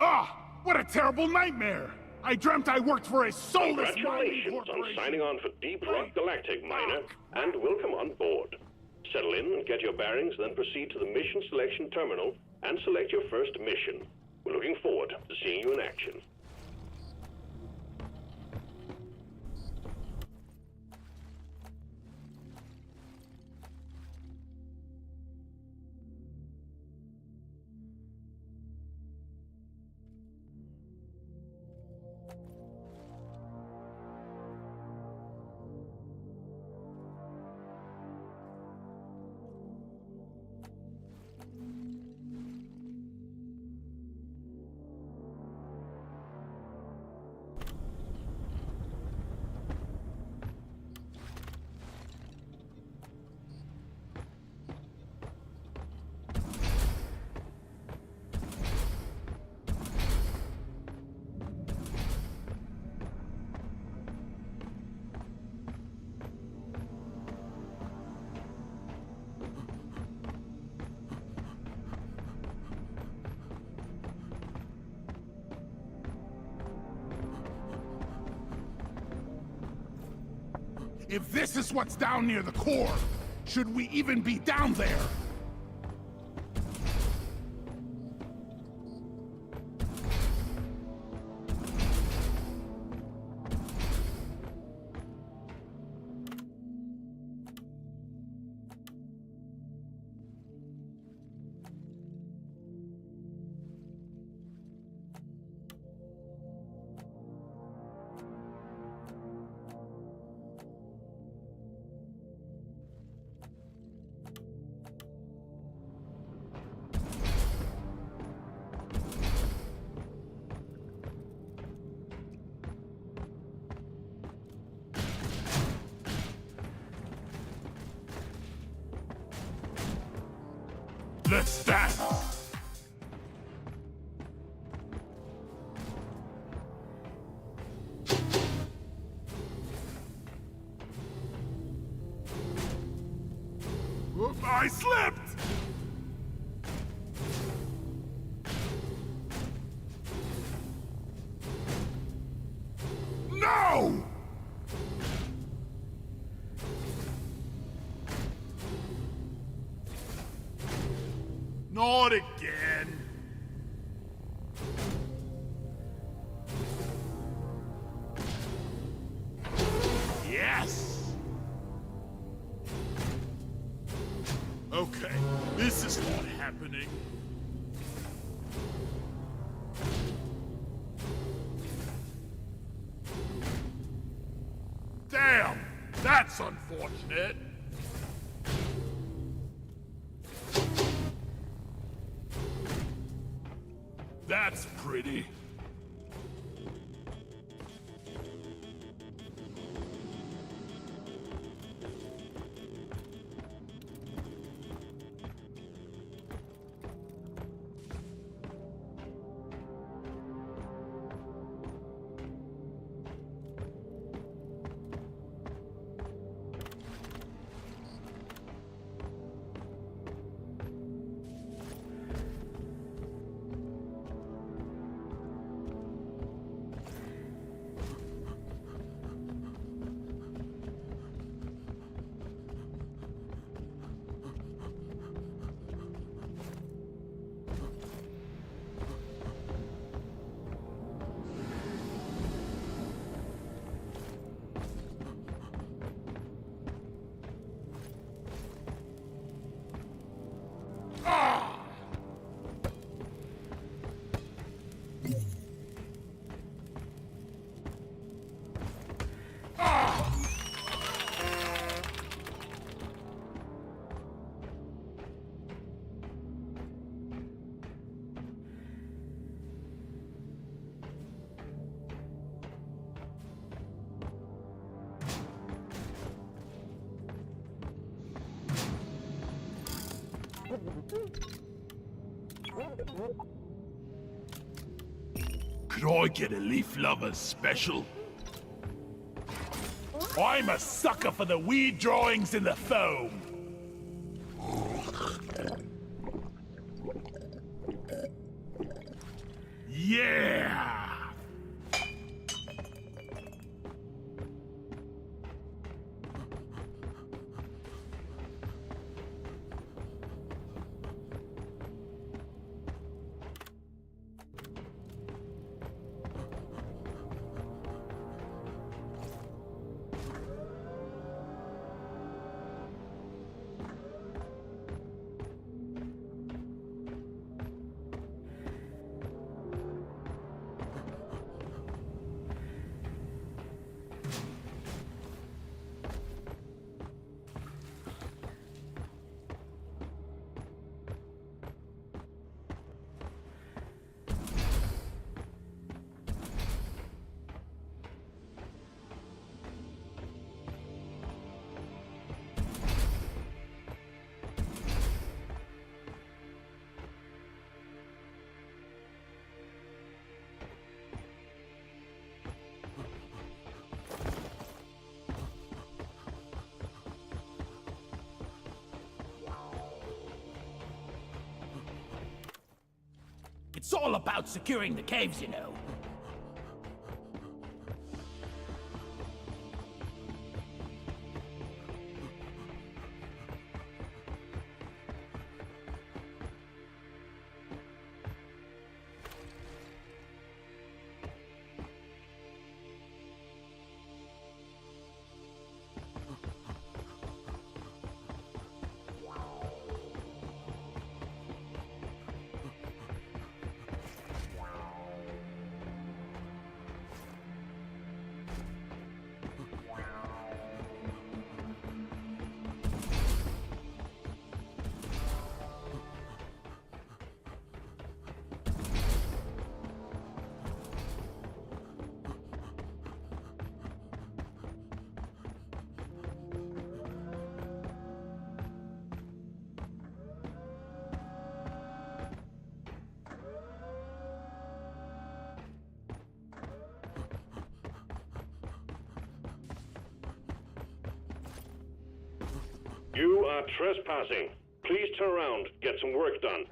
Ah! What a terrible nightmare! I dreamt I worked for a soulless mining Congratulations on corporation! signing on for Deep Rock Galactic, Miner, and welcome on board. Settle in and get your bearings, then proceed to the mission selection terminal and select your first mission. We're looking forward to seeing you in action. If this is what's down near the core, should we even be down there? Let's dance! I slipped! No! Not again. Yes! Okay, this is not happening. Damn! That's unfortunate. That's pretty. Could I get a Leaf Lovers special? I'm a sucker for the weed drawings in the foam. Yeah! It's all about securing the caves, you know. You are trespassing. Please turn around, get some work done.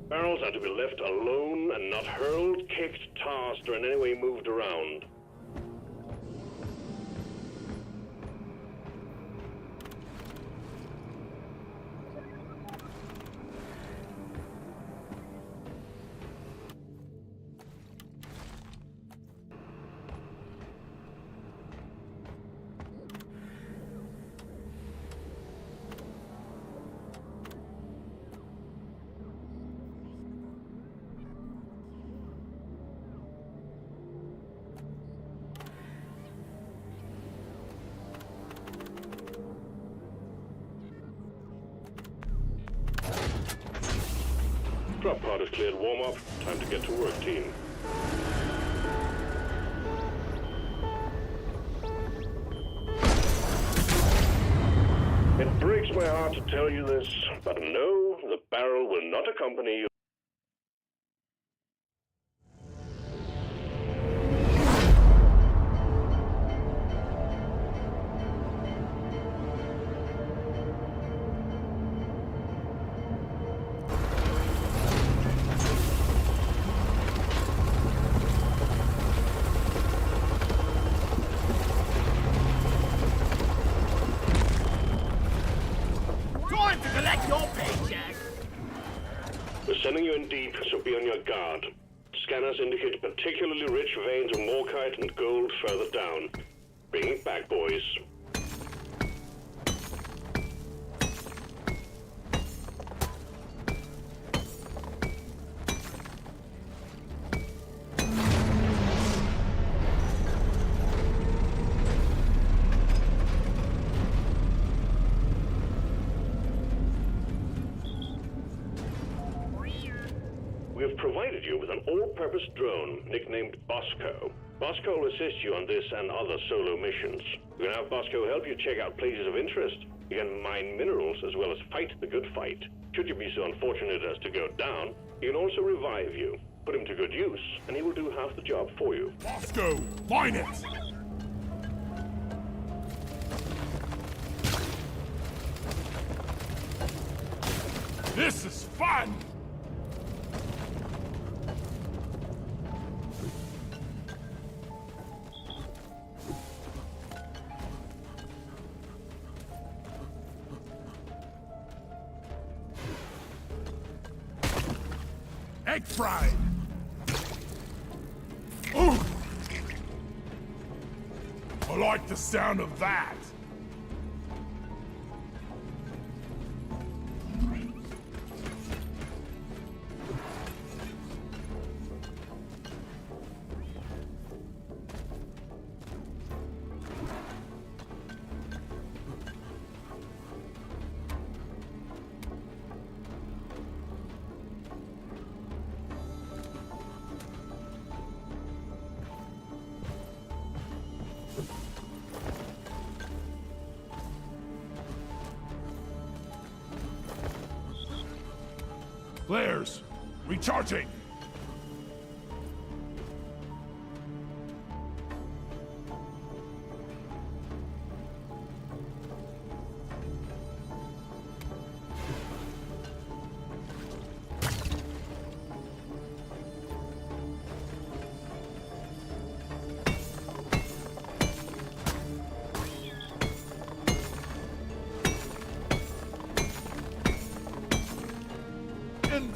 Barrels are to be left alone and not hurled, kicked, tossed, or in any way moved around. Drop pod is cleared warm-up. Time to get to work, team. It breaks my heart to tell you this, but no, the barrel will not accompany you. Time to collect your paycheck! We're sending you in deep, so be on your guard. Scanners indicate particularly rich veins of morkite and gold further down. Bring it back, boys. We have provided you with an all-purpose drone nicknamed Bosco. Bosco will assist you on this and other solo missions. You can have Bosco help you check out places of interest. You can mine minerals as well as fight the good fight. Should you be so unfortunate as to go down, he can also revive you. Put him to good use, and he will do half the job for you. Bosco, mine it! This is fun! Egg fried! Ooh! I like the sound of that! Flares! Recharging!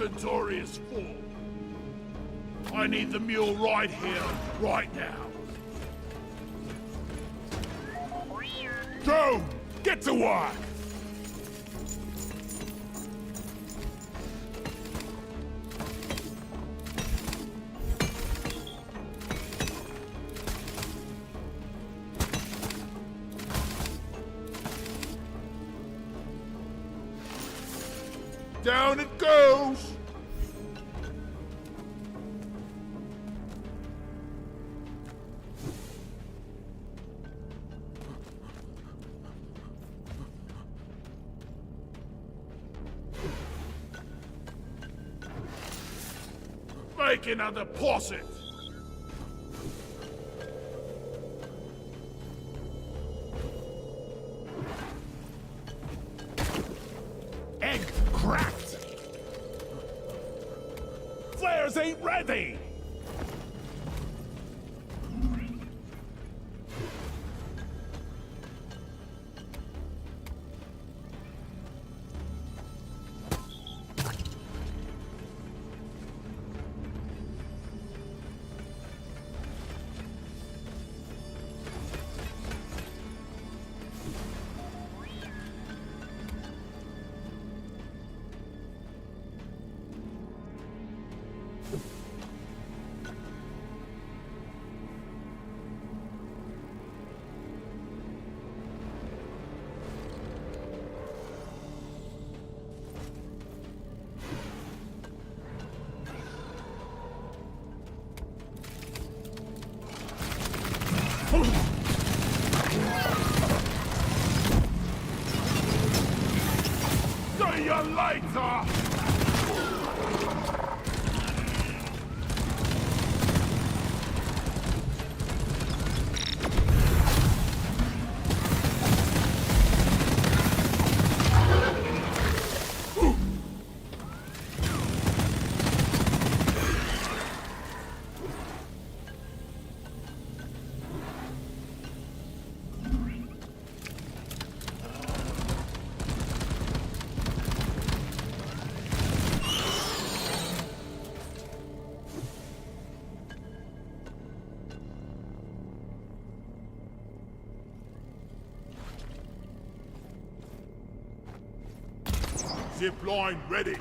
inventory is full. I need the mule right here, right now. Go! Get to work! Down it goes! Make another deposit! Egg cracked! Flares ain't ready! See you later! Zip line ready.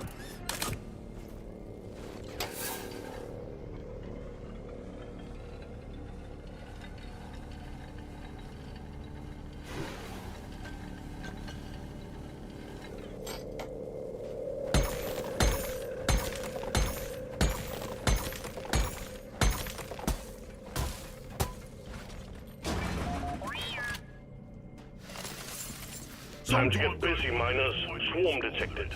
Time to get busy, miners. Swarm detected.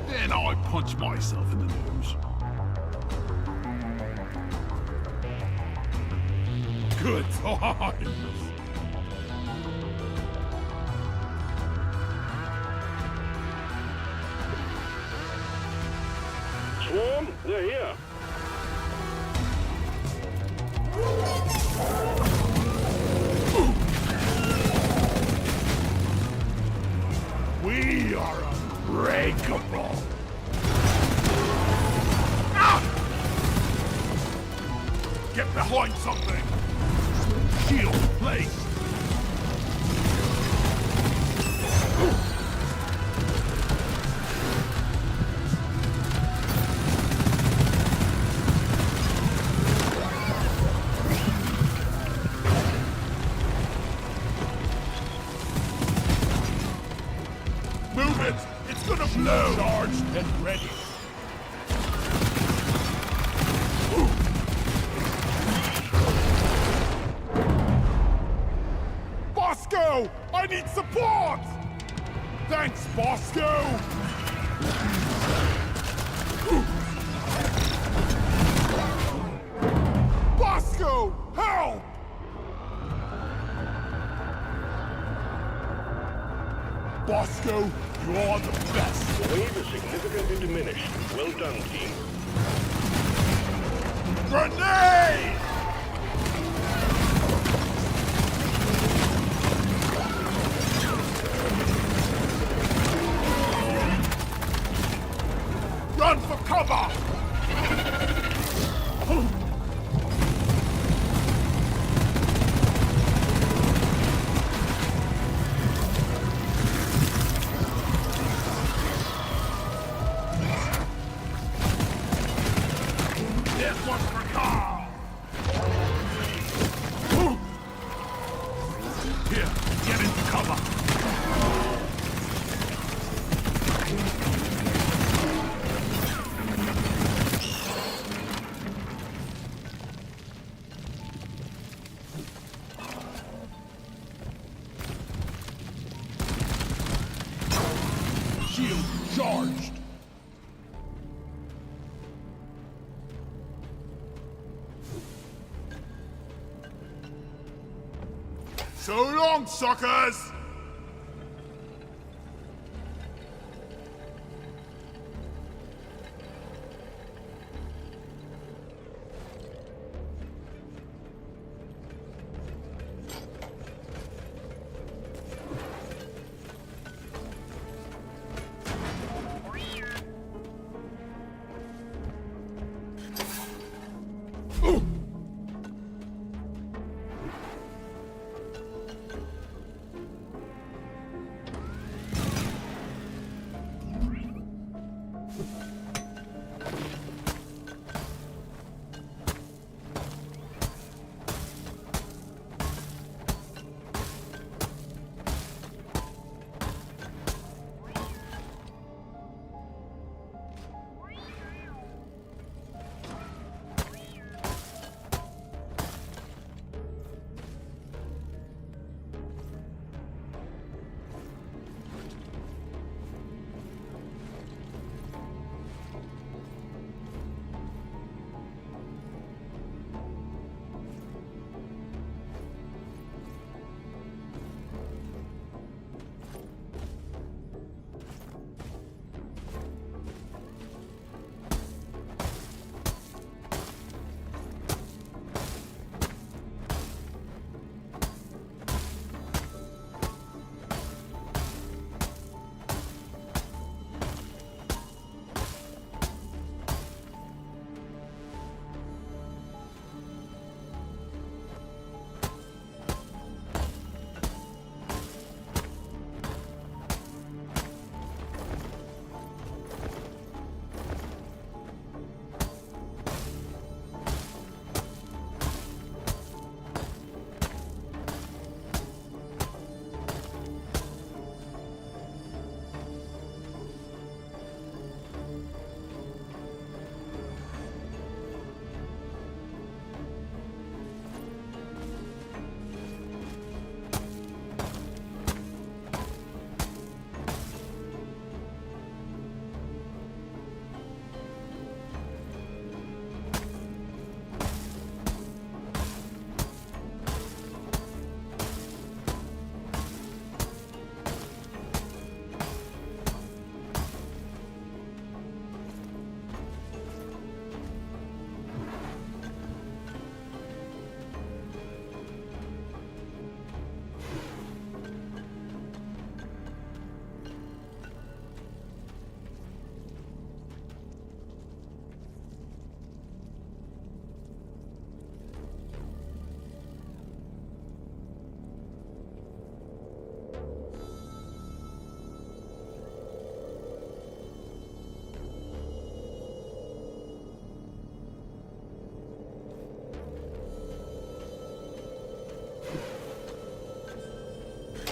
Then I punch myself in the nose. Good times! Swarm, they're here. We are unbreakable! Ah! Get behind something! Shield placed! Move it! It's gonna blow! Charged and ready. Bosco! I need support! Thanks, Bosco! Bosco! Help! Bosco, you are the best! Wave is significantly diminished. Well done, team. Grenade! Run for charged! So long, suckers!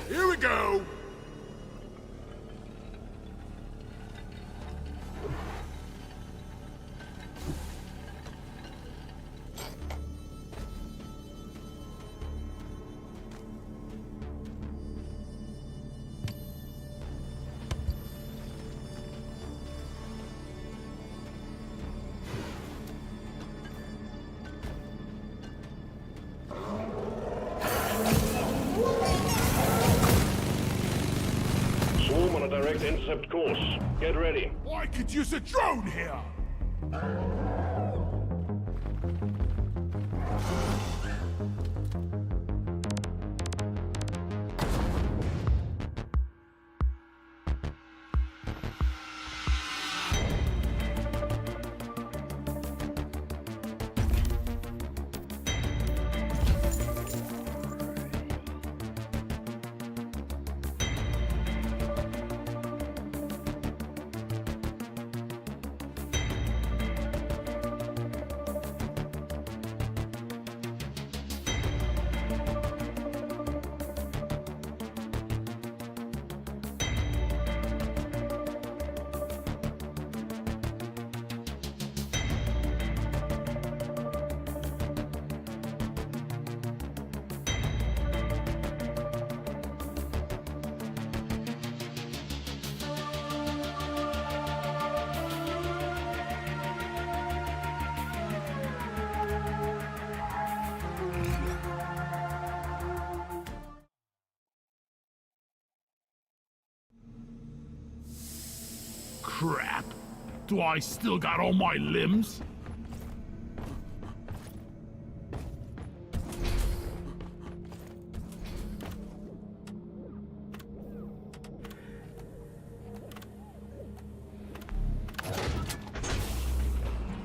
Here we go! Swarm on a direct intercept course. Get ready. I could use a drone here! crap. Do I still got all my limbs?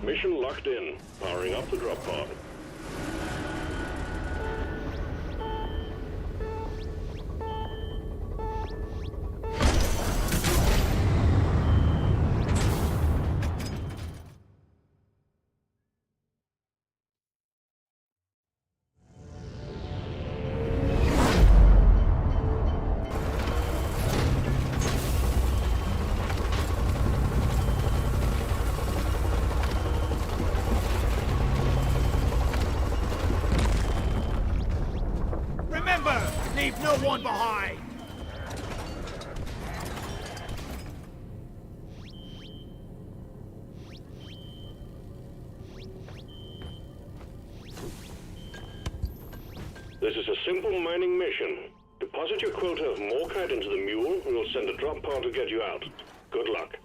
Mission locked in. Powering up the drop pod. Remember, leave no one behind. This is a simple mining mission. Deposit your quota of Morkite into the mule, and we'll send a drop pod to get you out. Good luck.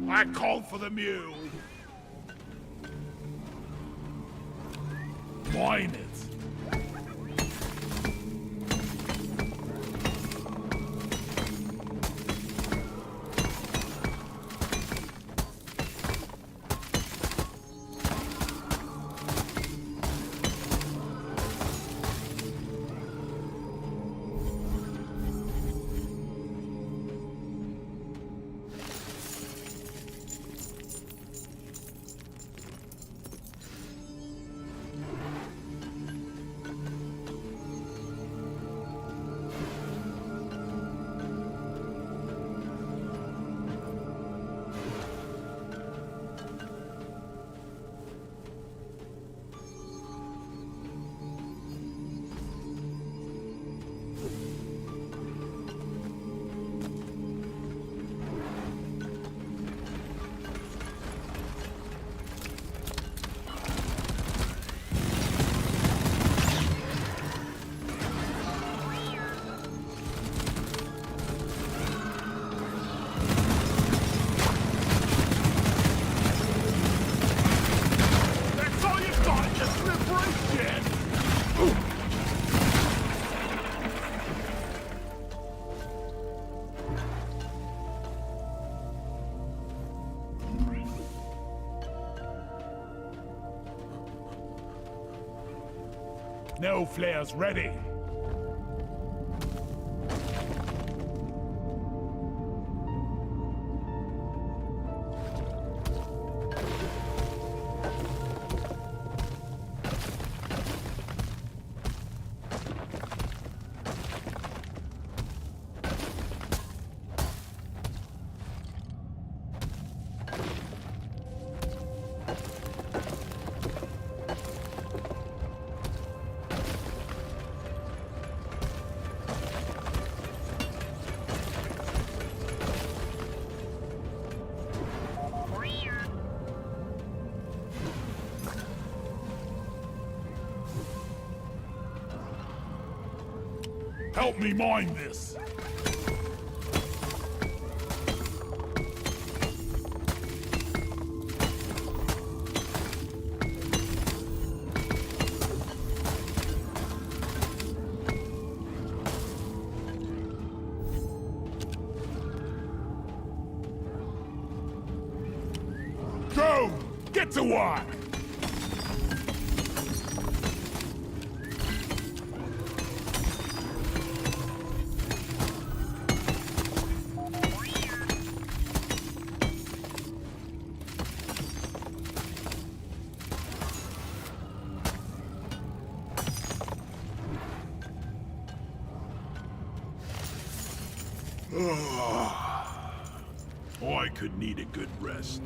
I called for the mule. Mine it. No flares ready. Help me mine this. Go! Get to work! I could need a good rest.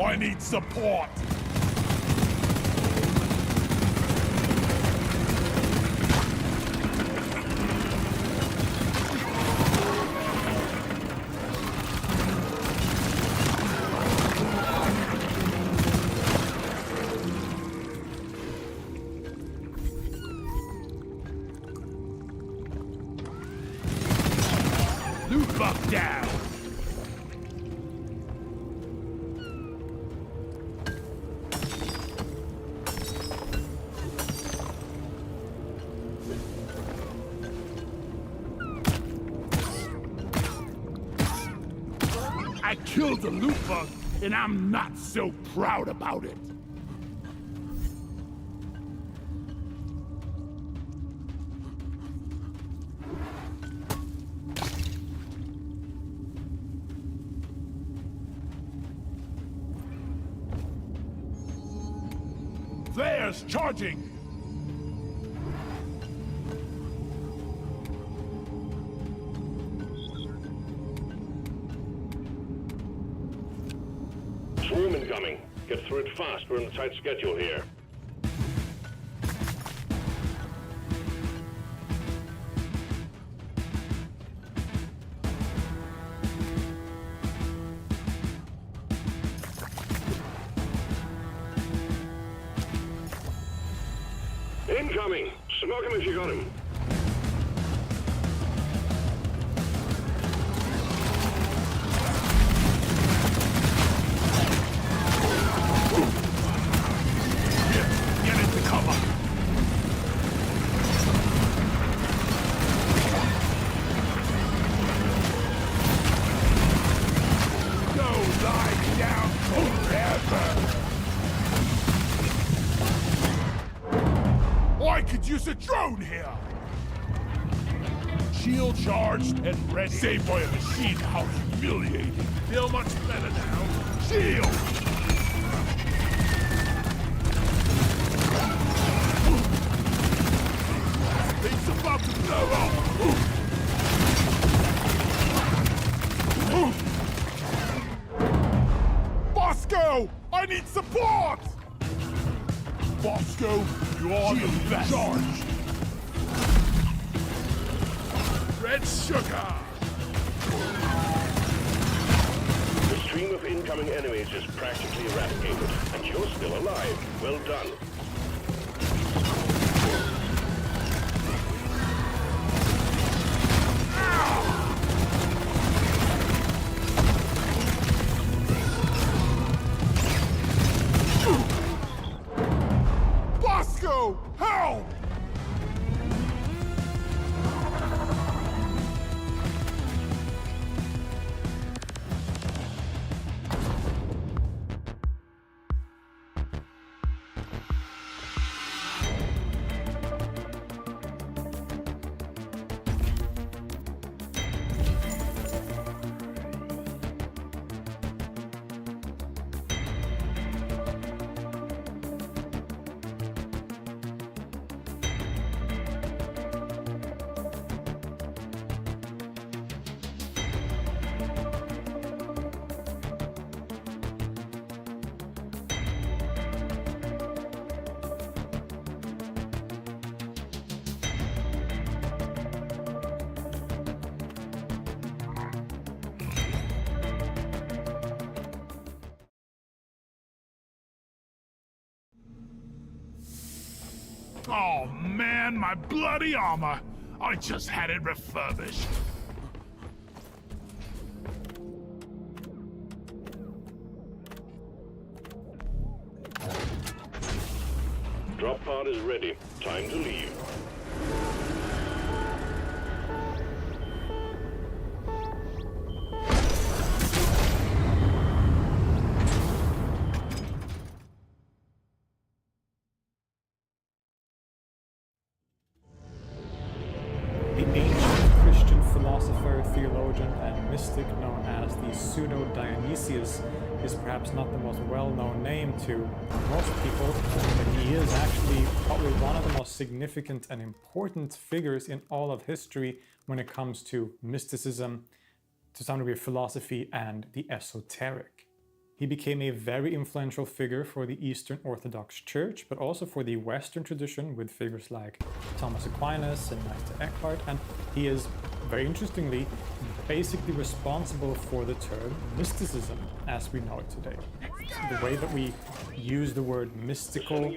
I need support! Loot bug down! I killed the loot bug, and I'm not so proud about it. There's charging! Swarm incoming. Get through it fast. We're on a tight schedule here. Incoming! Smoke him if you got him. Get into cover! Go lie down forever! I could use a drone here! Shield charged and ready. Saved by a machine, how humiliating. Feel much better now. Shield! Things about to blow up! Bosco! I need support! Bosco, you are the best. Charged. Red sugar! The stream of incoming enemies is practically eradicated, and you're still alive. Well done. Bosco, help! Oh man, my bloody armor! I just had it refurbished. Drop pod is ready. Time to leave. The ancient Christian philosopher, theologian, and mystic known as the Pseudo-Dionysius is perhaps not the most well-known name to most people, but he is actually probably one of the most significant and important figures in all of history when it comes to mysticism, to some degree philosophy, and the esoteric. He became a very influential figure for the Eastern Orthodox Church, but also for the Western tradition with figures like Thomas Aquinas and Meister Eckhart, and he is, very interestingly, basically responsible for the term mysticism as we know it today. The way that we use the word mystical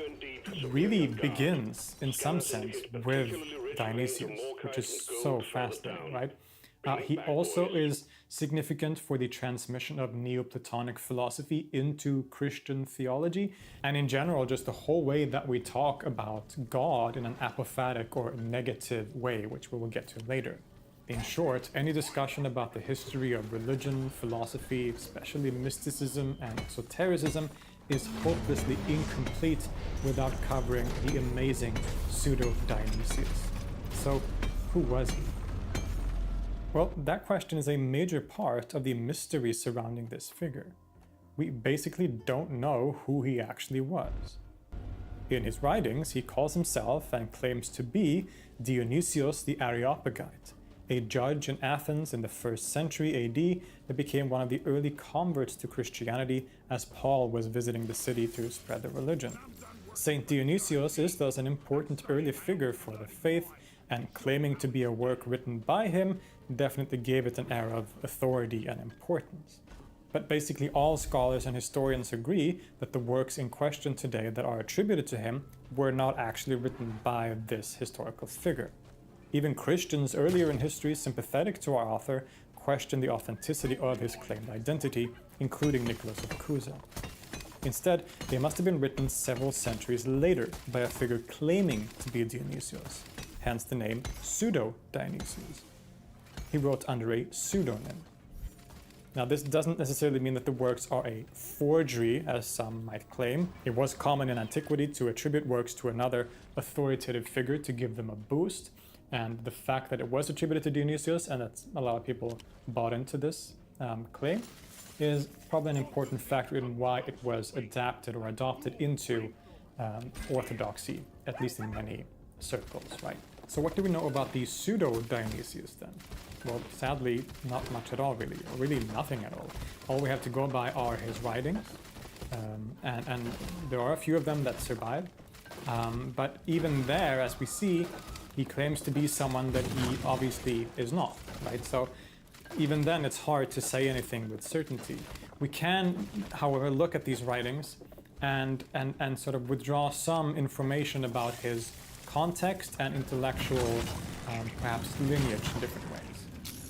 really begins, in some sense, with Dionysius, which is so fascinating, right? He also is significant for the transmission of Neoplatonic philosophy into Christian theology, and in general, just the whole way that we talk about God in an apophatic or negative way, which we will get to later. In short, any discussion about the history of religion, philosophy, especially mysticism and esotericism, is hopelessly incomplete without covering the amazing Pseudo-Dionysius. So, who was he? Well, that question is a major part of the mystery surrounding this figure. We basically don't know who he actually was. In his writings, he calls himself and claims to be Dionysius the Areopagite, a judge in Athens in the 1st century AD that became one of the early converts to Christianity as Paul was visiting the city to spread the religion. Saint Dionysius is thus an important early figure for the faith, and claiming to be a work written by him definitely gave it an air of authority and importance. But basically all scholars and historians agree that the works in question today that are attributed to him were not actually written by this historical figure. Even Christians earlier in history sympathetic to our author questioned the authenticity of his claimed identity, including Nicholas of Cusa. Instead, they must have been written several centuries later by a figure claiming to be Dionysius, hence the name Pseudo-Dionysius. He wrote under a pseudonym. Now, this doesn't necessarily mean that the works are a forgery, as some might claim. It was common in antiquity to attribute works to another authoritative figure to give them a boost, and the fact that it was attributed to Dionysius, and that a lot of people bought into this claim, is probably an important factor in why it was adapted or adopted into orthodoxy, at least in many circles, right? So what do we know about the Pseudo-Dionysius then? Well, sadly, not much at all, really, or really nothing at all. All we have to go by are his writings, and there are a few of them that survive. But even there, as we see, he claims to be someone that he obviously is not, right? So even then, it's hard to say anything with certainty. We can, however, look at these writings and sort of withdraw some information about his context and intellectual, perhaps lineage in different ways.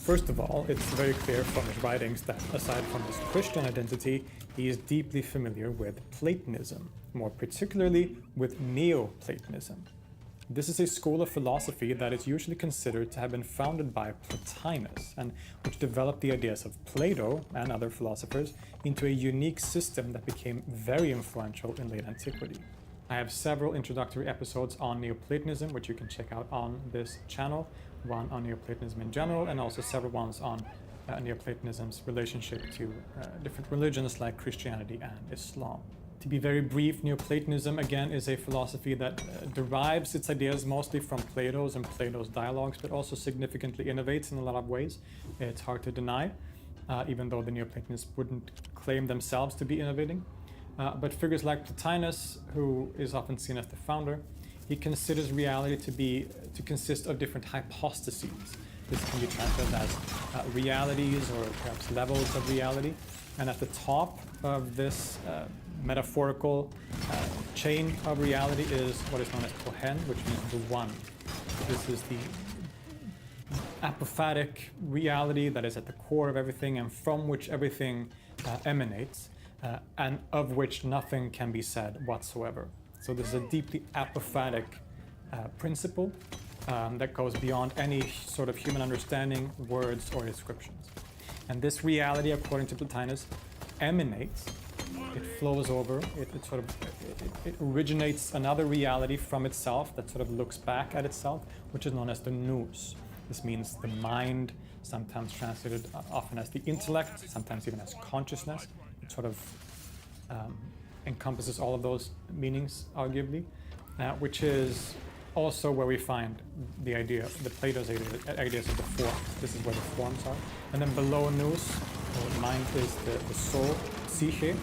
First of all, it's very clear from his writings that aside from his Christian identity, he is deeply familiar with Platonism, more particularly with Neoplatonism. This is a school of philosophy that is usually considered to have been founded by Plotinus, and which developed the ideas of Plato and other philosophers into a unique system that became very influential in late antiquity. I have several introductory episodes on Neoplatonism, which you can check out on this channel, one on Neoplatonism in general, and also several ones on Neoplatonism's relationship to different religions like Christianity and Islam. To be very brief, Neoplatonism, again, is a philosophy that derives its ideas mostly from Plato's and Plato's dialogues, but also significantly innovates in a lot of ways. It's hard to deny, even though the Neoplatonists wouldn't claim themselves to be innovating. But figures like Plotinus, who is often seen as the founder, he considers reality to consist of different hypostases. This can be translated as realities or perhaps levels of reality. And at the top of this metaphorical chain of reality is what is known as Kohen, which means the one. This is the apophatic reality that is at the core of everything and from which everything emanates, and of which nothing can be said whatsoever. So this is a deeply apophatic principle that goes beyond any sort of human understanding, words, or descriptions. And this reality, according to Plotinus, emanates, it flows over, it originates another reality from itself that sort of looks back at itself, which is known as the nous. This means the mind, sometimes translated often as the intellect, sometimes even as consciousness. It sort of encompasses all of those meanings, arguably, which is also where we find the idea, the Plato's ideas of the form. This is where the forms are. And then below nous, or mind, is the soul, psyche.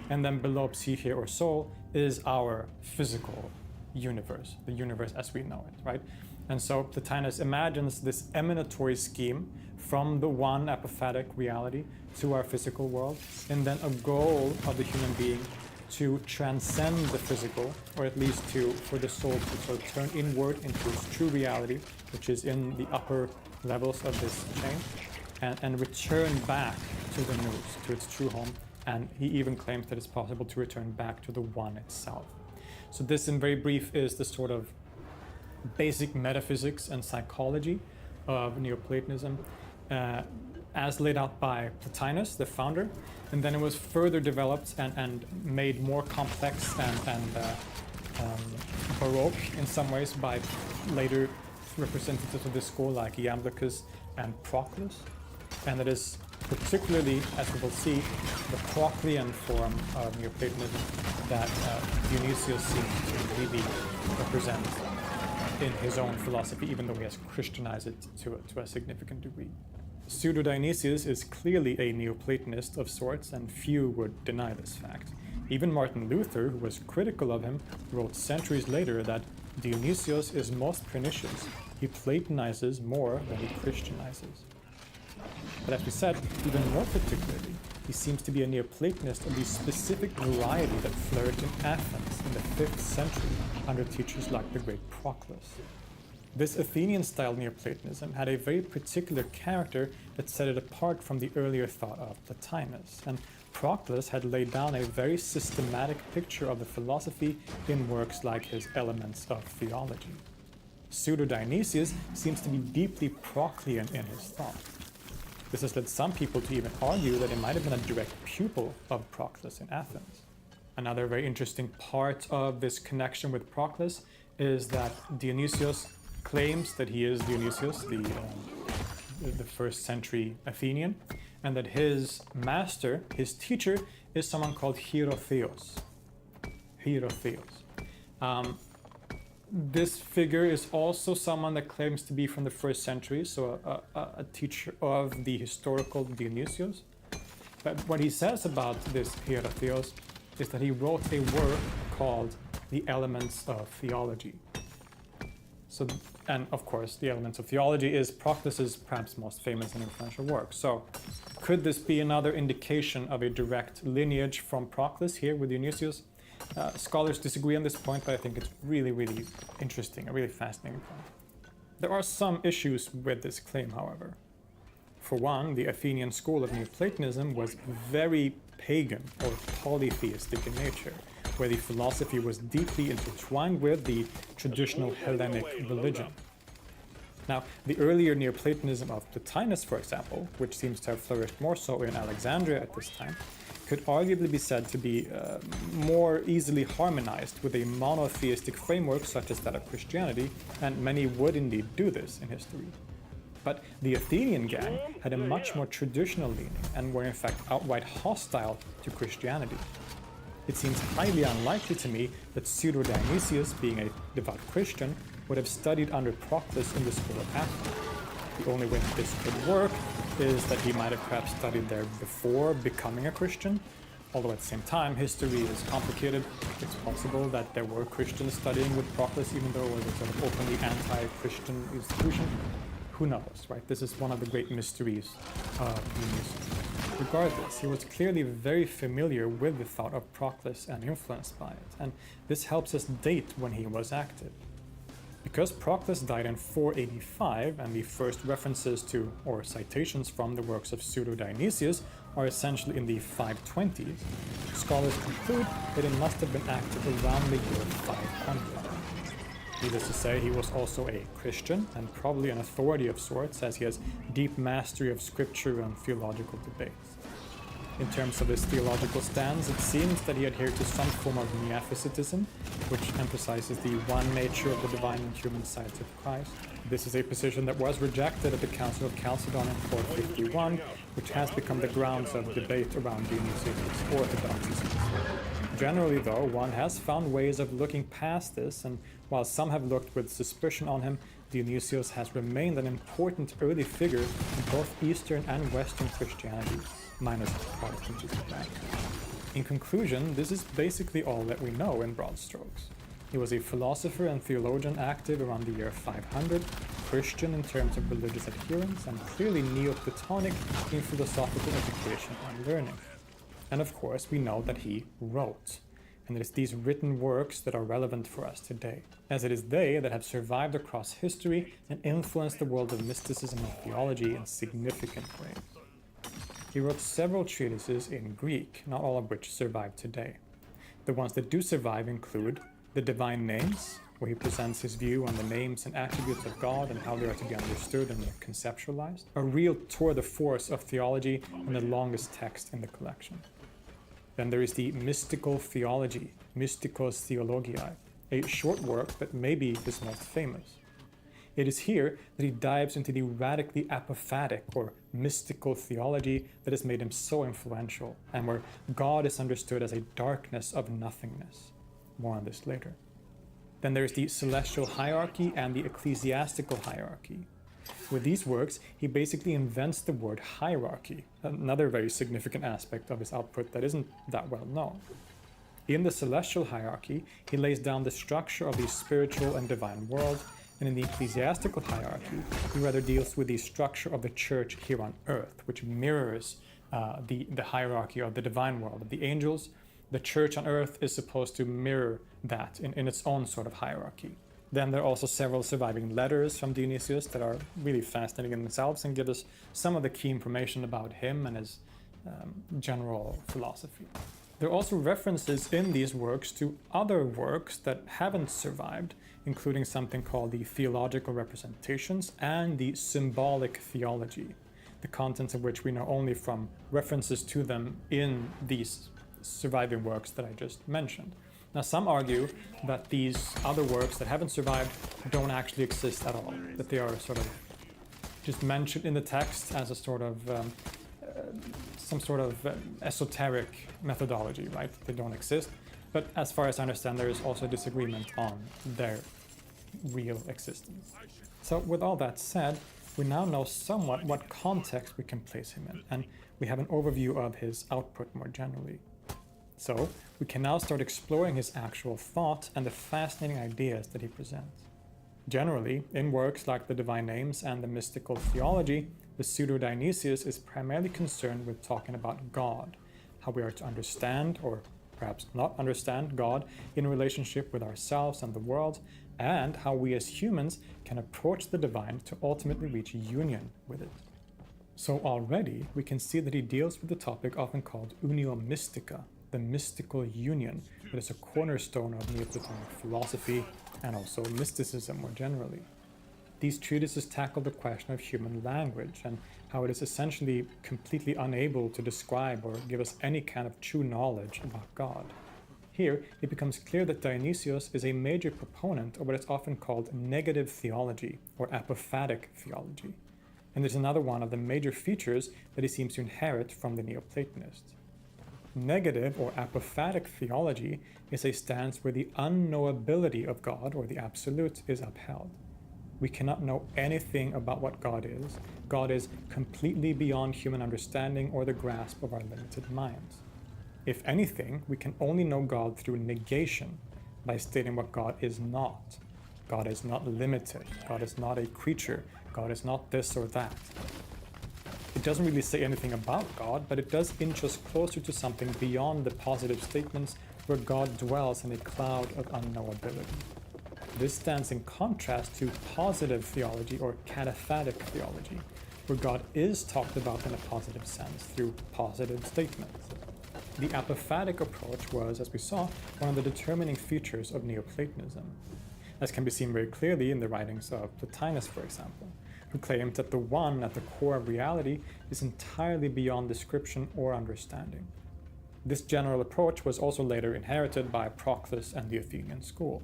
And then below psyche or soul is our physical universe, the universe as we know it, right? And so Plotinus imagines this emanatory scheme from the one apophatic reality to our physical world, and then a goal of the human being to transcend the physical, or at least for the soul to sort of turn inward into its true reality, which is in the upper levels of this chain, and return back to the nous, to its true home. And he even claims that it's possible to return back to the one itself. So this, in very brief, is the sort of basic metaphysics and psychology of Neoplatonism, as laid out by Plotinus, the founder, and then it was further developed and made more complex and baroque in some ways by later representatives of this school like Iamblichus and Proclus, and it is particularly, as we will see, the Proclean form of Neoplatonism that Dionysius seems to really represent in his own philosophy, even though he has Christianized it to a significant degree. Pseudo-Dionysius is clearly a Neoplatonist of sorts, and few would deny this fact. Even Martin Luther, who was critical of him, wrote centuries later that Dionysius is most pernicious. He Platonizes more than he Christianizes. But as we said, even more particularly, he seems to be a Neoplatonist of the specific variety that flourished in Athens in the 5th century under teachers like the great Proclus. This Athenian-style Neoplatonism had a very particular character that set it apart from the earlier thought of Plotinus, and Proclus had laid down a very systematic picture of the philosophy in works like his Elements of Theology. Pseudo-Dionysius seems to be deeply Proclean in his thought. This has led some people to even argue that he might have been a direct pupil of Proclus in Athens. Another very interesting part of this connection with Proclus is that Dionysius claims that he is Dionysius, the 1st century Athenian, and that his master, his teacher, is someone called Hierotheos. This figure is also someone that claims to be from the 1st century, so a teacher of the historical Dionysius. But what he says about this Hierotheos is that he wrote a work called The Elements of Theology. So, and of course, The Elements of Theology is Proclus's perhaps most famous and influential work. So, could this be another indication of a direct lineage from Proclus here with Dionysius? Scholars disagree on this point, but I think it's really, really interesting, a really fascinating point. There are some issues with this claim, however. For one, the Athenian school of Neoplatonism was very pagan or polytheistic in nature, where the philosophy was deeply intertwined with the traditional Hellenic religion. Now, the earlier Neoplatonism of Plotinus, for example, which seems to have flourished more so in Alexandria at this time, could arguably be said to be more easily harmonized with a monotheistic framework such as that of Christianity, and many would indeed do this in history. But the Athenian gang had a much more traditional leaning and were in fact outright hostile to Christianity. It seems highly unlikely to me that Pseudo-Dionysius, being a devout Christian, would have studied under Proclus in the school of Athens. The only way that this could work is that he might have perhaps studied there before becoming a Christian, although at the same time history is complicated. It's possible that there were Christians studying with Proclus even though it was a sort of openly anti-Christian institution. Who knows, right? This is one of the great mysteries of Dionysius. Regardless, he was clearly very familiar with the thought of Proclus and influenced by it, and this helps us date when he was active. Because Proclus died in 485, and the first references to or citations from the works of Pseudo-Dionysius are essentially in the 520s, scholars conclude that he must have been active around the year 500. Needless to say, he was also a Christian, and probably an authority of sorts, as he has deep mastery of scripture and theological debates. In terms of his theological stance, it seems that he adhered to some form of Miaphysitism, which emphasizes the one nature of the divine and human sides of Christ. This is a position that was rejected at the Council of Chalcedon in 451, which has become the grounds of debate around Dionysius' orthodoxy. Generally, though, one has found ways of looking past this, and while some have looked with suspicion on him, Dionysius has remained an important early figure in both Eastern and Western Christianity, minus Protestantism. In conclusion, this is basically all that we know in broad strokes. He was a philosopher and theologian active around the year 500, Christian in terms of religious adherence, and clearly Neoplatonic in philosophical education and learning. And of course, we know that he wrote, and it is these written works that are relevant for us today, as it is they that have survived across history and influenced the world of mysticism and theology in significant ways. He wrote several treatises in Greek, not all of which survive today. The ones that do survive include The Divine Names, where he presents his view on the names and attributes of God and how they are to be understood and conceptualized, a real tour de force of theology and the longest text in the collection. Then there is the Mystical Theology, Mysticos Theologiae, a short work that may be his most famous. It is here that he dives into the radically apophatic or mystical theology that has made him so influential, and where God is understood as a darkness of nothingness. More on this later. Then there is the Celestial Hierarchy and the Ecclesiastical Hierarchy. With these works, he basically invents the word hierarchy, another very significant aspect of his output that isn't that well known. In the Celestial Hierarchy, he lays down the structure of the spiritual and divine world, and in the Ecclesiastical Hierarchy, he rather deals with the structure of the church here on earth, which mirrors the hierarchy of the divine world of the angels. The church on earth is supposed to mirror that in its own sort of hierarchy. Then there are also several surviving letters from Dionysius that are really fascinating in themselves and give us some of the key information about him and his general philosophy. There are also references in these works to other works that haven't survived, including something called the Theological Representations and the Symbolic Theology, the contents of which we know only from references to them in these surviving works that I just mentioned. Now, some argue that these other works that haven't survived don't actually exist at all, that they are sort of just mentioned in the text as a sort of some sort of esoteric methodology, right? They don't exist. But as far as I understand, there is also disagreement on their real existence. So with all that said, we now know somewhat what context we can place him in, and we have an overview of his output more generally. So we can now start exploring his actual thought and the fascinating ideas that he presents. Generally, in works like the Divine Names and the Mystical Theology, the Pseudo-Dionysius is primarily concerned with talking about God, how we are to understand, or perhaps not understand, God in relationship with ourselves and the world, and how we as humans can approach the divine to ultimately reach union with it. So already we can see that he deals with the topic often called unio mystica, the mystical union, that is a cornerstone of Neoplatonic philosophy and also mysticism more generally. These treatises tackle the question of human language and how it is essentially completely unable to describe or give us any kind of true knowledge about God. Here, it becomes clear that Dionysius is a major proponent of what is often called negative theology or apophatic theology, and is another one of the major features that he seems to inherit from the Neoplatonists. Negative or apophatic theology is a stance where the unknowability of God, or the absolute, is upheld. We cannot know anything about what God is. God is completely beyond human understanding or the grasp of our limited minds. If anything, we can only know God through negation, by stating what God is not. God is not limited. God is not a creature. God is not this or that. It doesn't really say anything about God, but it does inch us closer to something beyond the positive statements where God dwells in a cloud of unknowability. This stands in contrast to positive theology or cataphatic theology, where God is talked about in a positive sense through positive statements. The apophatic approach was, as we saw, one of the determining features of Neoplatonism, as can be seen very clearly in the writings of Plotinus, for example, who claimed that the one at the core of reality is entirely beyond description or understanding. This general approach was also later inherited by Proclus and the Athenian school.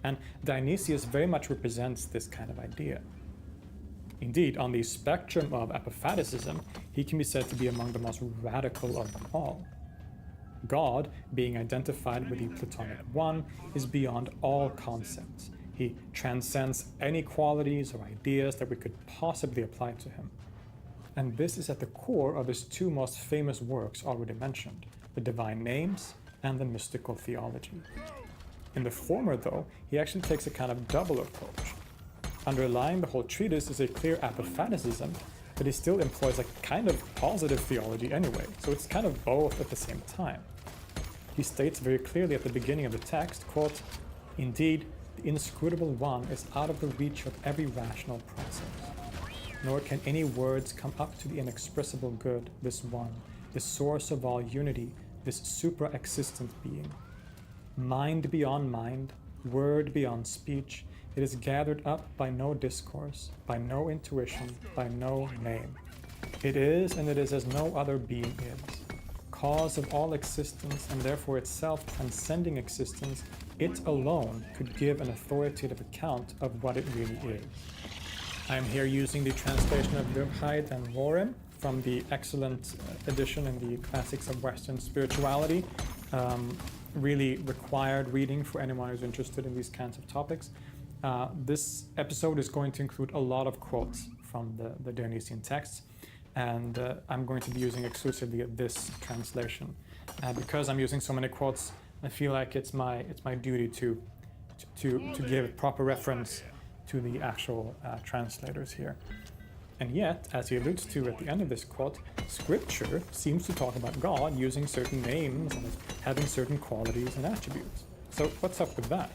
And Dionysius very much represents this kind of idea. Indeed, on the spectrum of apophaticism, he can be said to be among the most radical of them all. God, being identified with the Platonic One, is beyond all concepts. He transcends any qualities or ideas that we could possibly apply to him. And this is at the core of his two most famous works already mentioned, the Divine Names and the Mystical Theology. In the former, though, he actually takes a kind of double approach. Underlying the whole treatise is a clear apophaticism, but he still employs a kind of positive theology anyway, so it's kind of both at the same time. He states very clearly at the beginning of the text, quote, "Indeed, the inscrutable one is out of the reach of every rational process. Nor can any words come up to the inexpressible good, this one, the source of all unity, this supra-existent being. Mind beyond mind, word beyond speech, it is gathered up by no discourse, by no intuition, by no name. It is, and it is as no other being is. Cause of all existence, and therefore itself transcending existence, it alone could give an authoritative account of what it really is." I'm here using the translation of Durkheim and Warren from the excellent edition in the Classics of Western Spirituality. Really required reading for anyone who's interested in these kinds of topics. This episode is going to include a lot of quotes from the Dionysian texts, and I'm going to be using exclusively this translation. Because I'm using so many quotes, I feel like it's my duty to give proper reference to the actual translators here. And yet, as he alludes to at the end of this quote, Scripture seems to talk about God using certain names and having certain qualities and attributes. So what's up with that?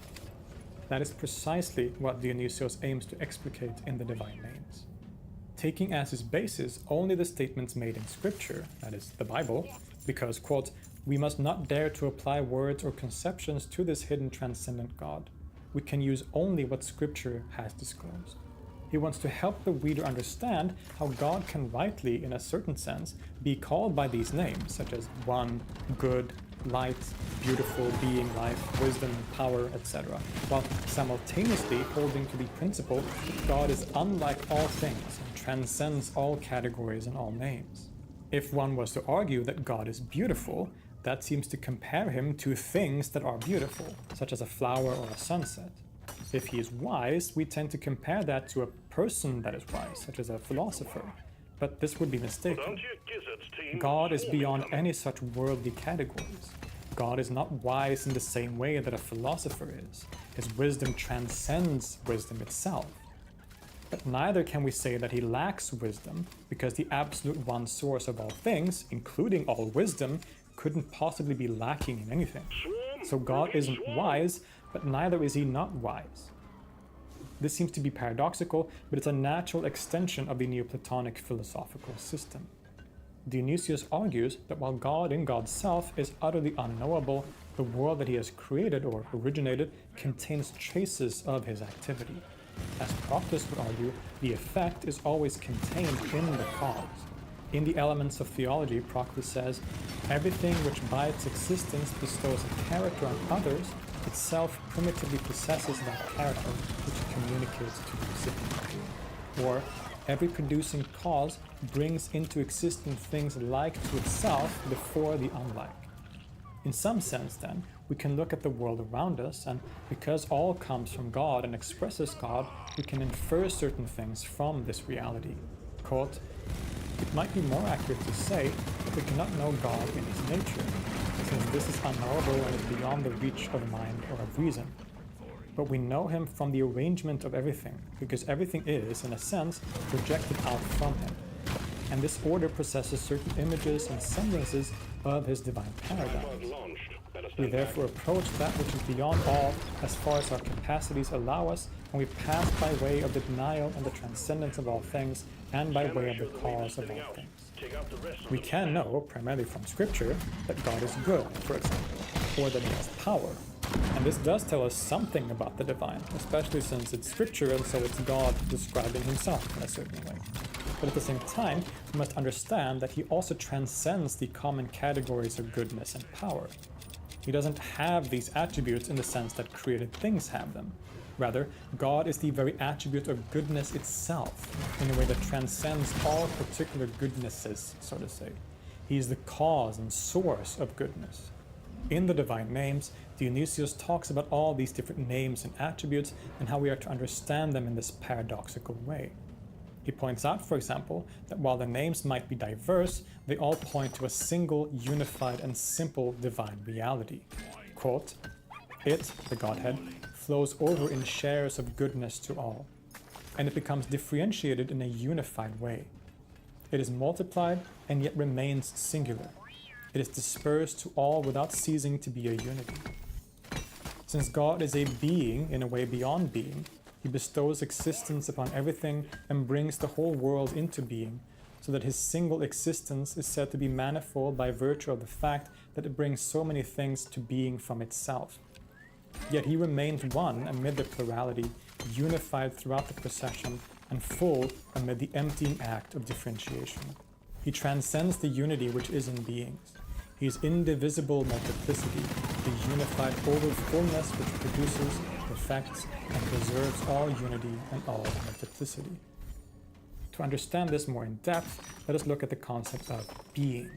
That is precisely what Dionysius aims to explicate in the Divine Names. Taking as his basis only the statements made in Scripture, that is, the Bible, because, quote, "we must not dare to apply words or conceptions to this hidden transcendent God. We can use only what Scripture has disclosed." He wants to help the reader understand how God can rightly, in a certain sense, be called by these names, such as one, good, light, beautiful, being, life, wisdom, power, etc., while simultaneously holding to the principle that God is unlike all things and transcends all categories and all names. If one was to argue that God is beautiful, that seems to compare him to things that are beautiful, such as a flower or a sunset. If he is wise, we tend to compare that to a person that is wise, such as a philosopher. But this would be mistaken. God is beyond any such worldly categories. God is not wise in the same way that a philosopher is. His wisdom transcends wisdom itself. But neither can we say that he lacks wisdom, because the absolute one source of all things, including all wisdom, couldn't possibly be lacking in anything. So God isn't wise, but neither is he not wise. This seems to be paradoxical, but it's a natural extension of the Neoplatonic philosophical system. Dionysius argues that while God in God's self is utterly unknowable, the world that he has created or originated contains traces of his activity. As Proclus would argue, the effect is always contained in the cause. In the Elements of Theology, Proclus says, "Everything which by its existence bestows a character on others, itself primitively possesses that character which it communicates to the recipient." Or, "Every producing cause brings into existence things like to itself before the unlike." In some sense, then, we can look at the world around us, and because all comes from God and expresses God, we can infer certain things from this reality. Quote, "It might be more accurate to say that we cannot know God in his nature, since this is unknowable and is beyond the reach of mind or of reason. But we know him from the arrangement of everything, because everything is, in a sense, projected out from him. and this order possesses certain images and semblances of his divine paradigm. We therefore approach that which is beyond all as far as our capacities allow us, and we pass by way of the denial and the transcendence of all things, and by way of the cause of all things. We can know, primarily from Scripture, that God is good, for example, or that he has power. And this does tell us something about the divine, especially since it's Scripture and so it's God describing himself in a certain way. But at the same time, we must understand that he also transcends the common categories of goodness and power. He doesn't have these attributes in the sense that created things have them. Rather, God is the very attribute of goodness itself, in a way that transcends all particular goodnesses, so to say. He is the cause and source of goodness. In the divine names, Dionysius talks about all these different names and attributes and how we are to understand them in this paradoxical way. He points out, for example, that while the names might be diverse, they all point to a single, unified, and simple divine reality. Quote, "It, the Godhead, flows over in shares of goodness to all, and it becomes differentiated in a unified way. It is multiplied and yet remains singular. It is dispersed to all without ceasing to be a unity. Since God is a being in a way beyond being, he bestows existence upon everything and brings the whole world into being, so that his single existence is said to be manifold by virtue of the fact that it brings so many things to being from itself. Yet he remains one amid the plurality, unified throughout the procession, and full amid the emptying act of differentiation. He transcends the unity which is in beings. He is indivisible multiplicity, the unified overfullness which produces, perfects, and preserves all unity and all multiplicity." To understand this more in depth, let us look at the concept of being.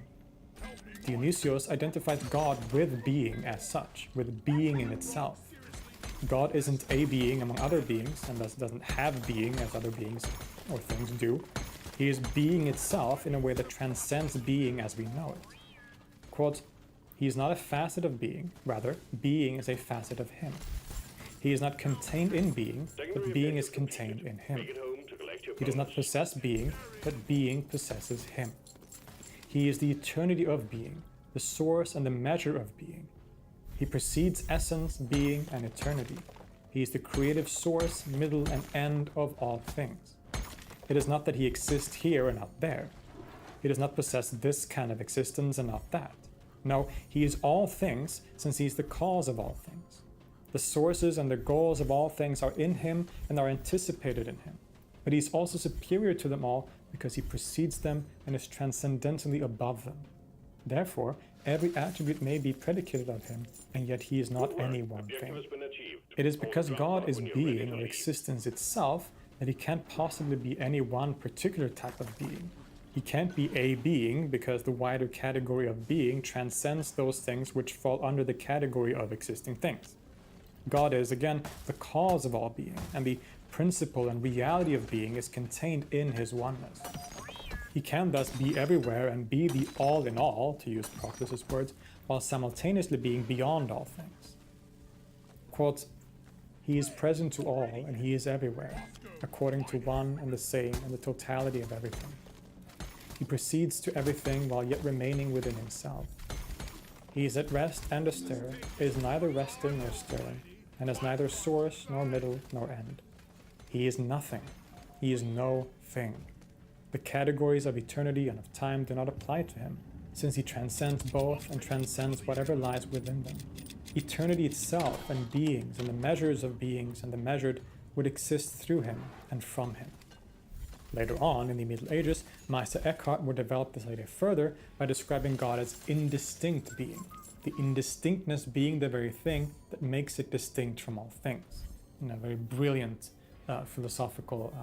Dionysius identifies God with being as such, with being in itself. God isn't a being among other beings, and thus doesn't have being as other beings or things do. He is being itself in a way that transcends being as we know it. Quote, "He is not a facet of being, rather, being is a facet of him. He is not contained in being, but being is contained in him. He does not possess being, but being possesses him. He is the eternity of being, the source and the measure of being. He precedes essence, being, and eternity. He is the creative source, middle, and end of all things. It is not that he exists here and not there. He does not possess this kind of existence and not that. No, he is all things, since he is the cause of all things. The sources and the goals of all things are in him and are anticipated in him. But he is also superior to them all because he precedes them and is transcendentally above them. Therefore, every attribute may be predicated of him, and yet he is not any one thing. It is because God is being or existence itself that he can't possibly be any one particular type of being. He can't be a being because the wider category of being transcends those things which fall under the category of existing things. God is, again, the cause of all being, and the principle and reality of being is contained in his oneness. He can thus be everywhere and be the all in all, to use Proclus's words, while simultaneously being beyond all things. Quote, "He is present to all, and he is everywhere, according to one and the same and the totality of everything. He proceeds to everything while yet remaining within himself. He is at rest and astir, is neither resting nor stirring, and has neither source nor middle nor end. He is nothing. He is no thing. The categories of eternity and of time do not apply to him, since he transcends both and transcends whatever lies within them. Eternity itself and beings and the measures of beings and the measured would exist through him and from him." Later on, in the Middle Ages, Meister Eckhart would develop this idea further by describing God as indistinct being, the indistinctness being the very thing that makes it distinct from all things. A very brilliant philosophical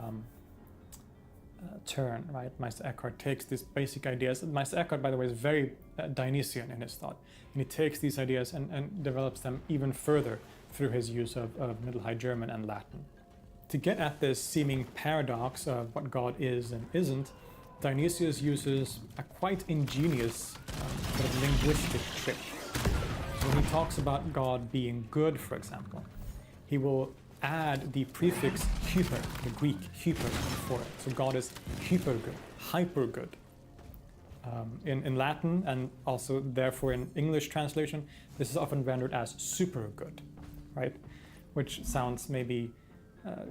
turn, right? Meister Eckhart takes these basic ideas. Meister Eckhart, by the way, is very Dionysian in his thought, and he takes these ideas and develops them even further through his use of Middle High German and Latin. To get at this seeming paradox of what God is and isn't, Dionysius uses a quite ingenious sort of linguistic trick. When he talks about God being good, for example, he will add the prefix hyper, the Greek hyper, before it. So God is hyper good, hyper good. In Latin, and also therefore in English translation, this is often rendered as super good, right? Which sounds maybe,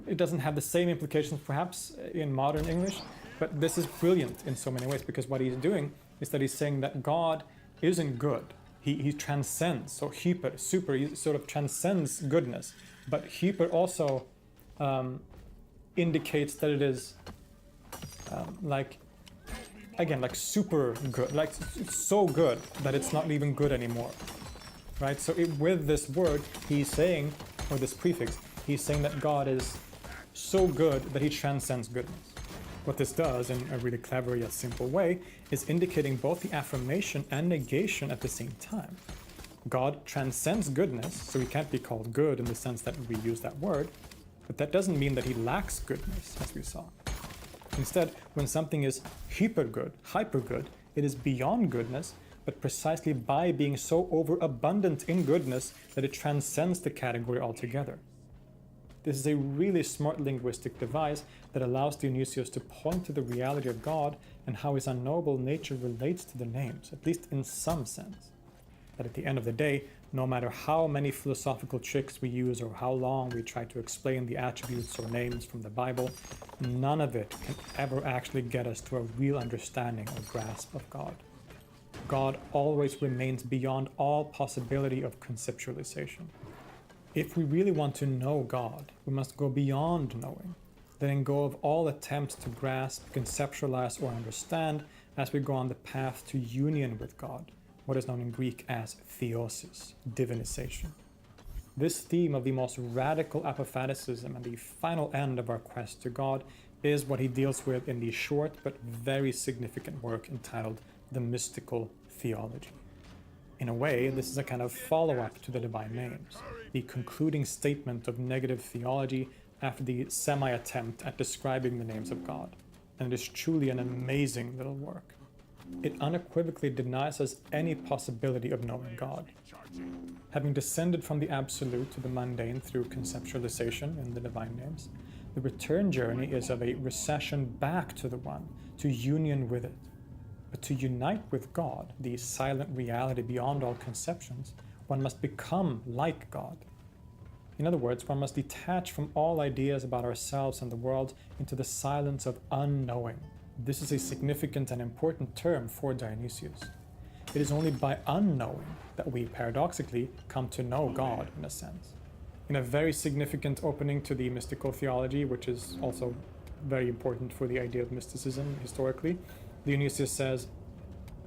it doesn't have the same implications perhaps in modern English, but this is brilliant in so many ways, because what he's doing is that he's saying that God isn't good. He transcends, so hyper, super, he sort of transcends goodness, but hyper also indicates that it is like super good, like it's so good that it's not even good anymore, right? So with this word, he's saying, or this prefix, he's saying that God is so good that he transcends goodness. What this does, in a really clever yet simple way, is indicating both the affirmation and negation at the same time. God transcends goodness, so he can't be called good in the sense that we use that word, but that doesn't mean that he lacks goodness, as we saw. Instead, when something is hyper good, it is beyond goodness, but precisely by being so overabundant in goodness that it transcends the category altogether. This is a really smart linguistic device that allows Dionysius to point to the reality of God and how his unknowable nature relates to the names, at least in some sense. That at the end of the day, no matter how many philosophical tricks we use or how long we try to explain the attributes or names from the Bible, none of it can ever actually get us to a real understanding or grasp of God. God always remains beyond all possibility of conceptualization. If we really want to know God, we must go beyond knowing, letting go of all attempts to grasp, conceptualize, or understand as we go on the path to union with God, what is known in Greek as theosis, divinization. This theme of the most radical apophaticism and the final end of our quest to God is what he deals with in the short but very significant work entitled The Mystical Theology. In a way, this is a kind of follow-up to the Divine Names, the concluding statement of negative theology after the semi-attempt at describing the names of God, and it is truly an amazing little work. It unequivocally denies us any possibility of knowing God. Having descended from the absolute to the mundane through conceptualization in the Divine Names, the return journey is of a recession back to the One, to union with it. But to unite with God, the silent reality beyond all conceptions, one must become like God. In other words, one must detach from all ideas about ourselves and the world into the silence of unknowing. This is a significant and important term for Dionysius. It is only by unknowing that we, paradoxically, come to know God, in a sense. In a very significant opening to the mystical theology, which is also very important for the idea of mysticism historically, Dionysius says,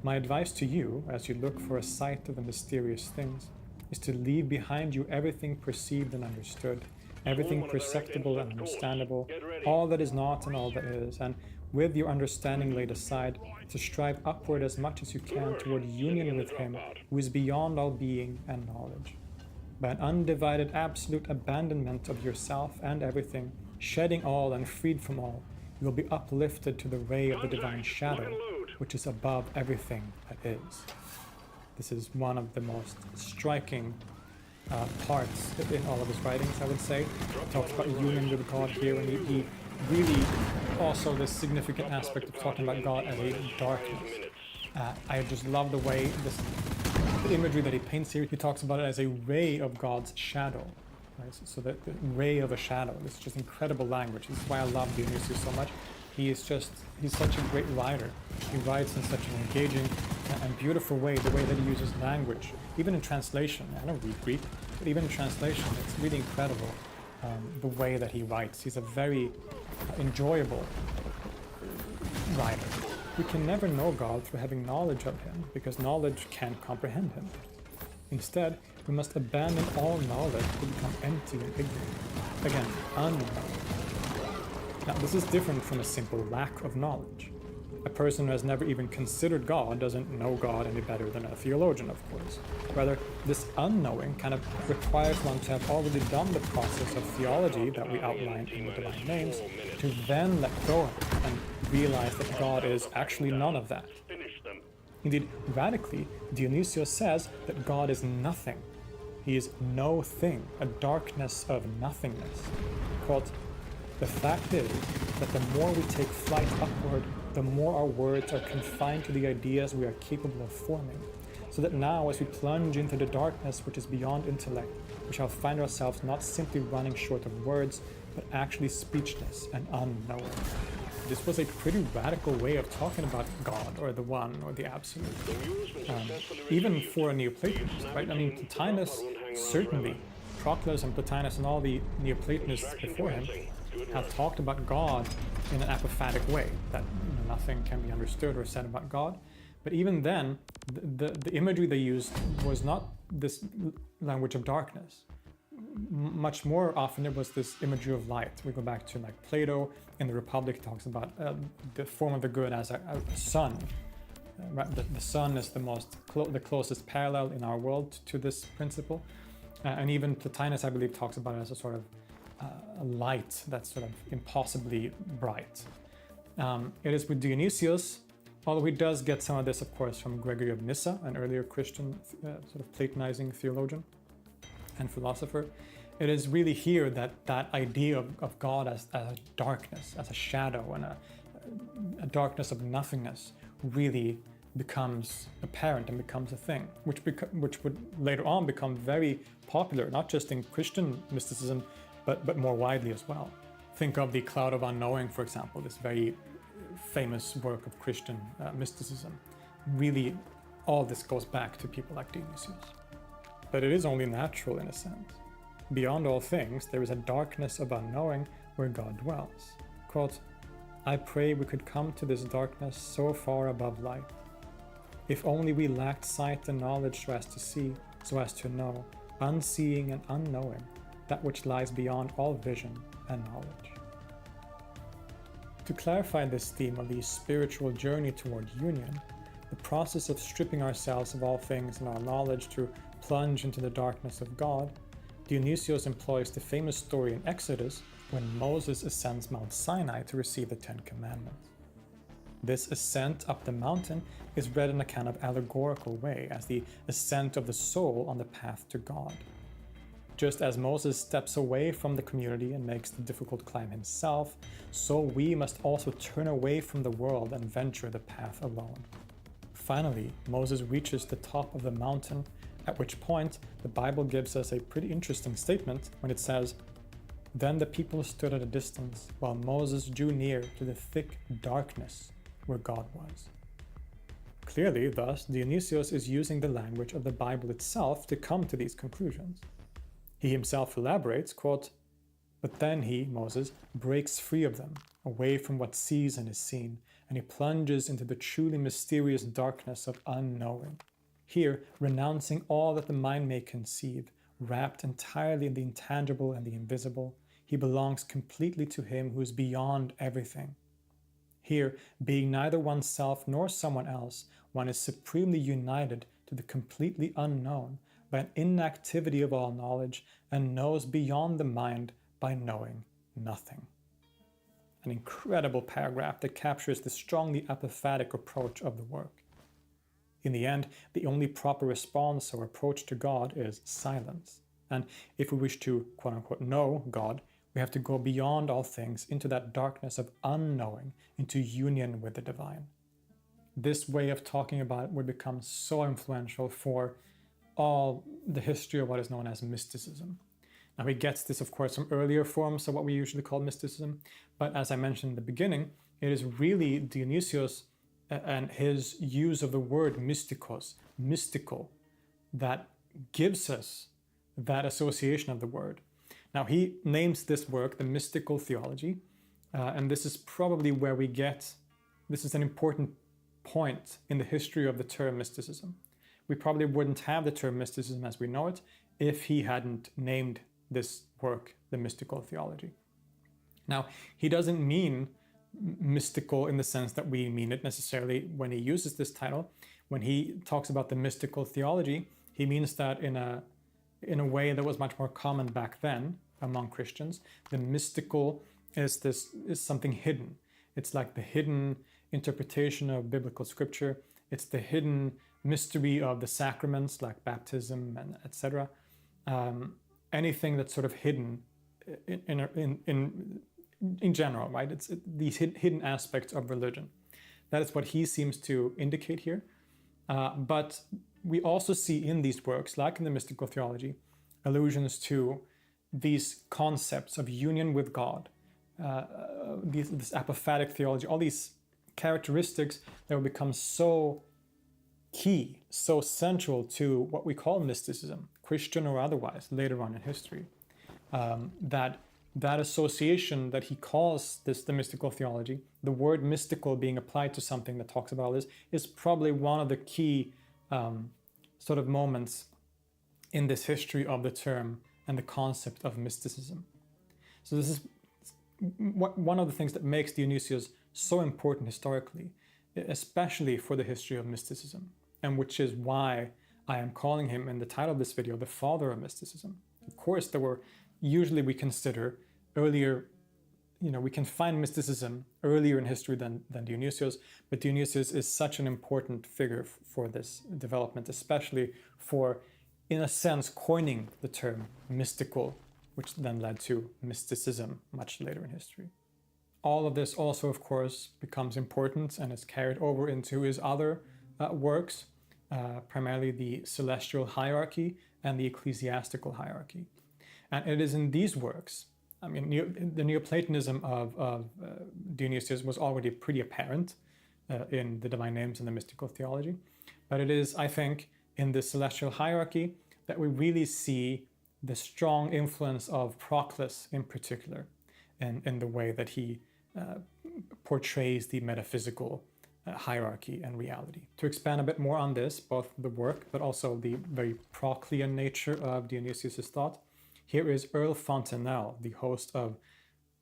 "My advice to you, as you look for a sight of the mysterious things, is to leave behind you everything perceived and understood, everything perceptible and understandable, all that is not and all that is, and with your understanding laid aside, to strive upward as much as you can toward union with him who is beyond all being and knowledge. By an undivided absolute abandonment of yourself and everything, shedding all and freed from all, you will be uplifted to the ray of the divine shadow, which is above everything that is." This is one of the most striking parts in all of his writings, I would say. He talks about union with God here, and he really also this significant aspect of talking about God as a darkness. I just love the way the imagery that he paints here. He talks about it as a ray of God's shadow. Right? So the ray of a shadow. This is just incredible language. This is why I love Dionysius so much. He's such a great writer. He writes in such an engaging and beautiful way, the way that he uses language. Even in translation, I don't read Greek, but even in translation, it's really incredible the way that he writes. He's a very enjoyable writer. We can never know God through having knowledge of him, because knowledge can't comprehend him. Instead, we must abandon all knowledge to become empty and ignorant. Again, unknown. Now, this is different from a simple lack of knowledge. A person who has never even considered God doesn't know God any better than a theologian, of course. Rather, this unknowing kind of requires one to have already done the process of theology that we outlined in the Divine Names, to then let go of it and realize that God is actually none of that. Indeed, radically, Dionysius says that God is nothing. He is no thing, a darkness of nothingness. Quote, "The fact is that the more we take flight upward, the more our words are confined to the ideas we are capable of forming. So that now, as we plunge into the darkness which is beyond intellect, we shall find ourselves not simply running short of words, but actually speechless and unknowing. This was a pretty radical way of talking about God, or the One, or the Absolute. Even for a Neoplatonist, right? I mean, Plotinus certainly, Proclus and Plotinus and all the Neoplatonists before him have talked about God in an apophatic way, that nothing can be understood or said about God. But even then, the imagery they used was not this language of darkness. Much more often it was this imagery of light. We go back to like Plato in the Republic talks about the form of the good as a sun. Right? The sun is the closest parallel in our world to this principle. And even Plotinus, I believe, talks about it as a sort of a light that's sort of impossibly bright. It is with Dionysius, although he does get some of this, of course, from Gregory of Nyssa, an earlier Christian sort of Platonizing theologian and philosopher. It is really here that that idea of God as a darkness, as a shadow, and a darkness of nothingness really becomes apparent and becomes a thing, which would later on become very popular, not just in Christian mysticism, but more widely as well. Think of the Cloud of Unknowing, for example, this very famous work of Christian mysticism. Really, all this goes back to people like Dionysius. But it is only natural in a sense. Beyond all things, there is a darkness of unknowing where God dwells. Quote, I pray we could come to this darkness so far above light. If only we lacked sight and knowledge so as to see, so as to know, unseeing and unknowing, that which lies beyond all vision and knowledge. To clarify this theme of the spiritual journey toward union, the process of stripping ourselves of all things and our knowledge to plunge into the darkness of God, Dionysius employs the famous story in Exodus when Moses ascends Mount Sinai to receive the Ten Commandments. This ascent up the mountain is read in a kind of allegorical way as the ascent of the soul on the path to God. Just as Moses steps away from the community and makes the difficult climb himself, so we must also turn away from the world and venture the path alone. Finally, Moses reaches the top of the mountain, at which point the Bible gives us a pretty interesting statement when it says, Then the people stood at a distance, while Moses drew near to the thick darkness where God was. Clearly, thus, Dionysius is using the language of the Bible itself to come to these conclusions. He himself elaborates, quote, But then he, Moses, breaks free of them, away from what sees and is seen, and he plunges into the truly mysterious darkness of unknowing. Here, renouncing all that the mind may conceive, wrapped entirely in the intangible and the invisible, he belongs completely to him who is beyond everything. Here, being neither oneself nor someone else, one is supremely united to the completely unknown by an inactivity of all knowledge and knows beyond the mind by knowing nothing. An incredible paragraph that captures the strongly apophatic approach of the work. In the end, the only proper response or approach to God is silence. And if we wish to, quote-unquote, know God, we have to go beyond all things into that darkness of unknowing, into union with the divine. This way of talking about it would become so influential for all the history of what is known as mysticism. Now he gets this, of course, from earlier forms of what we usually call mysticism, but as I mentioned in the beginning, it is really Dionysius and his use of the word mystikos, mystical, that gives us that association of the word. Now he names this work the Mystical Theology, and this is probably where we get, this is an important point in the history of the term mysticism. We probably wouldn't have the term mysticism as we know it if he hadn't named this work the Mystical Theology. Now, he doesn't mean mystical in the sense that we mean it necessarily when he uses this title. When he talks about the mystical theology, he means that in a way that was much more common back then among Christians. The mystical is something hidden. It's like the hidden interpretation of biblical scripture. It's the hidden mystery of the sacraments like baptism and etc. Anything that's sort of hidden in general, right? It's these hidden aspects of religion. That is what he seems to indicate here. But we also see in these works, like in the mystical theology, allusions to these concepts of union with God, this apophatic theology, all these characteristics that will become so key, so central to what we call mysticism, Christian or otherwise, later on in history. That association that he calls this the mystical theology, the word mystical being applied to something that talks about this, is probably one of the key sort of moments in this history of the term and the concept of mysticism. So this is one of the things that makes Dionysius so important historically, especially for the history of mysticism, and which is why I am calling him in the title of this video the father of mysticism. Of course, there were, usually we consider earlier, we can find mysticism earlier in history than Dionysius, but Dionysius is such an important figure for this development, especially for, in a sense, coining the term mystical, which then led to mysticism much later in history. All of this also, of course, becomes important and is carried over into his other works, primarily the celestial hierarchy and the ecclesiastical hierarchy. And it is in these works, the Neoplatonism of Dionysius was already pretty apparent in the Divine Names and the mystical theology, but it is, I think, in the celestial hierarchy that we really see the strong influence of Proclus in particular, in the way that he portrays the metaphysical hierarchy and reality. To expand a bit more on this, both the work but also the very Proclean nature of Dionysius' thought, here is Earl Fontenelle, the host of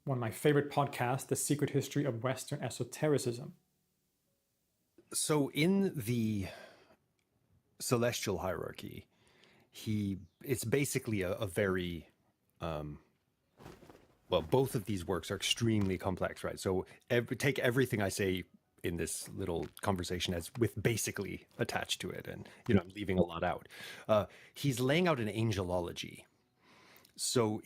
one of my favorite podcasts, The Secret History of Western Esotericism. So in the celestial hierarchy, it's basically a very, both of these works are extremely complex, right? So take everything I say in this little conversation as with basically attached to it, and I'm leaving a lot out. He's laying out an angelology. So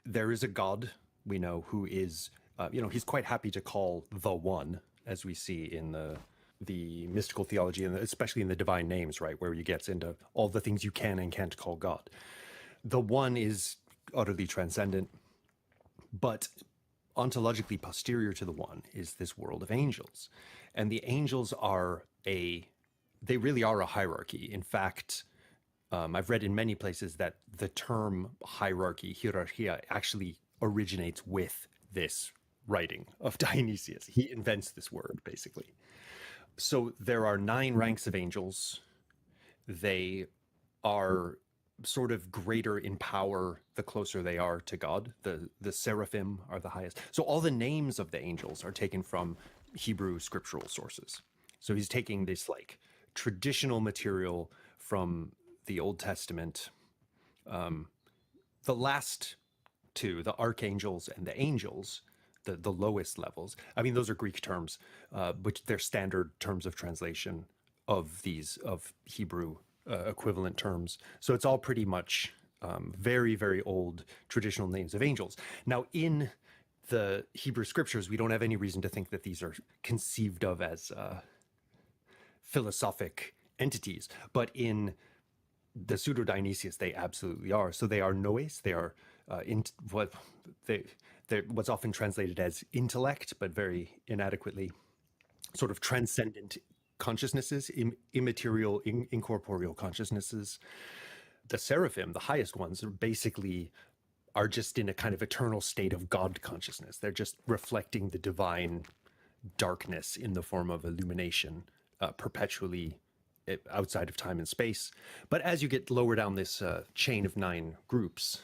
there is a God we know who is, he's quite happy to call the One, as we see in the mystical theology, and especially in the Divine Names, right, where he gets into all the things you can and can't call God. The One is utterly transcendent, but ontologically posterior to the One is this world of angels. And the angels they really are a hierarchy. In fact, I've read in many places that the term hierarchy, hierarchia, actually originates with this writing of Dionysius. He invents this word, basically. So there are 9 ranks of angels. They are sort of greater in power the closer they are to God. The seraphim are the highest. So all the names of the angels are taken from Hebrew scriptural sources. So he's taking this like traditional material from the Old Testament. The last 2, the archangels and the angels, the lowest levels, those are Greek terms, which they're standard terms of translation of Hebrew equivalent terms. So it's all pretty much very, very old traditional names of angels. Now, in the Hebrew scriptures, we don't have any reason to think that these are conceived of as philosophic entities, but in the Pseudo-Dionysius, they absolutely are. So they are noes, they are they're what's often translated as intellect, but very inadequately, sort of transcendent consciousnesses, immaterial, incorporeal consciousnesses. The seraphim, the highest ones, are just in a kind of eternal state of God consciousness. They're just reflecting the divine darkness in the form of illumination, perpetually outside of time and space. But as you get lower down this chain of 9 groups,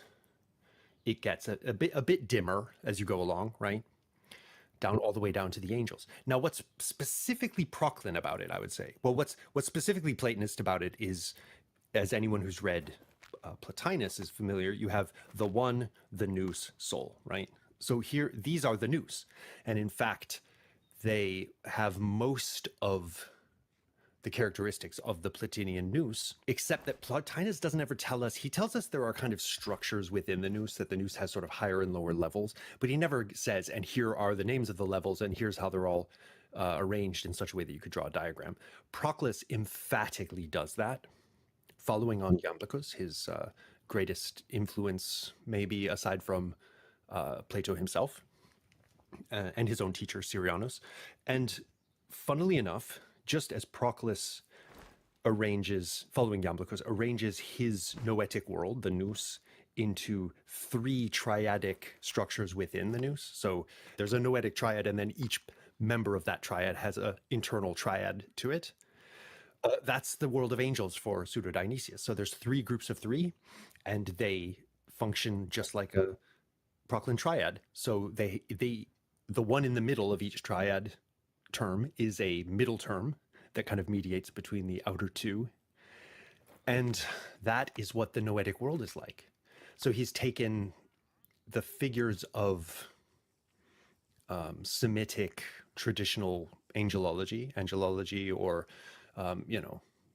it gets a bit dimmer as you go along, right? Down all the way down to the angels. Now, what's specifically Proclean about it, I would say? Well, what's specifically Platonist about it is, as anyone who's read Plotinus is familiar, you have the One, the nous, soul, right? So here, these are the nous. And in fact, they have most of the characteristics of the Plotinian nous, except that Plotinus doesn't ever tell us. He tells us there are kind of structures within the nous, that the nous has sort of higher and lower levels, but he never says, and here are the names of the levels, and here's how they're all arranged in such a way that you could draw a diagram. Proclus emphatically does that, following on Iamblichus, his greatest influence, maybe aside from Plato himself and his own teacher, Syrianus. And funnily enough, just as Proclus arranges, following Iamblichus, arranges his noetic world, the nous, into 3 triadic structures within the nous. So there's a noetic triad, and then each member of that triad has an internal triad to it. That's the world of angels for Pseudo-Dionysius. So there's 3 groups of 3, and they function just like a Proclean triad. So the one in the middle of each triad term is a middle term that kind of mediates between the outer 2. And that is what the noetic world is like. So he's taken the figures of Semitic traditional angelology, or,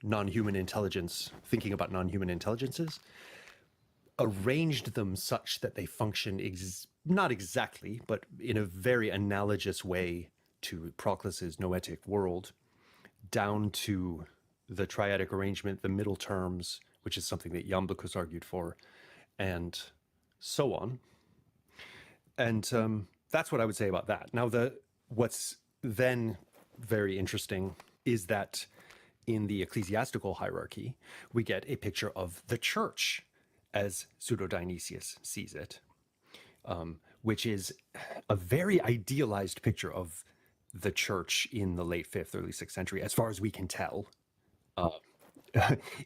non-human intelligence, thinking about non-human intelligences, arranged them such that they function not exactly, but in a very analogous way to Proclus's noetic world, down to the triadic arrangement, the middle terms, which is something that Iamblichus argued for, and so on. And that's what I would say about that. Now, what's then very interesting is that in the ecclesiastical hierarchy, we get a picture of the church as Pseudo-Dionysius sees it, which is a very idealized picture of the church in the late 5th, early 6th century, as far as we can tell,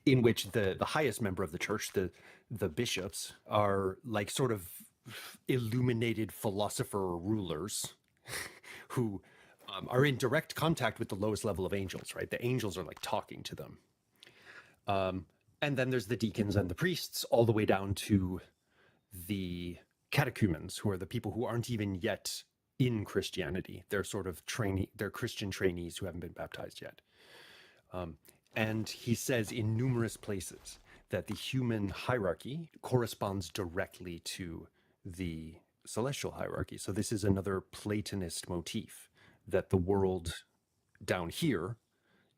in which the highest member of the church, the bishops, are like sort of illuminated philosopher rulers who are in direct contact with the lowest level of angels, right? The angels are like talking to them. And then there's the deacons and the priests, all the way down to the catechumens, who are the people who aren't even yet in Christianity. They're sort of they're Christian trainees who haven't been baptized yet. And he says in numerous places that the human hierarchy corresponds directly to the celestial hierarchy. So this is another Platonist motif, that the world down here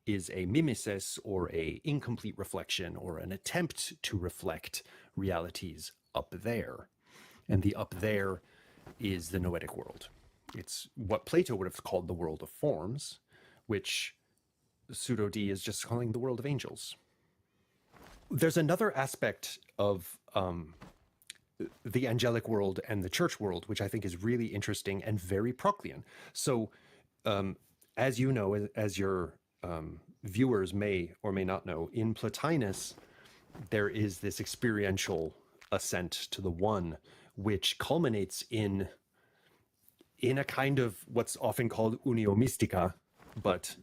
is a mimesis, or a incomplete reflection, or an attempt to reflect realities up there. And the up there is the noetic world. It's what Plato would have called the world of forms, which Pseudo-D is just calling the world of angels. There's another aspect of the angelic world and the church world, which I think is really interesting and very Proclean. So, as you know, as your viewers may or may not know, in Plotinus, there is this experiential ascent to the one, which culminates in a kind of what's often called unio mystica, but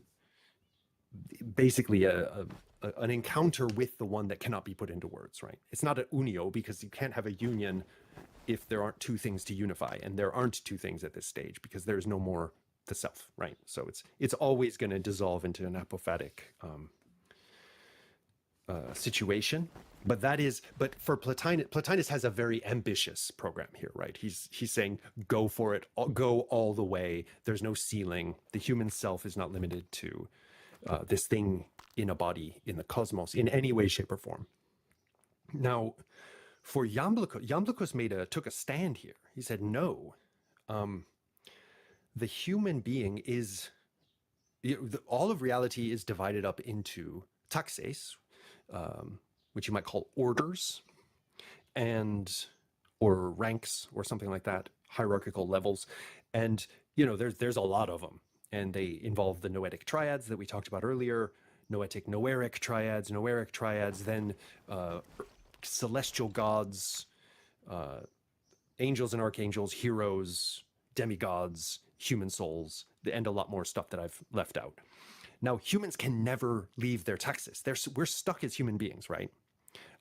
basically an encounter with the one that cannot be put into words, right? It's not an unio, because you can't have a union if there aren't 2 things to unify, and there aren't 2 things at this stage, because there's no more the self, right? So it's always going to dissolve into an apophatic situation. But for Plotinus has a very ambitious program here, right? He's saying, go for it, go all the way. There's no ceiling. The human self is not limited to this thing in a body in the cosmos in any way, shape, or form. Now, for Iamblichus took a stand here. He said, no, the human being is, all of reality is divided up into taxes, which you might call orders, or ranks, or something like that, hierarchical levels. And, there's a lot of them. And they involve the noetic triads that we talked about earlier, noetic noeric triads, then celestial gods, angels and archangels, heroes, demigods, human souls, and a lot more stuff that I've left out. Now, humans can never leave their taxis. We're stuck as human beings, right?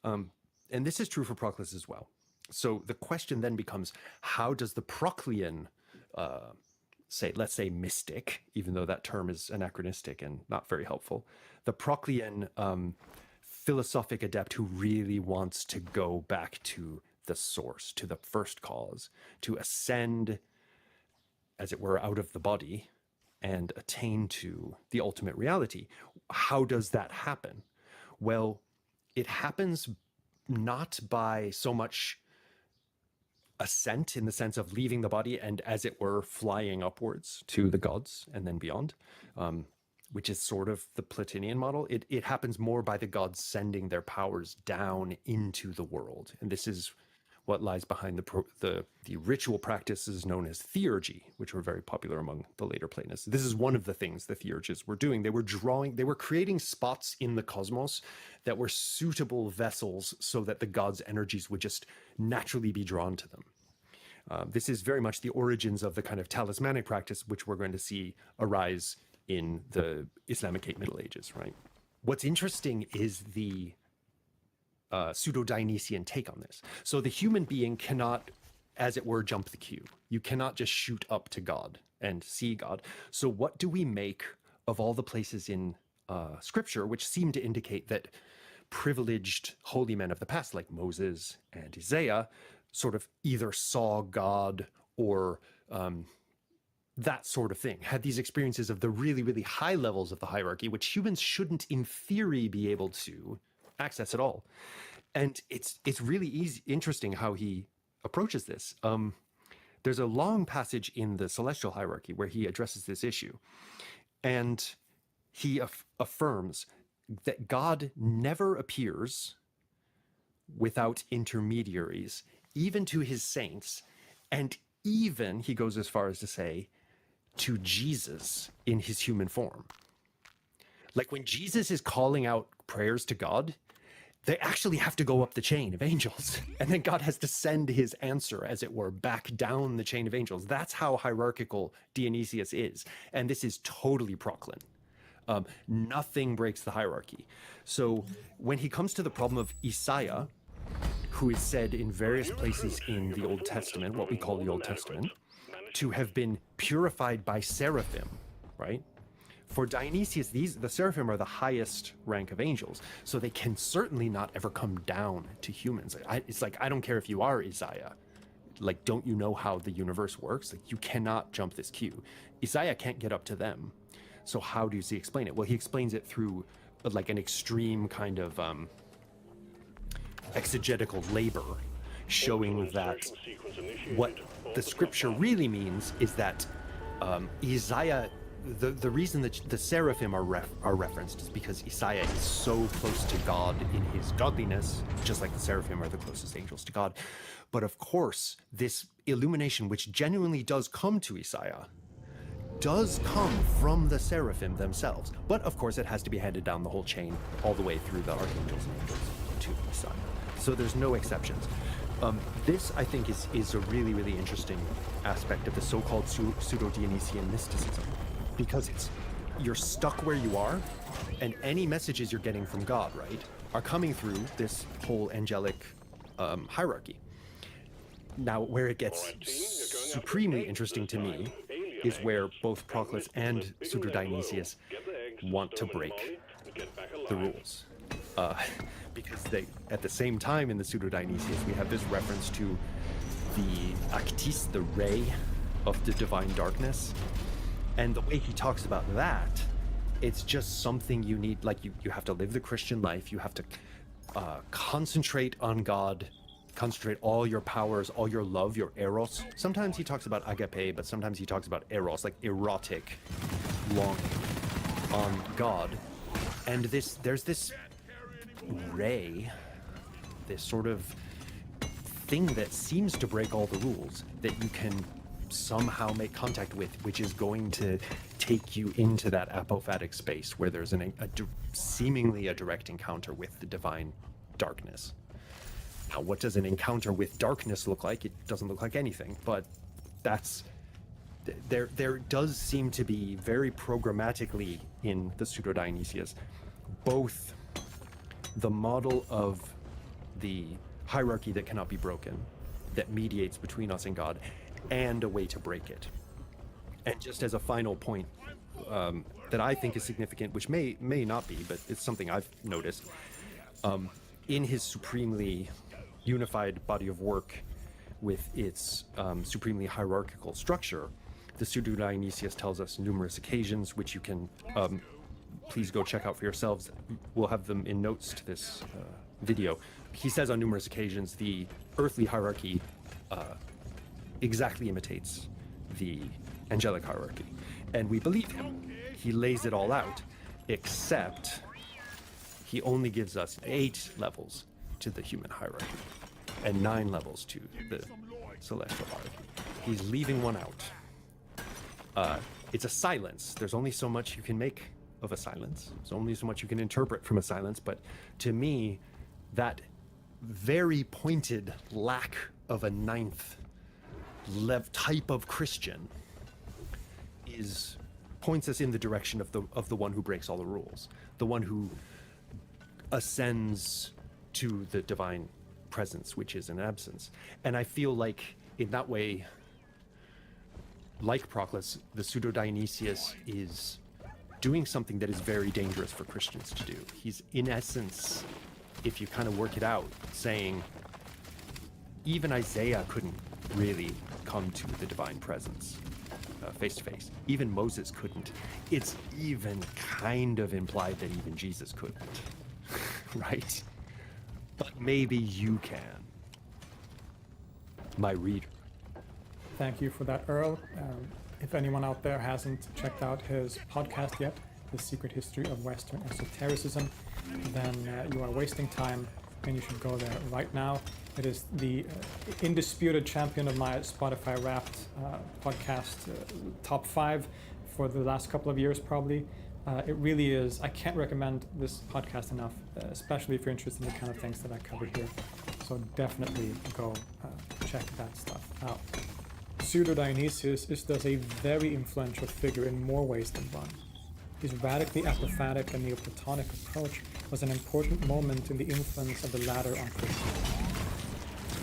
And this is true for Proclus as well. So the question then becomes, how does the Proclean, let's say mystic, even though that term is anachronistic and not very helpful, the Proclean philosophic adept who really wants to go back to the source, to the first cause, to ascend, as it were, out of the body, and attain to the ultimate reality. How does that happen? Well, it happens not by so much ascent in the sense of leaving the body and, as it were, flying upwards to the gods and then beyond, which is sort of the Platinian model. It happens more by the gods sending their powers down into the world. And this is what lies behind the ritual practices known as theurgy, which were very popular among the later Platonists. This is one of the things the theurgists were doing. They were creating spots in the cosmos that were suitable vessels so that the gods' energies would just naturally be drawn to them. This is very much the origins of the kind of talismanic practice, which we're going to see arise in the Islamic Middle Ages, right? What's interesting is the pseudo-Dionysian take on this. So the human being cannot, as it were, jump the queue. You cannot just shoot up to God and see God. So what do we make of all the places in Scripture which seem to indicate that privileged holy men of the past, like Moses and Isaiah, sort of either saw God or that sort of thing, had these experiences of the really, really high levels of the hierarchy, which humans shouldn't, in theory, be able to access at all. And it's really interesting how he approaches this. There's a long passage in the celestial hierarchy where he addresses this issue, and he affirms that God never appears without intermediaries, even to his saints, and even, he goes as far as to say, to Jesus in his human form. Like when Jesus is calling out prayers to God, they actually have to go up the chain of angels. And then God has to send his answer, as it were, back down the chain of angels. That's how hierarchical Dionysius is. And this is totally Proclin. Nothing breaks the hierarchy. So when he comes to the problem of Isaiah, who is said in various places in the Old Testament, what we call the Old Testament, to have been purified by seraphim, right? For Dionysius, the seraphim are the highest rank of angels, so they can certainly not ever come down to humans. It's like, I don't care if you are Isaiah. Like, don't you know how the universe works? Like, you cannot jump this queue. Isaiah can't get up to them. So how does he explain it? Well, he explains it through like an extreme kind of exegetical labor, showing that what the scripture really means is that Isaiah, the reason that the seraphim are referenced is because Isaiah is so close to God in his godliness, just like the seraphim are the closest angels to God. But of course, this illumination, which genuinely does come to Isaiah, does come from the seraphim themselves. But of course, it has to be handed down the whole chain, all the way through the archangels and angels to Isaiah. So there's no exceptions. This, I think, is a really, really interesting aspect of the so-called pseudo-Dionysian mysticism, because you're stuck where you are, and any messages you're getting from God, right, are coming through this whole angelic hierarchy. Now, where it gets supremely interesting to me is where both Proclus and Pseudo-Dionysius want to break the rules. Because at the same time in the Pseudo-Dionysius, we have this reference to the Actis, the ray of the divine darkness. And the way he talks about that, it's just something you need, like you have to live the Christian life, you have to concentrate on God, concentrate all your powers, all your love, your eros. Sometimes he talks about agape, but sometimes he talks about eros, like erotic longing on God. And there's this ray, this sort of thing that seems to break all the rules that you can somehow make contact with, which is going to take you into that apophatic space where there's seemingly a direct encounter with the divine darkness. Now, what does an encounter with darkness look like? It doesn't look like anything, but there does seem to be very programmatically in the Pseudo-Dionysius both the model of the hierarchy that cannot be broken, that mediates between us and God, and a way to break it. And just as a final point that I think is significant, which may not be, but it's something I've noticed, in his supremely unified body of work with its supremely hierarchical structure, the Pseudo-Dionysius tells us numerous occasions, which you can please go check out for yourselves. We'll have them in notes to this video. He says on numerous occasions the earthly hierarchy exactly imitates the angelic hierarchy. And we believe him. He lays it all out, except he only gives us 8 levels to the human hierarchy and 9 levels to the celestial hierarchy. He's leaving one out. It's a silence. There's only so much you can make of a silence. There's only so much you can interpret from a silence. But to me, that very pointed lack of a 9th type of Christian points us in the direction of the one who breaks all the rules, the one who ascends to the divine presence, which is an absence. And I feel like in that way, like Proclus, the Pseudo-Dionysius is doing something that is very dangerous for Christians to do. He's in essence, if you kind of work it out, saying even Isaiah couldn't really come to the divine presence face to face. Even Moses couldn't. It's even kind of implied that even Jesus couldn't, right? But maybe you can, my reader. Thank you for that, Earl. If anyone out there hasn't checked out his podcast yet, The Secret History of Western Esotericism, then you are wasting time and you should go there right now. It is the indisputed champion of my Spotify Wrapped podcast top 5 for the last couple of years, probably. It really is. I can't recommend this podcast enough, especially if you're interested in the kind of things that I cover here. So definitely go check that stuff out. Pseudo-Dionysius is thus a very influential figure in more ways than one. His radically apophatic and Neoplatonic approach was an important moment in the influence of the latter on Christianity.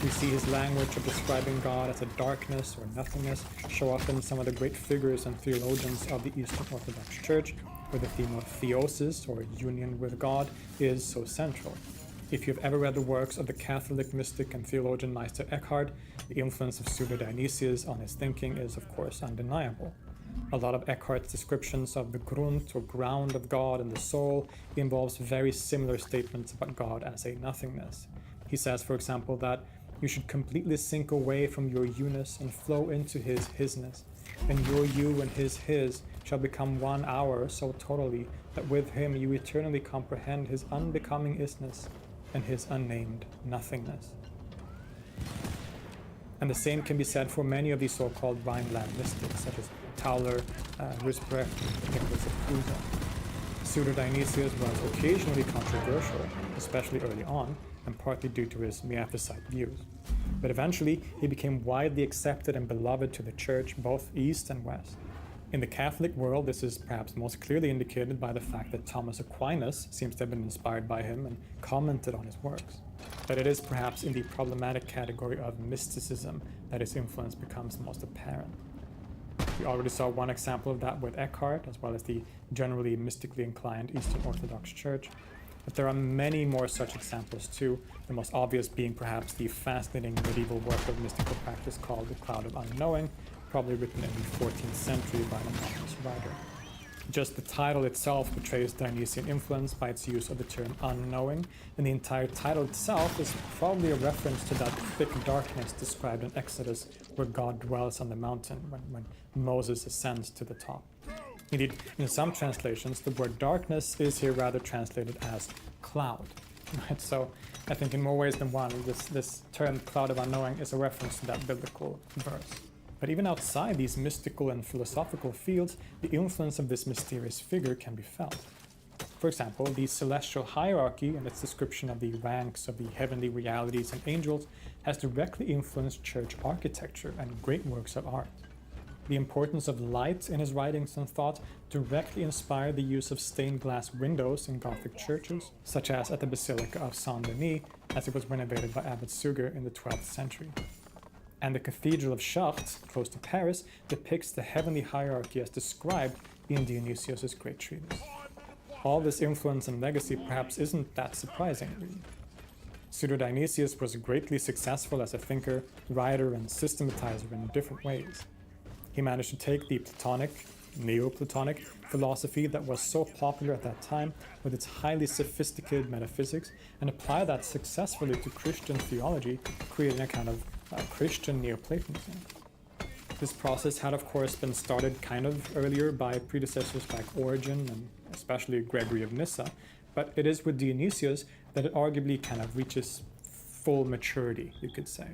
We see his language of describing God as a darkness or nothingness show up in some of the great figures and theologians of the Eastern Orthodox Church, where the theme of theosis, or union with God, is so central. If you've ever read the works of the Catholic mystic and theologian Meister Eckhart, the influence of Pseudo-Dionysius on his thinking is, of course, undeniable. A lot of Eckhart's descriptions of the Grund, or ground of God and the soul, involves very similar statements about God as a nothingness. He says, for example, that you should completely sink away from your you-ness and flow into his hisness, and your you and his shall become one hour so totally that with him you eternally comprehend his unbecoming isness and his unnamed nothingness. And the same can be said for many of these so-called Rhineland mystics, such as Tauler, Ruprecht, Nicholas of Cusa. Pseudo-Dionysius was occasionally controversial, especially early on, and partly due to his Miaphysite views. But eventually, he became widely accepted and beloved to the Church, both East and West. In the Catholic world, this is perhaps most clearly indicated by the fact that Thomas Aquinas seems to have been inspired by him and commented on his works. But it is perhaps in the problematic category of mysticism that his influence becomes most apparent. We already saw one example of that with Eckhart, as well as the generally mystically inclined Eastern Orthodox Church. But there are many more such examples too, the most obvious being perhaps the fascinating medieval work of mystical practice called The Cloud of Unknowing, probably written in the 14th century by an anonymous writer. Just the title itself betrays Dionysian influence by its use of the term unknowing, and the entire title itself is probably a reference to that thick darkness described in Exodus, where God dwells on the mountain when Moses ascends to the top. Indeed, in some translations, the word darkness is here rather translated as cloud. Right? So I think in more ways than one, this term cloud of unknowing is a reference to that biblical verse. But even outside these mystical and philosophical fields, the influence of this mysterious figure can be felt. For example, the celestial hierarchy and its description of the ranks of the heavenly realities and angels has directly influenced church architecture and great works of art. The importance of light in his writings and thought directly inspired the use of stained glass windows in Gothic churches, such as at the Basilica of Saint-Denis, as it was renovated by Abbot Suger in the 12th century. And the Cathedral of Chartres, close to Paris, depicts the heavenly hierarchy as described in Dionysius' great treatise. All this influence and legacy perhaps isn't that surprising, really. Pseudo-Dionysius was greatly successful as a thinker, writer, and systematizer in different ways. He managed to take the Platonic, Neoplatonic philosophy that was so popular at that time with its highly sophisticated metaphysics and apply that successfully to Christian theology, creating a kind of Christian Neoplatonism. This process had of course been started kind of earlier by predecessors like Origen and especially Gregory of Nyssa, but it is with Dionysius that it arguably kind of reaches full maturity, you could say.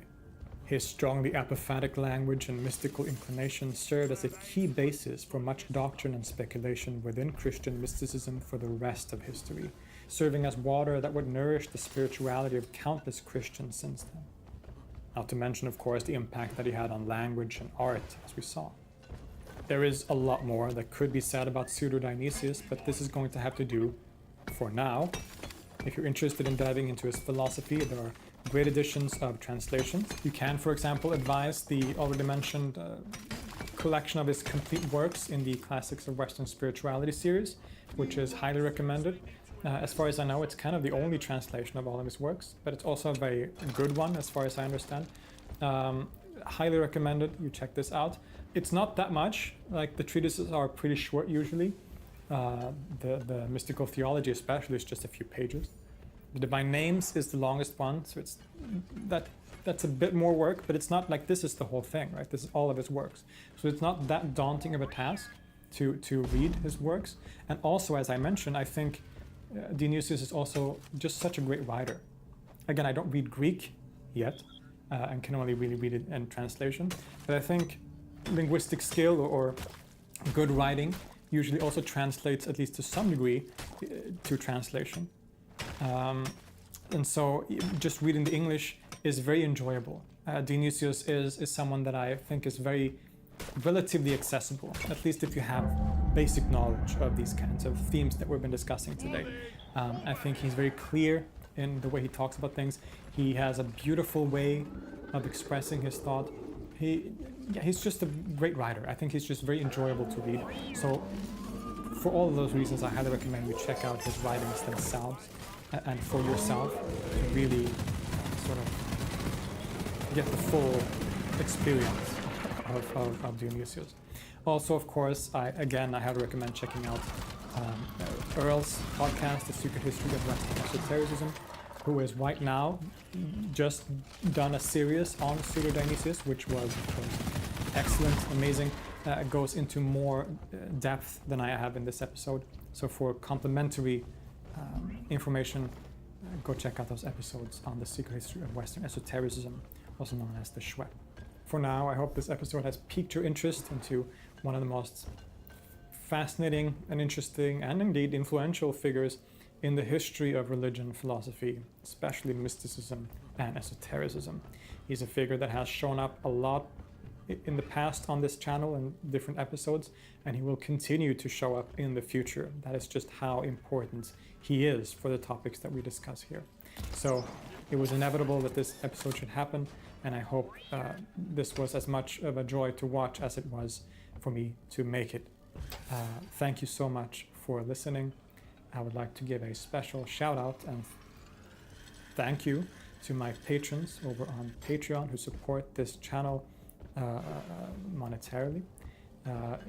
His strongly apophatic language and mystical inclination served as a key basis for much doctrine and speculation within Christian mysticism for the rest of history, serving as water that would nourish the spirituality of countless Christians since then. Not to mention, of course, the impact that he had on language and art, as we saw. There is a lot more that could be said about Pseudo-Dionysius, but this is going to have to do for now. If you're interested in diving into his philosophy, there are great editions of translations. You can, for example, advise the already mentioned collection of his complete works in the Classics of Western Spirituality series, which is highly recommended. As far as I know, it's kind of the only translation of all of his works, but it's also a very good one as far as I understand. Highly recommended, you check this out. It's not that much, like the treatises are pretty short usually. The mystical theology especially is just a few pages. The Divine Names is the longest one, so that's a bit more work, but it's not like this is the whole thing, right? This is all of his works. So it's not that daunting of a task to read his works. And also, as I mentioned, I think Dionysius is also just such a great writer. Again, I don't read Greek yet, and can only really read it in translation, but I think linguistic skill or good writing usually also translates, at least to some degree, to translation. And so just reading the English is very enjoyable. Dionysius is someone that I think is very relatively accessible, at least if you have basic knowledge of these kinds of themes that we've been discussing today. I think he's very clear in the way he talks about things. He has a beautiful way of expressing his thought. He's just a great writer. I think he's just very enjoyable to read. So for all of those reasons, I highly recommend you check out his writings themselves and for yourself to really sort of get the full experience of Dionysius. Also, of course, I highly recommend checking out Earl's podcast, The Secret History of Western Esotericism, who is right now just done a series on Pseudo-Dionysius, which was, of course, excellent, amazing. It goes into more depth than I have in this episode. So for complementary information, go check out those episodes on The Secret History of Western Esotericism, also known as the SHWEP. For now, I hope this episode has piqued your interest into one of the most fascinating and interesting and indeed influential figures in the history of religion, philosophy, especially mysticism and esotericism. He's a figure that has shown up a lot in the past on this channel in different episodes, and he will continue to show up in the future. That is just how important he is for the topics that we discuss here. So it was inevitable that this episode should happen, and I hope this was as much of a joy to watch as it was for me to make it. Thank you so much for listening. I would like to give a special shout out and thank you to my patrons over on Patreon who support this channel monetarily.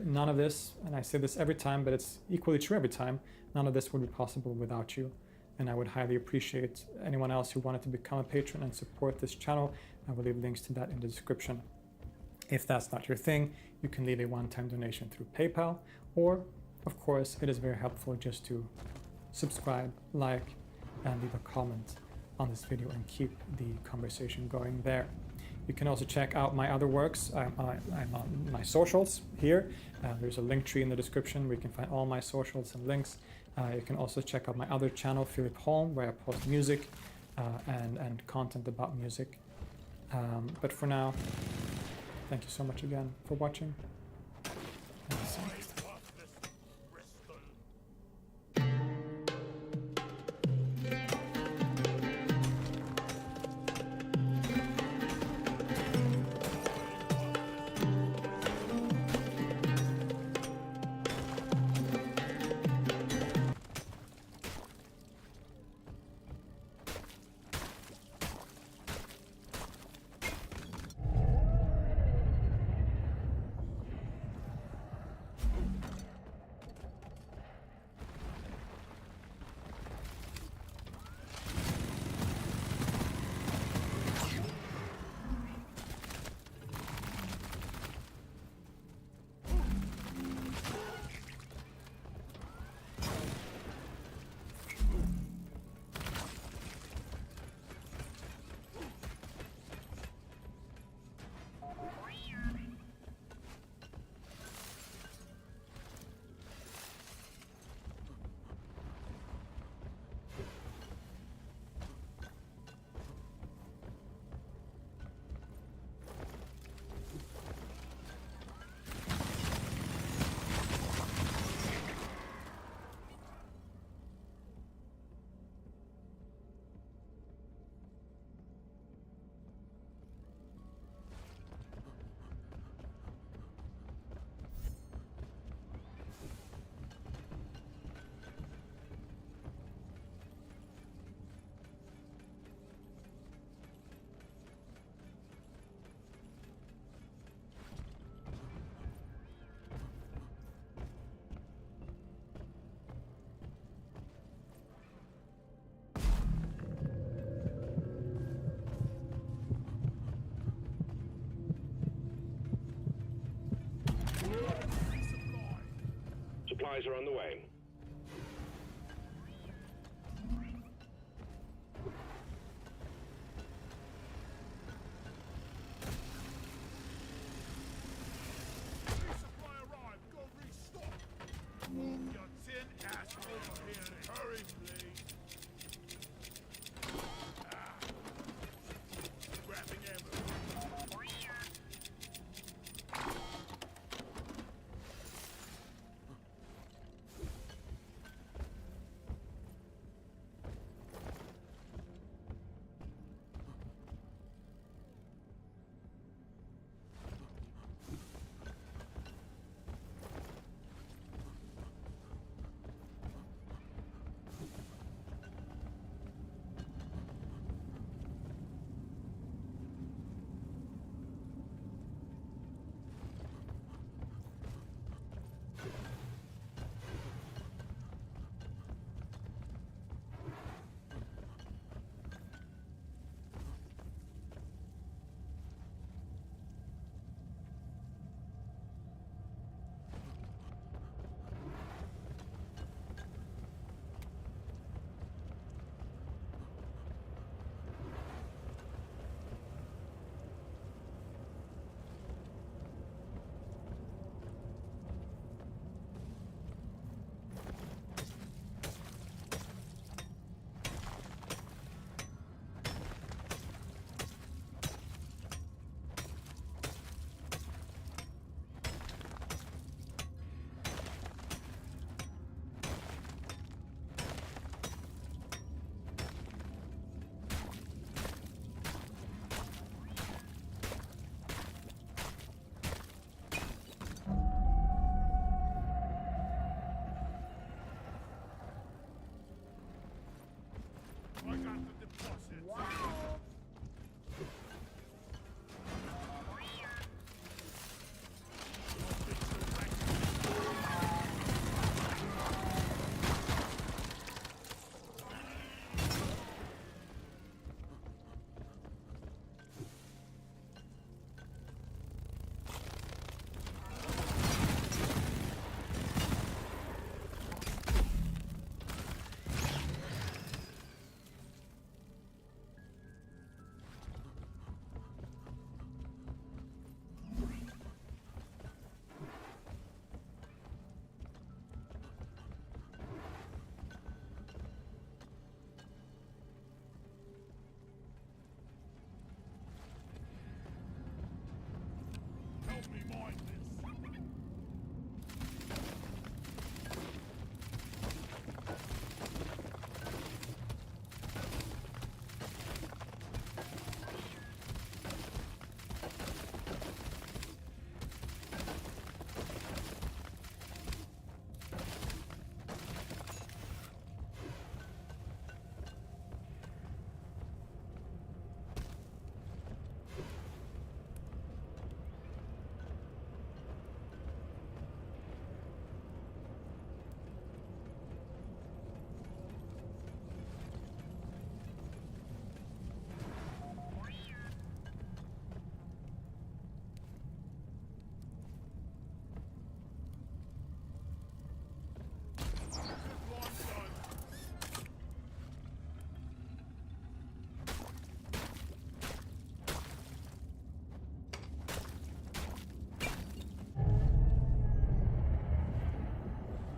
None of this, and I say this every time, but it's equally true every time, none of this would be possible without you. And I would highly appreciate anyone else who wanted to become a patron and support this channel. I will leave links to that in the description. If that's not your thing, you can leave a one-time donation through PayPal, or of course, it is very helpful just to subscribe, like, and leave a comment on this video and keep the conversation going there. You can also check out my other works. I'm on my socials here. There's a link tree in the description where you can find all my socials and links. You can also check out my other channel, Philip Holm, where I post music and content about music. But for now, thank you so much again for watching. And I'll see you next time. supplies are on the way. Resupply arrived. Go restock. Move your tin ass over here and hurry, please. Grabbing ammo. I got the deposit. Help me mind this.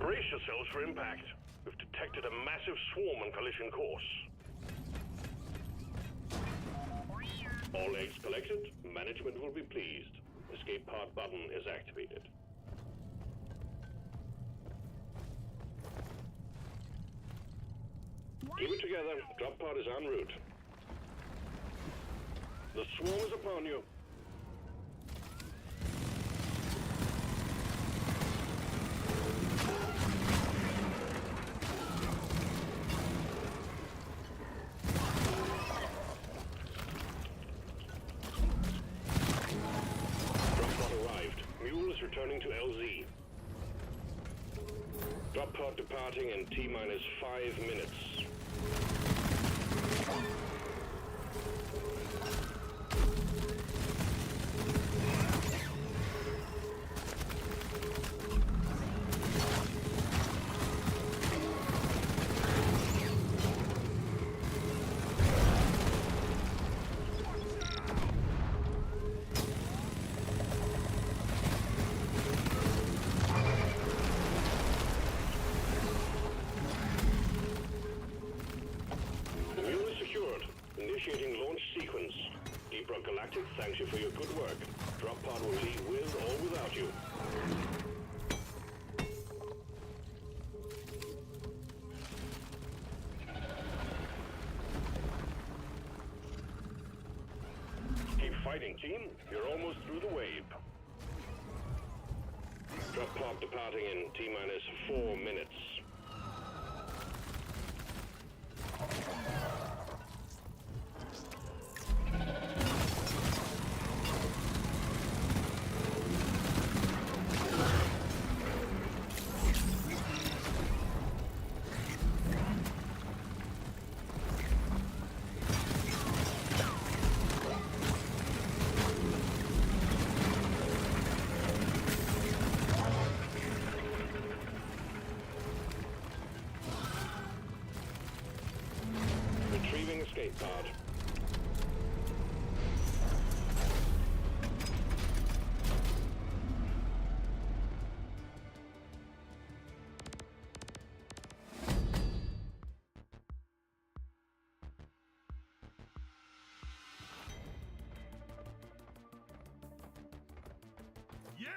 Brace yourselves for impact. We've detected a massive swarm on collision course. All eggs collected. Management will be pleased. Escape pod button is activated. Keep it together. Drop pod is en route. The swarm is upon you. Mule is returning to LZ. Drop pod departing in T-minus 5 minutes. thanks you for your good work. Drop pod will leave with or without you. Keep fighting, team. You're almost through the wave. Drop pod departing in T-minus 4 minutes. Retrieving escape pod. Yeah!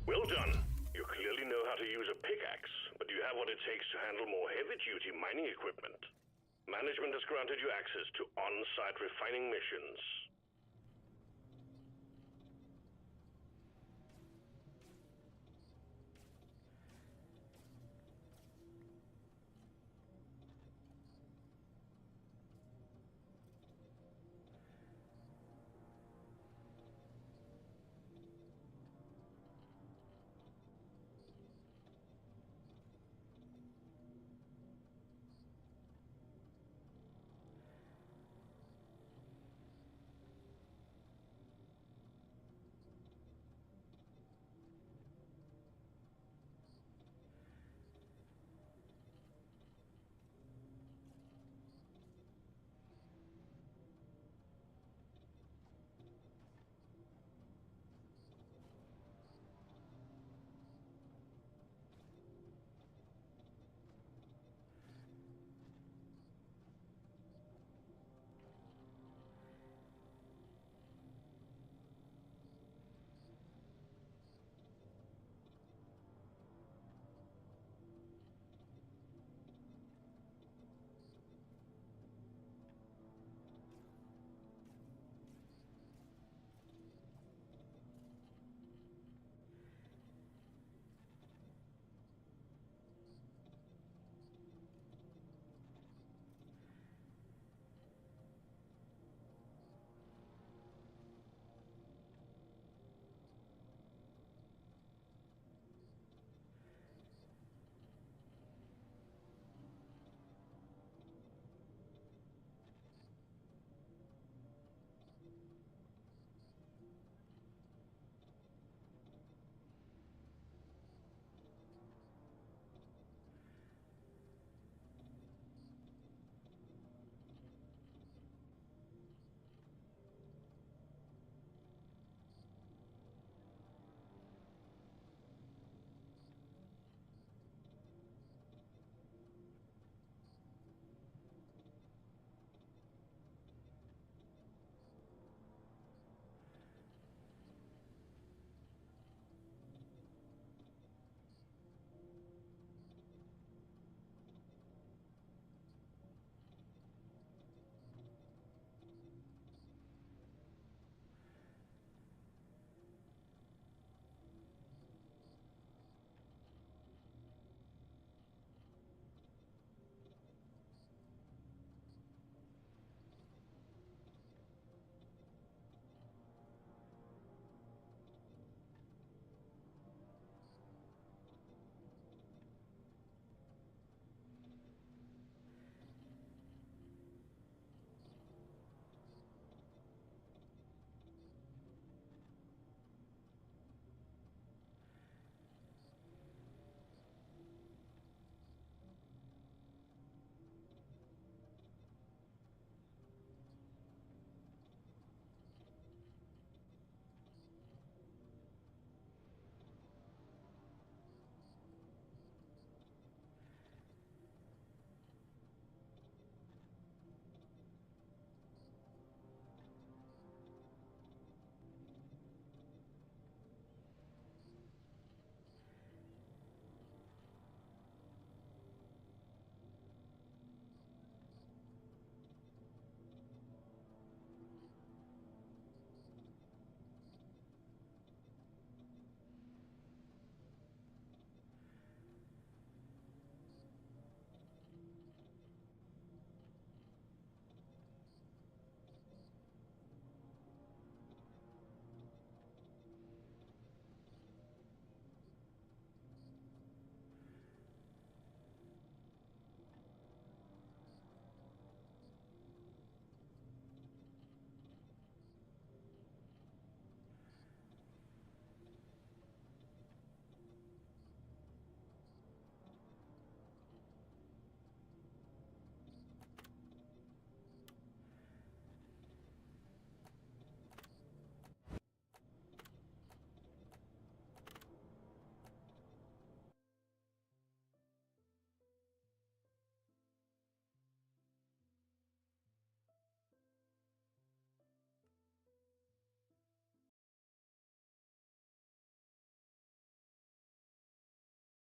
Well done. You clearly know how to use a pickaxe, but do you have what it takes to handle more heavy-duty mining equipment? Management has granted you access to on-site refining missions.